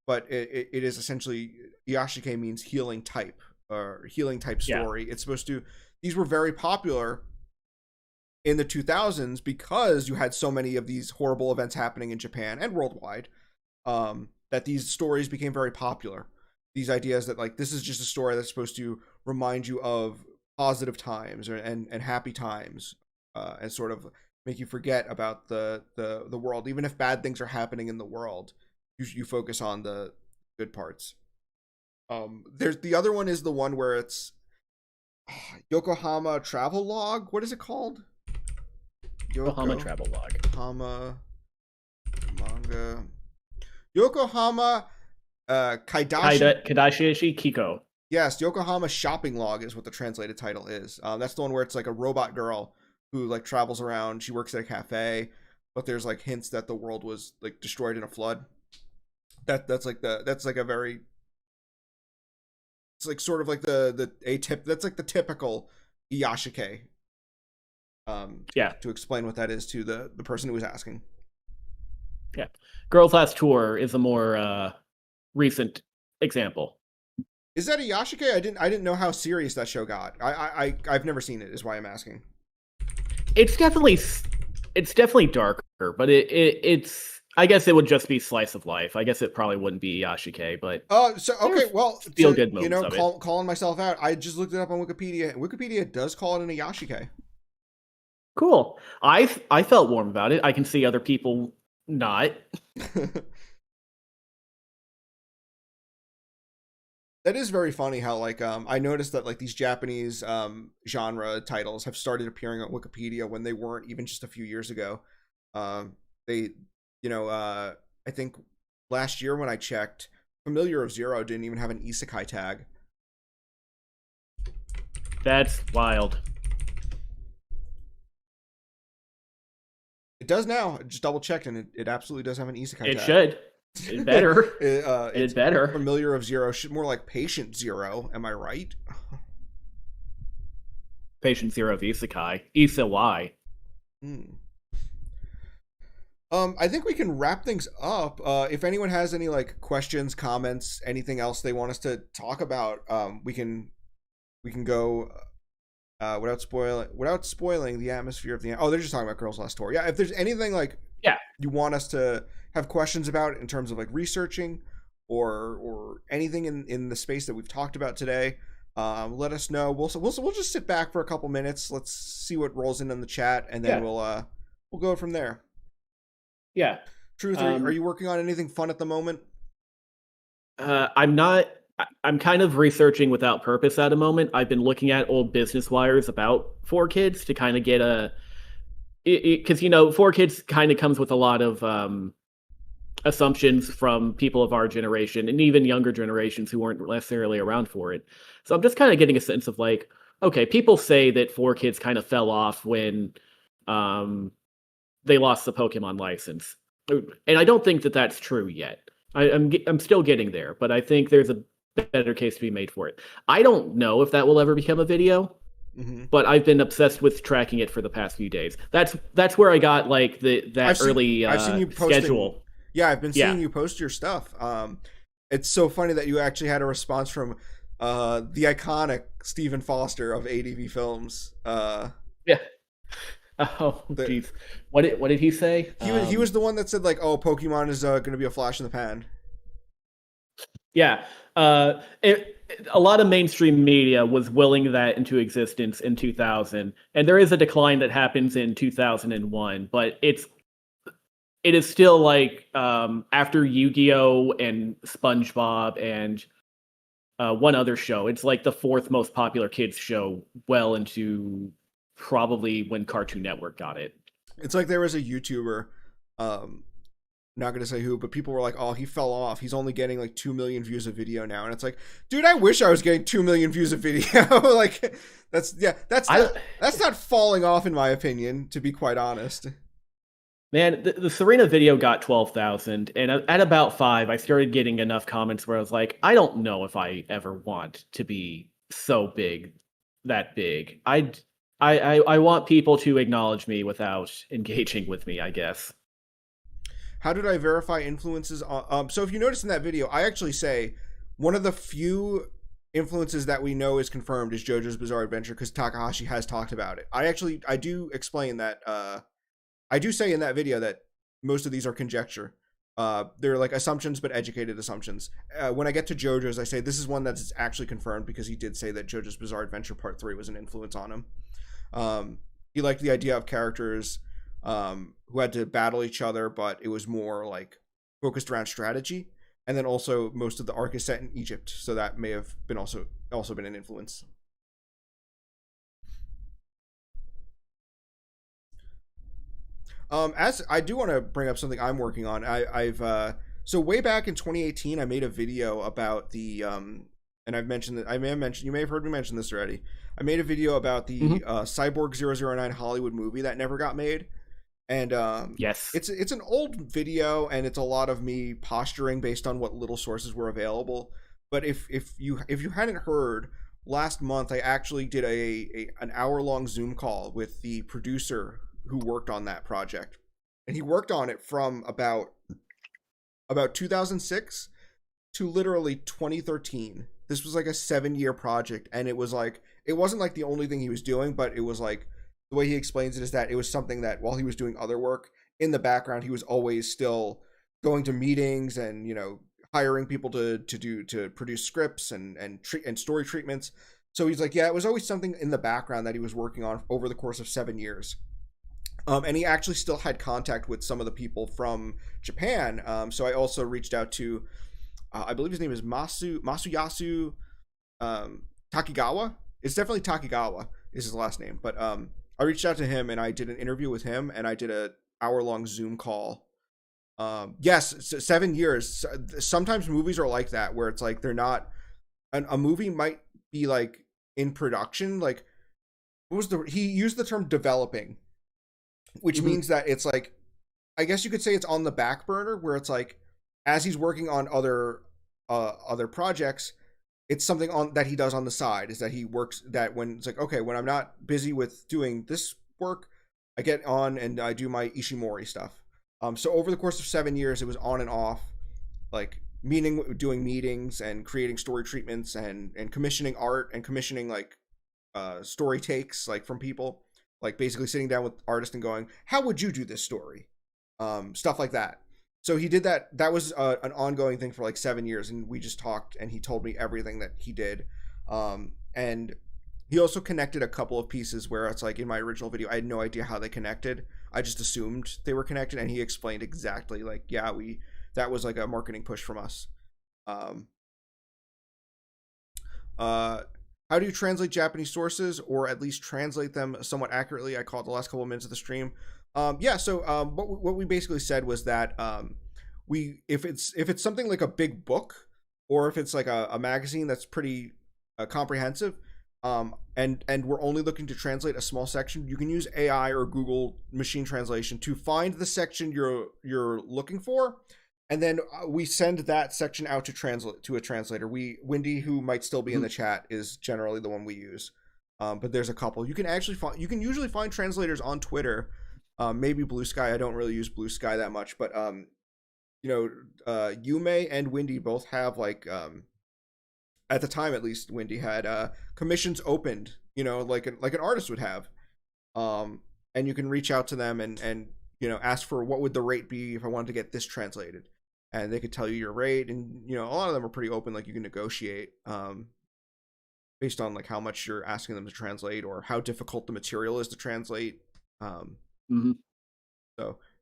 S2: but it is essentially, Yashike means healing type, or healing type story. It's supposed to, these were very popular in the 2000s because you had so many of these horrible events happening in Japan and worldwide, that these stories became very popular. These ideas that like this is just a story that's supposed to remind you of positive times and happy times, and sort of make you forget about the world, even if bad things are happening in the world. You focus on the good parts. There's the other one is the one where it's Yokohama travel log. What is it called?
S1: Yokohama travel log.
S2: Yokohama manga. Yokohama
S1: Kaidashi Kiko.
S2: Yes, Yokohama shopping log is what the translated title is. That's the one where it's like a robot girl who like travels around. She works at a cafe, but there's like hints that the world was like destroyed in a flood. That's like a very, it's like sort of like that's like the typical Iyashike. To explain what that is to the person who was asking.
S1: Yeah, Girls Last Tour is a more recent example.
S2: Is that Iyashike? I didn't know how serious that show got. I've never seen it, is why I'm asking.
S1: It's definitely darker, but it's I guess it would just be slice of life. I guess it probably wouldn't be Iyashike, but
S2: feel
S1: good moments.
S2: Calling myself out, I just looked it up on Wikipedia. Wikipedia does call it an Iyashike.
S1: Cool. I felt warm about it. I can see other people not.
S2: That is very funny how like I noticed that like these Japanese genre titles have started appearing on Wikipedia when they weren't even just a few years ago. They I think last year when I checked, Familiar of Zero didn't even have an isekai tag.
S1: That's wild.
S2: It does now. I just double checked, and it absolutely does have an isekai tag.
S1: It should. It better. It's better.
S2: Familiar of Zero, more like Patient Zero. Am I right?
S1: Patient Zero of isekai. Isa Y.
S2: I think we can wrap things up. If anyone has any like questions, comments, anything else they want us to talk about, we can go without spoiling the atmosphere of the. Oh, they're just talking about Girls Last Tour. Yeah, if there's anything like you want us to have questions about in terms of like researching or anything in the space that we've talked about today, let us know. We'll just sit back for a couple minutes. Let's see what rolls in the chat, and then we'll go from there.
S1: Yeah.
S2: Truth, are you working on anything fun at the moment?
S1: I'm not. I'm kind of researching without purpose at the moment. I've been looking at old business wires about 4Kids to kind of get because 4Kids kind of comes with a lot of assumptions from people of our generation and even younger generations who weren't necessarily around for it. So I'm just kind of getting a sense of like, okay, people say that 4Kids kind of fell off when they lost the Pokemon license, and I don't think that that's true yet. I'm still getting there, but I think there's a better case to be made for it. I don't know if that will ever become a video, but I've been obsessed with tracking it for the past few days. That's where I got like I've seen you posting, schedule.
S2: Yeah, I've been seeing you post your stuff. It's so funny that you actually had a response from the iconic Stephen Foster of ADV Films.
S1: Yeah. Oh, jeez. What did he say?
S2: He was the one that said like, "Oh, Pokemon is going to be a flash in the pan."
S1: Yeah. A lot of mainstream media was willing that into existence in 2000, and there is a decline that happens in 2001, but it is still like after Yu-Gi-Oh! And SpongeBob and one other show, it's like the fourth most popular kids show well into probably when Cartoon Network got it.
S2: It's like there was a YouTuber, not gonna say who, but people were like, "Oh, he fell off. He's only getting like 2 million views a video now." And it's like, dude, I wish I was getting 2 million views a video. Like, that's not falling off in my opinion, to be quite honest.
S1: Man, the Serena video got 12,000, and at about 5, I started getting enough comments where I was like, I don't know if I ever want to be so big that big. I want people to acknowledge me without engaging with me, I guess.
S2: How did I verify influences on so if you notice in that video, I actually say one of the few influences that we know is confirmed is JoJo's Bizarre Adventure because Takahashi has talked about it. I do explain that I do say in that video that most of these are conjecture. They're like assumptions, but educated assumptions. When I get to JoJo's, I say this is one that's actually confirmed because he did say that JoJo's Bizarre Adventure Part 3 was an influence on him. He liked the idea of characters who had to battle each other, but it was more like focused around strategy. And then also most of the arc is set in Egypt, so that may have been also been an influence. As I do want to bring up something I'm working on. I've so way back in 2018, I made a video about the and I've mentioned that I may have mentioned you may have heard me mention this already. I made a video about the Cyborg 009 Hollywood movie that never got made, and
S1: Yes,
S2: it's an old video and it's a lot of me posturing based on what little sources were available. But if you hadn't heard, last month I actually did an hour-long Zoom call with the producer who worked on that project, and he worked on it from about 2006 to literally 2013. This was like a 7-year project, and it wasn't like the only thing he was doing, but it was like the way he explains it is that it was something that while he was doing other work in the background, he was always still going to meetings and hiring people to produce scripts and story treatments. So he's like, yeah, it was always something in the background that he was working on over the course of 7 years. And he actually still had contact with some of the people from Japan. So I also reached out to, I believe his name is Masuyasu Takigawa. It's definitely Takigawa is his last name. But I reached out to him and I did an interview with him and I did a hour-long Zoom call. Yes, 7 years. Sometimes movies are like that, where it's like they're not. A movie might be like in production. Like, he used the term developing, which means that it's like, I guess you could say it's on the back burner, where it's like as he's working on other projects, it's something on that he does on the side, is that he works that when it's like, okay, when I'm not busy with doing this work, I get on and I do my Ishimori stuff. So over the course of 7 years, it was on and off, like doing meetings and creating story treatments and commissioning art and commissioning like story takes like from people, like basically sitting down with artists and going, how would you do this story? Stuff like that. So he did that. That was an ongoing thing for like 7 years. And we just talked and he told me everything that he did. And he also connected a couple of pieces where it's like in my original video, I had no idea how they connected. I just assumed they were connected. And he explained exactly like, yeah, that was like a marketing push from us. How do you translate Japanese sources, or at least translate them somewhat accurately? I called the last couple of minutes of the stream. So what we basically said was that if it's something like a big book, or if it's like a magazine that's pretty comprehensive, and we're only looking to translate a small section, you can use AI or Google machine translation to find the section you're looking for. And then we send that section out to a translator. Wendy, who might still be in the chat, is generally the one we use. But there's a couple. You can usually find translators on Twitter, maybe Blue Sky. I don't really use Blue Sky that much, but Yume and Wendy both have like at the time at least, Wendy had commissions opened, like an artist would have, and you can reach out to them and ask for what would the rate be if I wanted to get this translated. And they could tell you your rate, and a lot of them are pretty open, like you can negotiate based on like how much you're asking them to translate or how difficult the material is to translate. So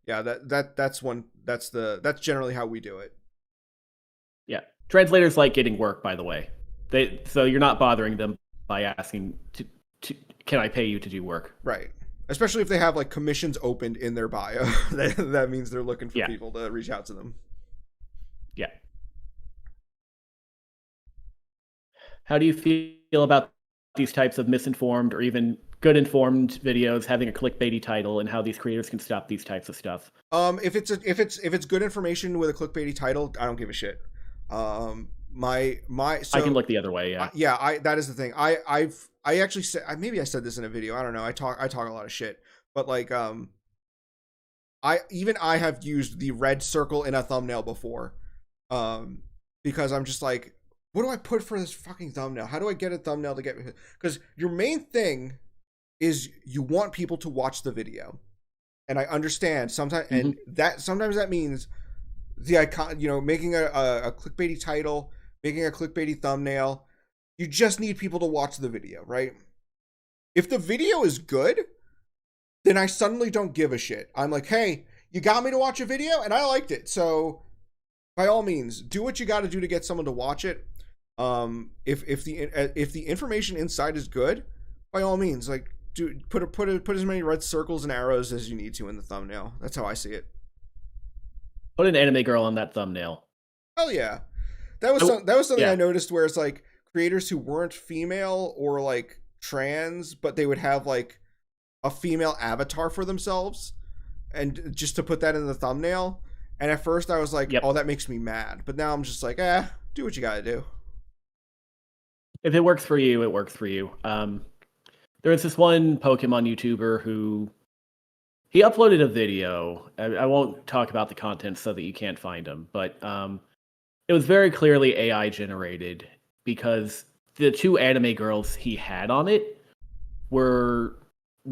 S2: yeah, that's generally how we do it.
S1: Yeah, translators like getting work, by the way. So you're not bothering them by asking to can I pay you to do work?
S2: Right. Especially if they have like commissions opened in their bio. that means they're looking for people to reach out to them.
S1: Yeah. How do you feel about these types of misinformed or even good informed videos having a clickbaity title, and how these creators can stop these types of stuff?
S2: If it's good information with a clickbaity title, I don't give a shit. So
S1: I can look the other way.
S2: Yeah. That is the thing. I actually said, maybe I said this in a video. I don't know. I talk a lot of shit, but like I have used the red circle in a thumbnail before, because I'm just like, what do I put for this fucking thumbnail? How do I get a thumbnail to get? Because your main thing is you want people to watch the video, and I understand sometimes, and that sometimes that means the icon, making a clickbaity title, making a clickbaity thumbnail. You just need people to watch the video, right? If the video is good, then I suddenly don't give a shit. I'm like, hey, you got me to watch a video and I liked it. So by all means, do what you got to do to get someone to watch it. If the information inside is good, by all means, like put as many red circles and arrows as you need to in the thumbnail. That's how I see it.
S1: Put an anime girl on that thumbnail.
S2: Hell yeah. That was something I noticed where it's like creators who weren't female or like trans, but they would have like a female avatar for themselves and just to put that in the thumbnail. And at first I was like, oh, that makes me mad. But now I'm just like, do what you gotta do.
S1: If it works for you, it works for you. There was this one Pokemon YouTuber who he uploaded a video. I won't talk about the content so that you can't find him, but it was very clearly AI generated because the two anime girls he had on it were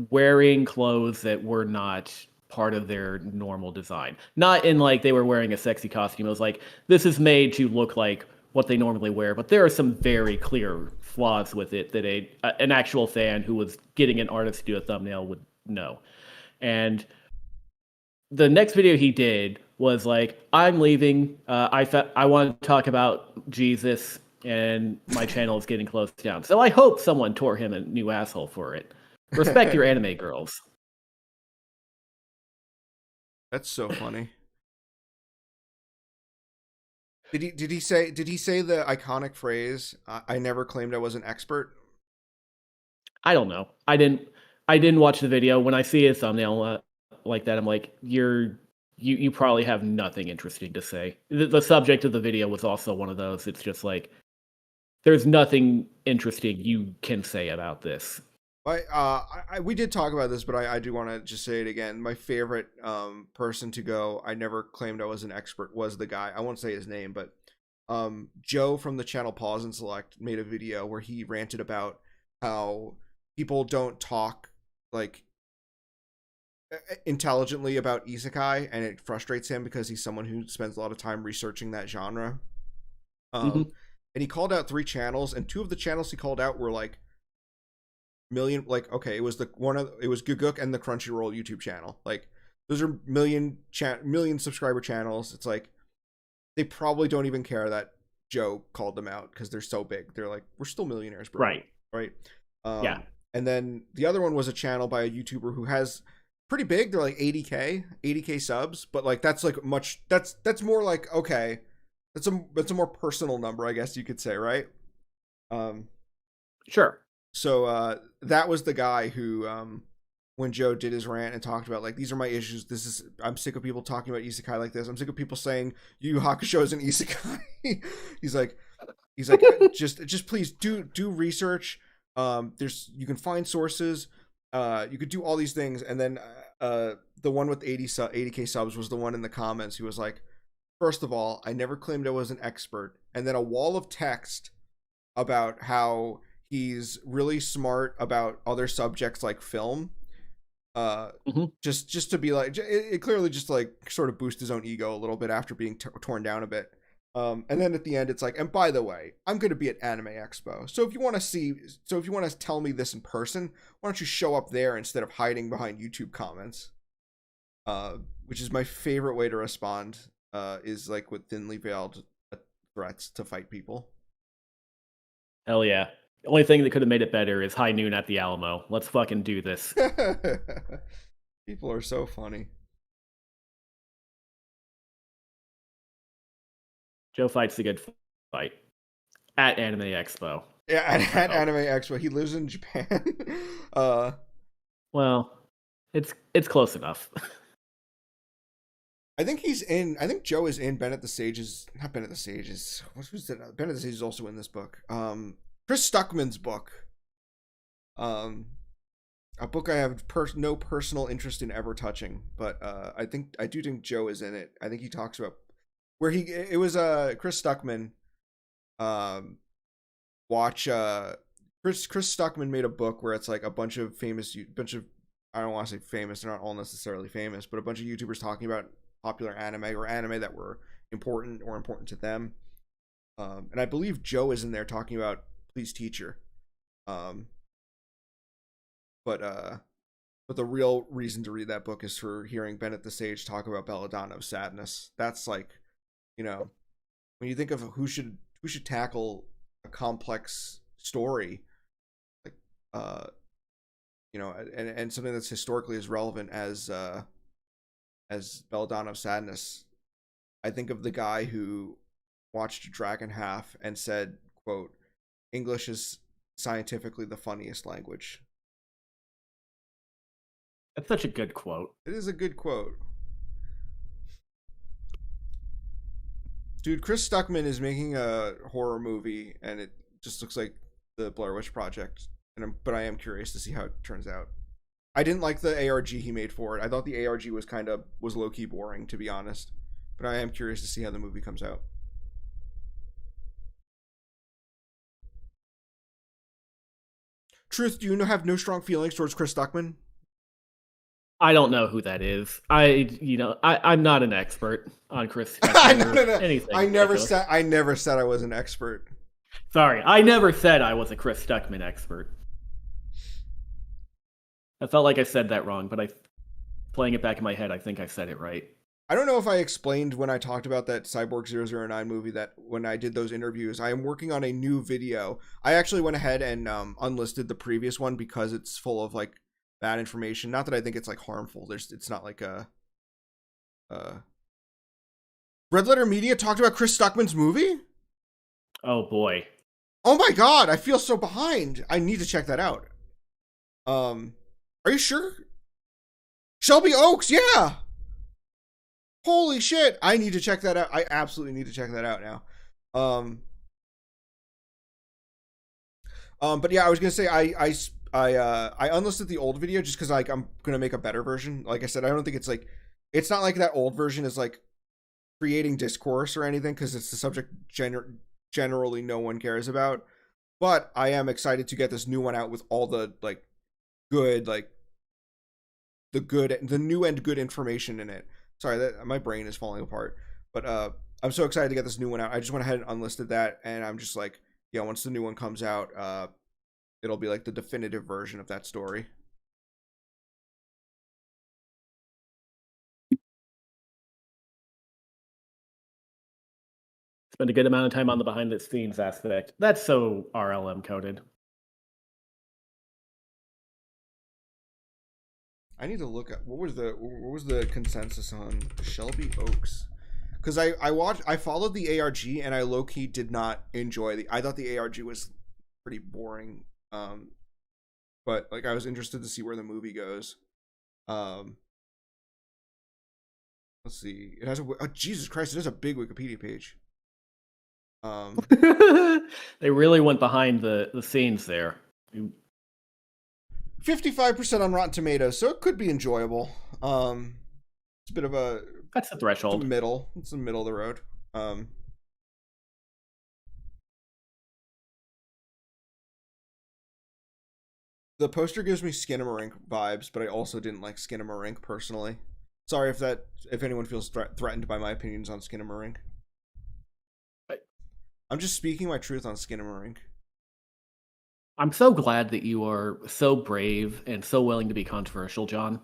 S1: wearing clothes that were not part of their normal design. Not in like they were wearing a sexy costume. It was like, this is made to look like what they normally wear, but there are some very clear flaws with it that an actual fan who was getting an artist to do a thumbnail would know. And the next video he did was like, I'm leaving. I want to talk about Jesus, and my channel is getting closed down. So I hope someone tore him a new asshole for it. Respect your anime girls.
S2: That's so funny. Did he say the iconic phrase, I never claimed I was an expert?
S1: I don't know. I didn't watch the video. When I see a thumbnail like that, I'm like, you probably have nothing interesting to say. The subject of the video was also one of those. It's just like, there's nothing interesting you can say about this.
S2: We did talk about this, but I do want to just say it again. My favorite person to go, I never claimed I was an expert, was the guy. I won't say his name, but Joe from the channel Pause and Select made a video where he ranted about how people don't talk like intelligently about isekai, and it frustrates him because he's someone who spends a lot of time researching that genre. And he called out 3 channels, and 2 of the channels he called out were like million, like, okay, it was Guguk and the Crunchyroll YouTube channel. Like, those are million subscriber channels. It's like they probably don't even care that Joe called them out because they're so big. They're like, we're still millionaires, bro. Right.
S1: Yeah.
S2: And then the other one was a channel by a YouTuber who has pretty big. They're like 80k subs, but like that's like much. That's more like, okay, that's a more personal number, I guess you could say, right?
S1: Sure.
S2: So that was the guy who, when Joe did his rant and talked about like, these are my issues. I'm sick of people talking about isekai like this. I'm sick of people saying Yu Yu Hakusho is an isekai. he's like, just please do research. You can find sources. You could do all these things. And then the one with 80k subs was the one in the comments who was like, first of all, I never claimed I was an expert. And then a wall of text about how he's really smart about other subjects like film. Just to be like, it clearly just like sort of boost his own ego a little bit after being torn down a bit. And then at the end, it's like, and by the way, I'm going to be at Anime Expo. So if you want to tell me this in person, why don't you show up there instead of hiding behind YouTube comments? Which is my favorite way to respond, is like with thinly veiled threats to fight people.
S1: Hell yeah. The only thing that could have made it better is High Noon at the Alamo. Let's fucking do this.
S2: People are so funny.
S1: Joe fights a good fight at Anime Expo.
S2: Yeah, at Anime Expo. He lives in Japan.
S1: Well, it's close enough.
S2: I think Joe is in Bennett the Sage's, not Bennett the Sage's. Who's that? Bennett the Sage is also in this book. Chris Stuckman's book. Um, a book I have no personal interest in ever touching, but I do think Joe is in it. I think he talks about where it was Chris Stuckman. Um, watch Chris Stuckman made a book where it's like a bunch of I don't want to say famous, they're not all necessarily famous, but a bunch of YouTubers talking about popular anime or anime that were important or important to them. And I believe Joe is in there talking about Please Teacher. Um, but the real reason to read that book is for hearing Bennett the Sage talk about Belladonna's sadness. That's like, you know, when you think of who should tackle a complex story, like you know, and something that's historically as relevant as Belladonna's sadness, I think of the guy who watched Dragon Half and said, quote, English is scientifically the funniest language.
S1: That's such a good quote.
S2: It is a good quote. Dude, Chris Stuckman is making a horror movie, and it just looks like the Blair Witch Project. But I am curious to see how it turns out. I didn't like the ARG he made for it. I thought the ARG was low key boring, to be honest. But I am curious to see how the movie comes out. Truth, do you have no strong feelings towards Chris Stuckman?
S1: I don't know who that is. I'm not an expert on Chris.
S2: No.
S1: Anything.
S2: I never said I was an expert.
S1: Sorry, I never said I was a Chris Stuckman expert. I felt like I said that wrong, but playing it back in my head, I think I said it right.
S2: I don't know if I explained when I talked about that Cyborg 009 movie that when I did those interviews, I am working on a new video. I actually went ahead and unlisted the previous one because it's full of like bad information. Not that I think it's like harmful. It's not like a Red Letter Media talked about Chris Stuckman's movie?
S1: Oh boy.
S2: Oh my god, I feel so behind. I need to check that out. Are you sure? Shelby Oaks, yeah. Holy shit, I need to check that out. I absolutely need to check that out now. But yeah, I was gonna say I unlisted the old video just because like I'm gonna make a better version. Like I said, I don't think it's not like that old version is like creating discourse or anything because it's the subject generally no one cares about. But I am excited to get this new one out with all the like good like the new and good information in it. Sorry, that my brain is falling apart. But I'm so excited to get this new one out. I just went ahead and unlisted that, and I'm just like, yeah, once the new one comes out, it'll be like the definitive version of that story.
S1: Spend a good amount of time on the behind the scenes aspect. That's so RLM coded.
S2: I need to look at what was the consensus on Shelby Oaks, because I followed the ARG and I low key did not enjoy I thought the ARG was pretty boring, but like I was interested to see where the movie goes. Let's see, it has Jesus Christ, it has a big Wikipedia page.
S1: They really went behind the scenes there.
S2: 55% on Rotten Tomatoes, so it could be enjoyable. It's a bit of a
S1: that's the threshold.
S2: It's the middle of the road. The poster gives me Skinamarink vibes, but I also didn't like Skinamarink personally. Sorry if anyone feels threatened by my opinions on Skinamarink. I'm just speaking my truth on Skinamarink.
S1: I'm so glad that you are so brave and so willing to be controversial, John.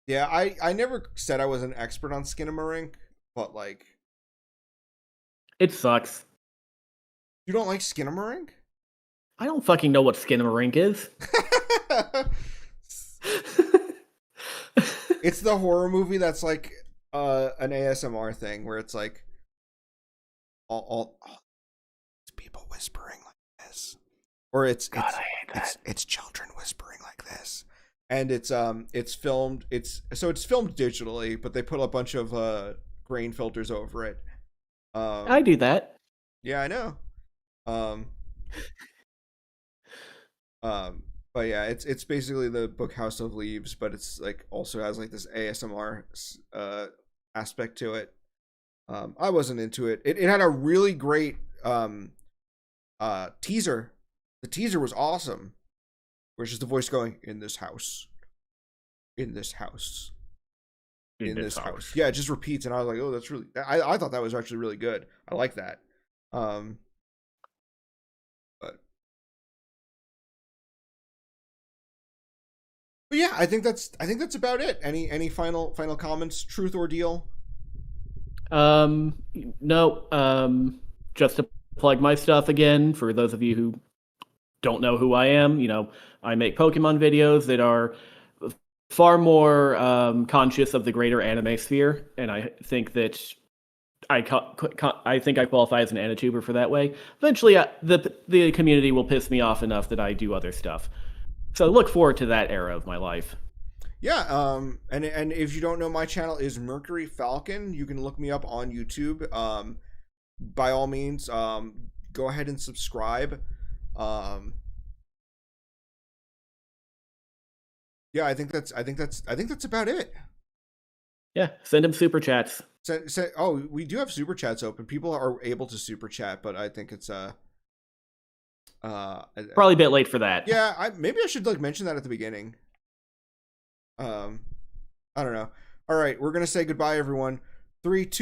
S2: Yeah, I never said I was an expert on Skinamarink, but like...
S1: It sucks.
S2: You don't like Skinamarink?
S1: I don't fucking know what Skinamarink is.
S2: It's the horror movie that's like an ASMR thing where it's like all it's people whispering like this, or it's
S1: God, I hate that.
S2: It's children whispering like this, and it's filmed digitally, but they put a bunch of grain filters over it.
S1: I do that.
S2: Yeah, I know. But yeah, it's basically the book House of Leaves, but it's like also has like this ASMR aspect to it. I wasn't into it. It had a really great teaser. The teaser was awesome. Where it's just the voice going, in this house. In this house. In this house. Yeah, it just repeats, and I was like, oh, that's really I thought that was actually really good. I like that. But yeah, I think that's about it. Any final comments? Truth or deal?
S1: No. Just to plug my stuff again for those of you who don't know who I am. I make Pokemon videos that are far more conscious of the greater anime sphere, and I think that I think I qualify as an anituber for that way. Eventually, the community will piss me off enough that I do other stuff. So look forward to that era of my life.
S2: Yeah, and if you don't know, my channel is Mercury Falcon. You can look me up on YouTube. By all means, go ahead and subscribe. Yeah, I think that's about it.
S1: Yeah, send him super chats.
S2: Oh, we do have super chats open. People are able to super chat, but I think it's
S1: probably a bit late for that.
S2: Yeah, maybe I should like mention that at the beginning. I don't know. All right, we're gonna say goodbye, everyone. 3, 2.